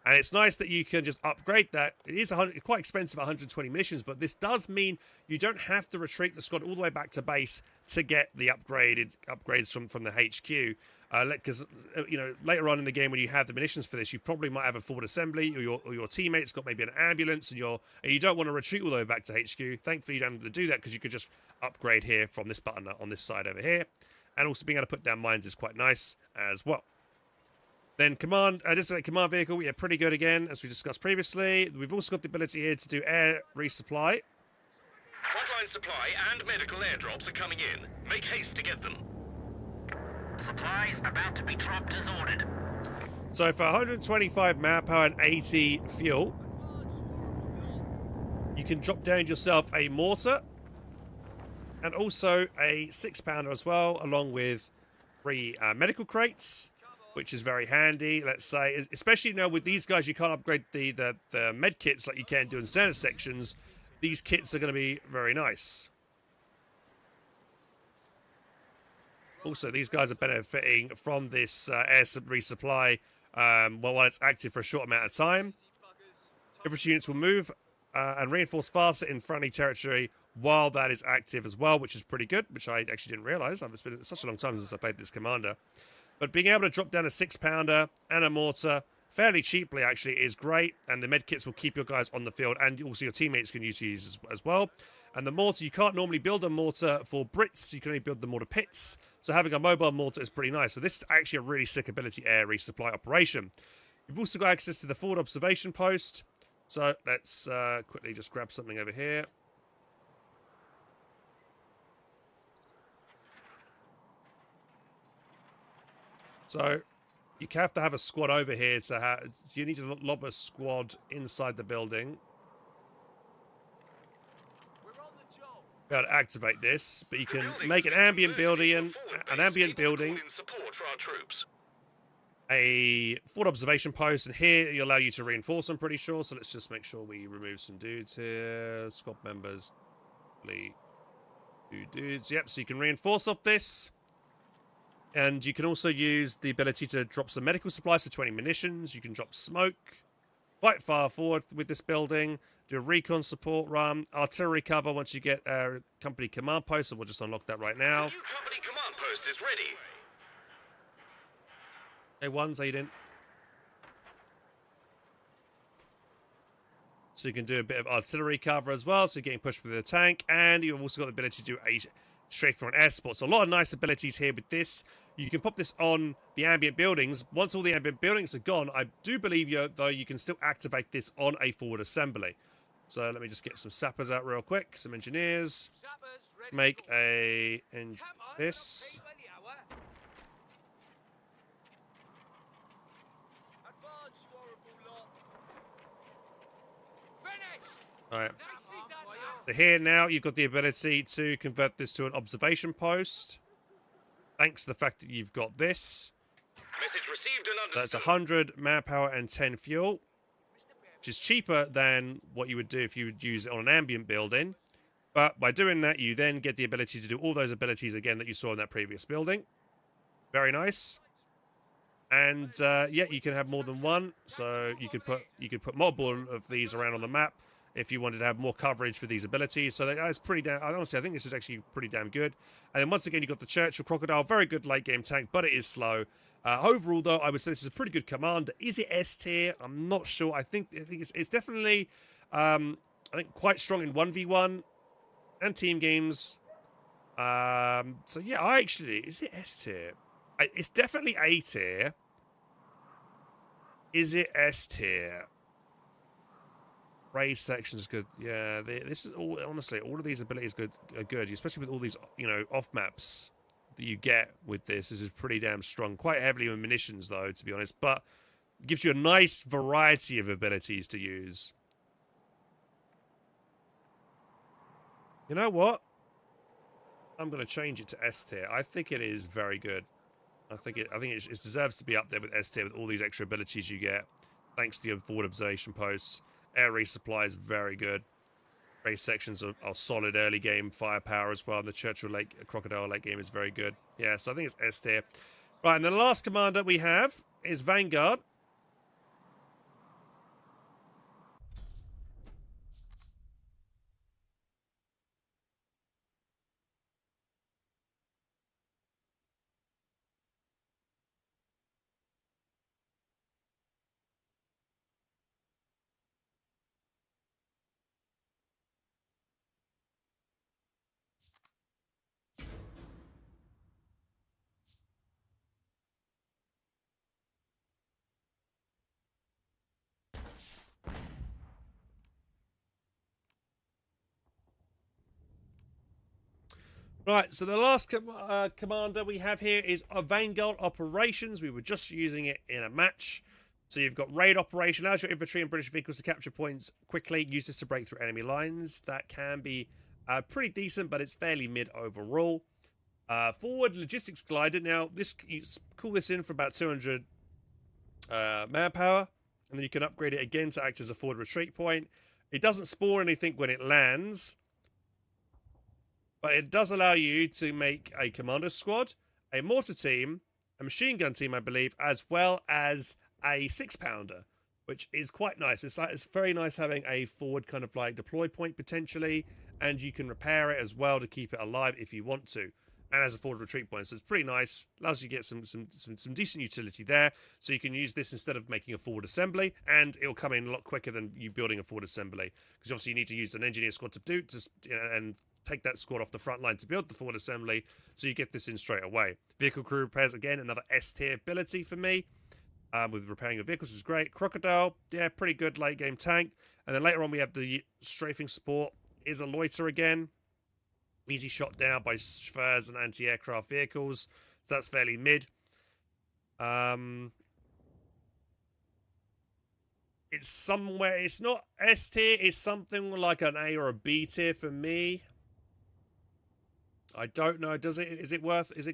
And it's nice that you can just upgrade that. It is quite expensive, 120 munitions, but this does mean you don't have to retreat the squad all the way back to base to get the upgrades from the HQ. Because you know, later on in the game when you have the munitions for this, you probably might have a forward assembly, or your teammates got maybe an ambulance, and you don't want to retreat all the way back to HQ. Thankfully, you don't have to do that because you could just upgrade here from this button on this side over here, and also being able to put down mines is quite nice as well. Then command vehicle, yeah, pretty good again, as we discussed previously. We've also got the ability here to do air resupply. Frontline supply and medical airdrops are coming in. Make haste to get them. Supplies about to be dropped as ordered. So for 125 manpower and 80 fuel, you can drop down yourself a mortar and also a 6-pounder as well, along with 3 medical crates, which is very handy. Let's say, especially now with these guys, you can't upgrade the med kits like you can do in standard sections. These kits are going to be very nice. Also, these guys are benefiting from this air resupply while it's active for a short amount of time. Infantry units will move and reinforce faster in friendly territory while that is active as well, which is pretty good, which I actually didn't realise. It's been such a long time since I played this commander. But being able to drop down a 6-pounder and a mortar fairly cheaply actually is great, and the medkits will keep your guys on the field, and also your teammates can use these as well. And the mortar, you can't normally build a mortar for Brits, you can only build the mortar pits, so having a mobile mortar is pretty nice. So this is actually a really sick ability air resupply operation. You've also got access to the forward observation post, so let's quickly just grab something over here. So you have to have a squad over here to have. You need to lob a squad inside the building. We're on the job. Be able to activate this, but you The can building make an has been ambient converted into a building, forward an base, ambient able to building, call in support for our troops. a forward observation post, and here it'll allow you to reinforce. I'm pretty sure. So let's just make sure we remove some dudes here. Squad members, two dudes. Yep. So you can reinforce off this. And you can also use the ability to drop some medical supplies for 20 munitions. You can drop smoke quite far forward with this building. Do a recon support run. Artillery cover once you get a company command post. So we'll just unlock that right now. The new company command post is ready. Hey, ones, Aiden. So you can do a bit of artillery cover as well. So you're getting pushed with a tank. And you've also got the ability to do a strafe for an air support. So a lot of nice abilities here with this. You can pop this on the ambient buildings. Once all the ambient buildings are gone, I do believe though you can still activate this on a forward assembly. So let me just get some sappers out real quick. Some engineers. Sappers ready Make to go. a Come on, this. we'll keep an hour. Advance, you horrible lot. Finished. All right. Nicely done, lads. So here now you've got the ability to convert this to an observation post. Thanks to the fact that you've got this. Message received and understood. That's 100 manpower and 10 fuel, which is cheaper than what you would do if you would use it on an ambient building. But by doing that, you then get the ability to do all those abilities again that you saw in that previous building. Very nice. And yeah, you can have more than one. So you could put multiple of these around on the map if you wanted to have more coverage for these abilities. So that's pretty damn. Honestly, I think this is actually pretty damn good. And then once again, you've got the Churchill Crocodile, very good late game tank, but it is slow. Overall, though, I would say this is a pretty good commander. Is it S tier? I'm not sure. I think it's definitely, I think, quite strong in 1v1 and team games. So yeah, is it S tier? It's definitely A tier. Is it S tier? Raise section is good. Yeah, this is all. Honestly, all of these abilities are good, especially with all these, off maps that you get with this. This is pretty damn strong. Quite heavily with munitions, though, to be honest, but gives you a nice variety of abilities to use. You know what? I'm going to change it to S tier. I think it is very good. I think it deserves to be up there with S tier with all these extra abilities you get, thanks to your forward observation posts. Air resupply is very good. Race sections are solid early game firepower as well. And the Churchill Crocodile late game is very good. Yeah, so I think it's S tier. Right, and the last commander we have is Vanguard. Right, so the last commander we have here is Vanguard Operations. We were just using it in a match. So you've got Raid Operation, allows your infantry and British vehicles to capture points quickly. Use this to break through enemy lines. That can be pretty decent, but it's fairly mid overall. Forward Logistics Glider. Now, you call this in for about 200 manpower, and then you can upgrade it again to act as a forward retreat point. It doesn't spawn anything when it lands, but it does allow you to make a commander squad, a mortar team, a machine gun team, I believe, as well as a 6-pounder, which is quite nice. It's very nice having a forward kind of like deploy point potentially, and you can repair it as well to keep it alive if you want to. And as a forward retreat point, so it's pretty nice. Allows you to get some decent utility there. So you can use this instead of making a forward assembly, and it'll come in a lot quicker than you building a forward assembly. Because obviously you need to use an engineer squad to do and take that squad off the front line to build the forward assembly. So you get this in straight away. Vehicle crew repairs, again, another S tier ability for me. With repairing of vehicles, which is great. Crocodile, yeah, pretty good late game tank. And then later on we have the strafing support. Is a loiter again. Easy shot down by spheres and anti-aircraft vehicles. So that's fairly mid. It's somewhere, it's not S tier, it's something like an A or a B tier for me. I don't know. Is it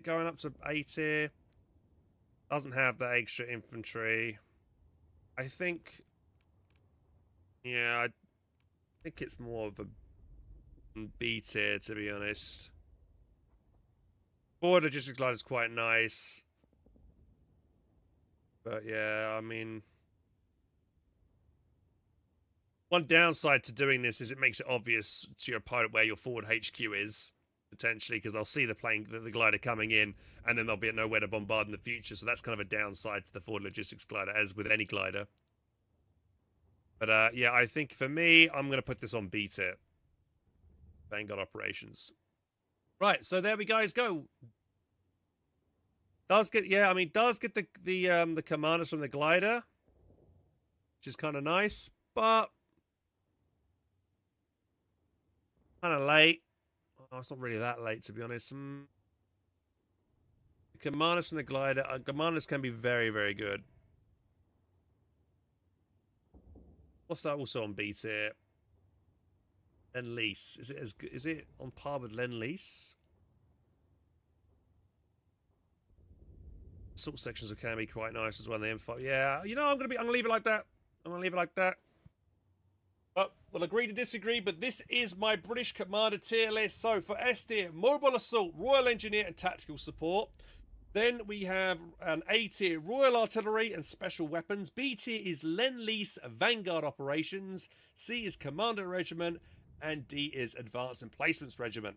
going up to A tier? Doesn't have the extra infantry. I think, yeah, I think it's more of a B tier, to be honest. Forward logistics glider is quite nice. But yeah, I mean, one downside to doing this is it makes it obvious to your opponent where your forward HQ is, potentially, because they'll see the glider coming in, and then they'll be nowhere to bombard in the future. So that's kind of a downside to the forward logistics glider, as with any glider. But yeah, I think for me, I'm going to put this on B tier. Vanguard operations. Right, so there we guys go. Does get the commanders from the glider, which is kind of nice, but kind of late. Oh, it's not really that late, to be honest. The commanders from the glider, commanders can be very, very good. What's that also on B tier? Lend-Lease. Is it on par with Lend-Lease? Assault sections can be quite nice as well. The M5. Yeah, you know, I'm gonna leave it like that. I'm gonna leave it like that. But we'll agree to disagree, but this is my British Commander tier list. So for S tier, Mobile Assault, Royal Engineer and Tactical Support. Then we have an A tier, Royal Artillery and Special Weapons. B tier is Lend-Lease, Vanguard Operations. C is Commander Regiment. And D is Advanced Emplacements Regiment.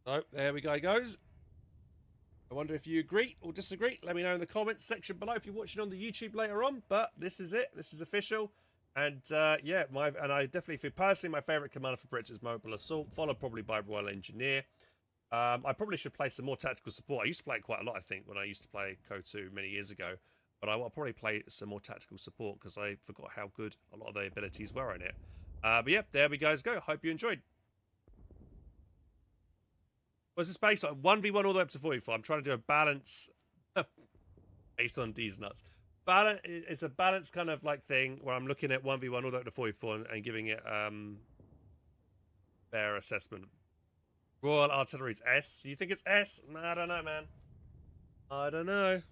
So there we go, guys. I wonder if you agree or disagree. Let me know in the comments section below if you're watching on the YouTube later on. But this is it. This is official. And yeah, I definitely feel personally my favourite commander for Brits is Mobile Assault, followed probably by Royal Engineer. I probably should play some more tactical support. I used to play it quite a lot, I think, when I used to play KO2 many years ago. But I'll probably play some more tactical support because I forgot how good a lot of the abilities were in it. But yeah, there we guys go. Hope you enjoyed. What's this based on? 1v1 all the way up to 44. I'm trying to do a balance based on these nuts. It's a balance kind of like thing where I'm looking at 1v1 all the way up to 44 and giving it fair assessment. Royal Artillery's S. You think it's S? I don't know, man. I don't know.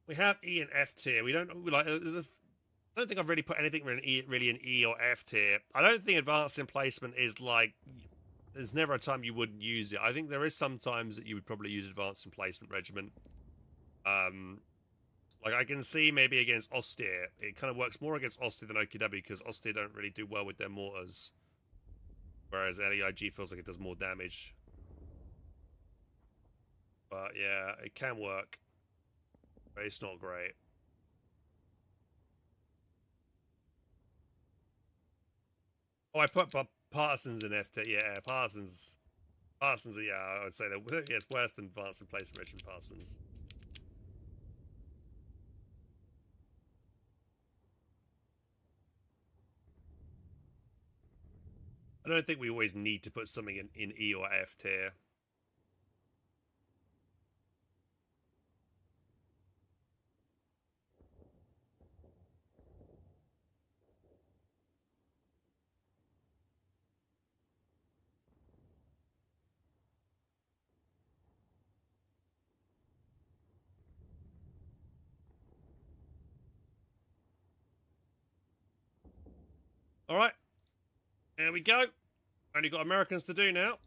We have E and F tier. We don't like. I don't think I've really put anything really in E or F tier. I don't think advanced emplacement is like. There's never a time you wouldn't use it. I think there is some times that you would probably use advanced emplacement regiment. Like I can see maybe against Ostir, it kind of works more against Ostir than OKW because Ostir don't really do well with their mortars, whereas LEIG feels like it does more damage. But yeah, it can work. But it's not great. Oh, I put Partisans in F tier. Yeah, Partisans. Yeah, I would say that. Yeah, it's worse than Advanced Emplacement Regiment Partisans. I don't think we always need to put something in E or F tier. All right. There we go. Only got Americans to do now.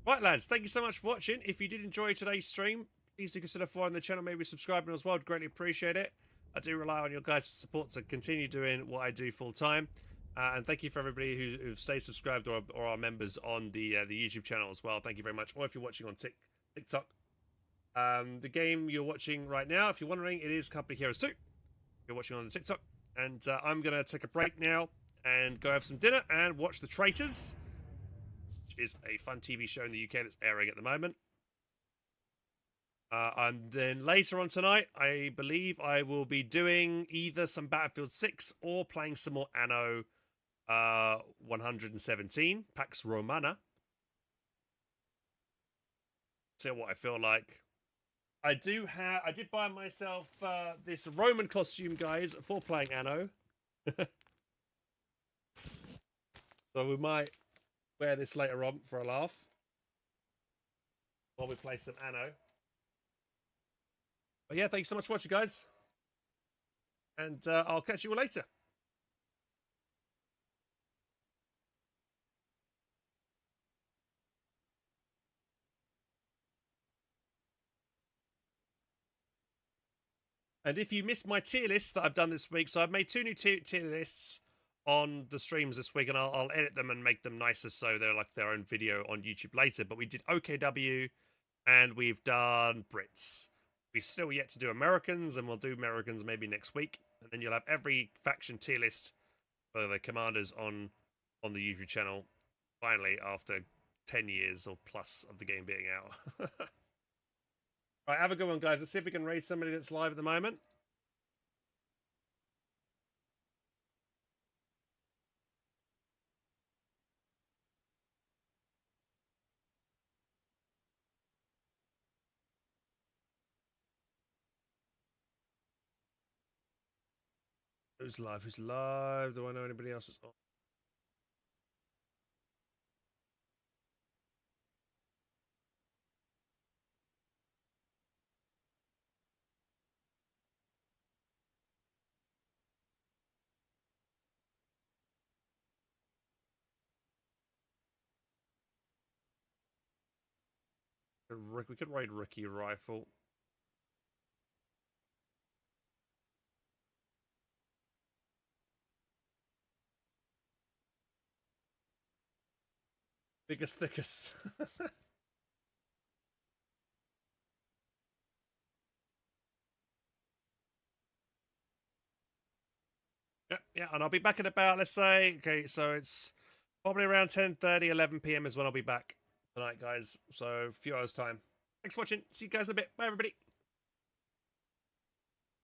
Right, lads, thank you so much for watching. If you did enjoy today's stream, please do consider following the channel, maybe subscribing as well. I'd greatly appreciate it. I do rely on your guys' support to continue doing what I do full time. And thank you for everybody who've stayed subscribed or are members on the YouTube channel as well. Thank you very much. Or if you're watching on TikTok. The game you're watching right now, if you're wondering, it is Company Heroes 2. If you're watching on TikTok. And I'm going to take a break now and go have some dinner and watch The Traitors, which is a fun TV show in the UK that's airing at the moment. And then later on tonight, I believe I will be doing either some Battlefield 6 or playing some more Anno 117, Pax Romana. See what I feel like. I did buy myself this Roman costume, guys, for playing Anno. So we might wear this later on for a laugh while we play some Anno. But yeah, thank you so much for watching, guys. And I'll catch you all later. And if you missed my tier list that I've done this week, so I've made 2 new tier lists on the streams this week, and I'll edit them and make them nicer so they're like their own video on YouTube later. But we did OKW and we've done Brits. We're still yet to do Americans, and we'll do Americans maybe next week. And then you'll have every faction tier list for the commanders on the YouTube channel, finally, after 10 years or plus of the game being out. Right, have a good one, guys. Let's see if we can raid somebody that's live at the moment. Who's live? Who's live? Do I know anybody else that's on? We could raid Ricky Rifle. Biggest, thickest. Yeah, and I'll be back at about, let's say, okay, so it's probably around 10:30, 11 p.m. is when I'll be back tonight, guys. So a few hours time. Thanks for watching. See you guys in a bit. Bye, everybody.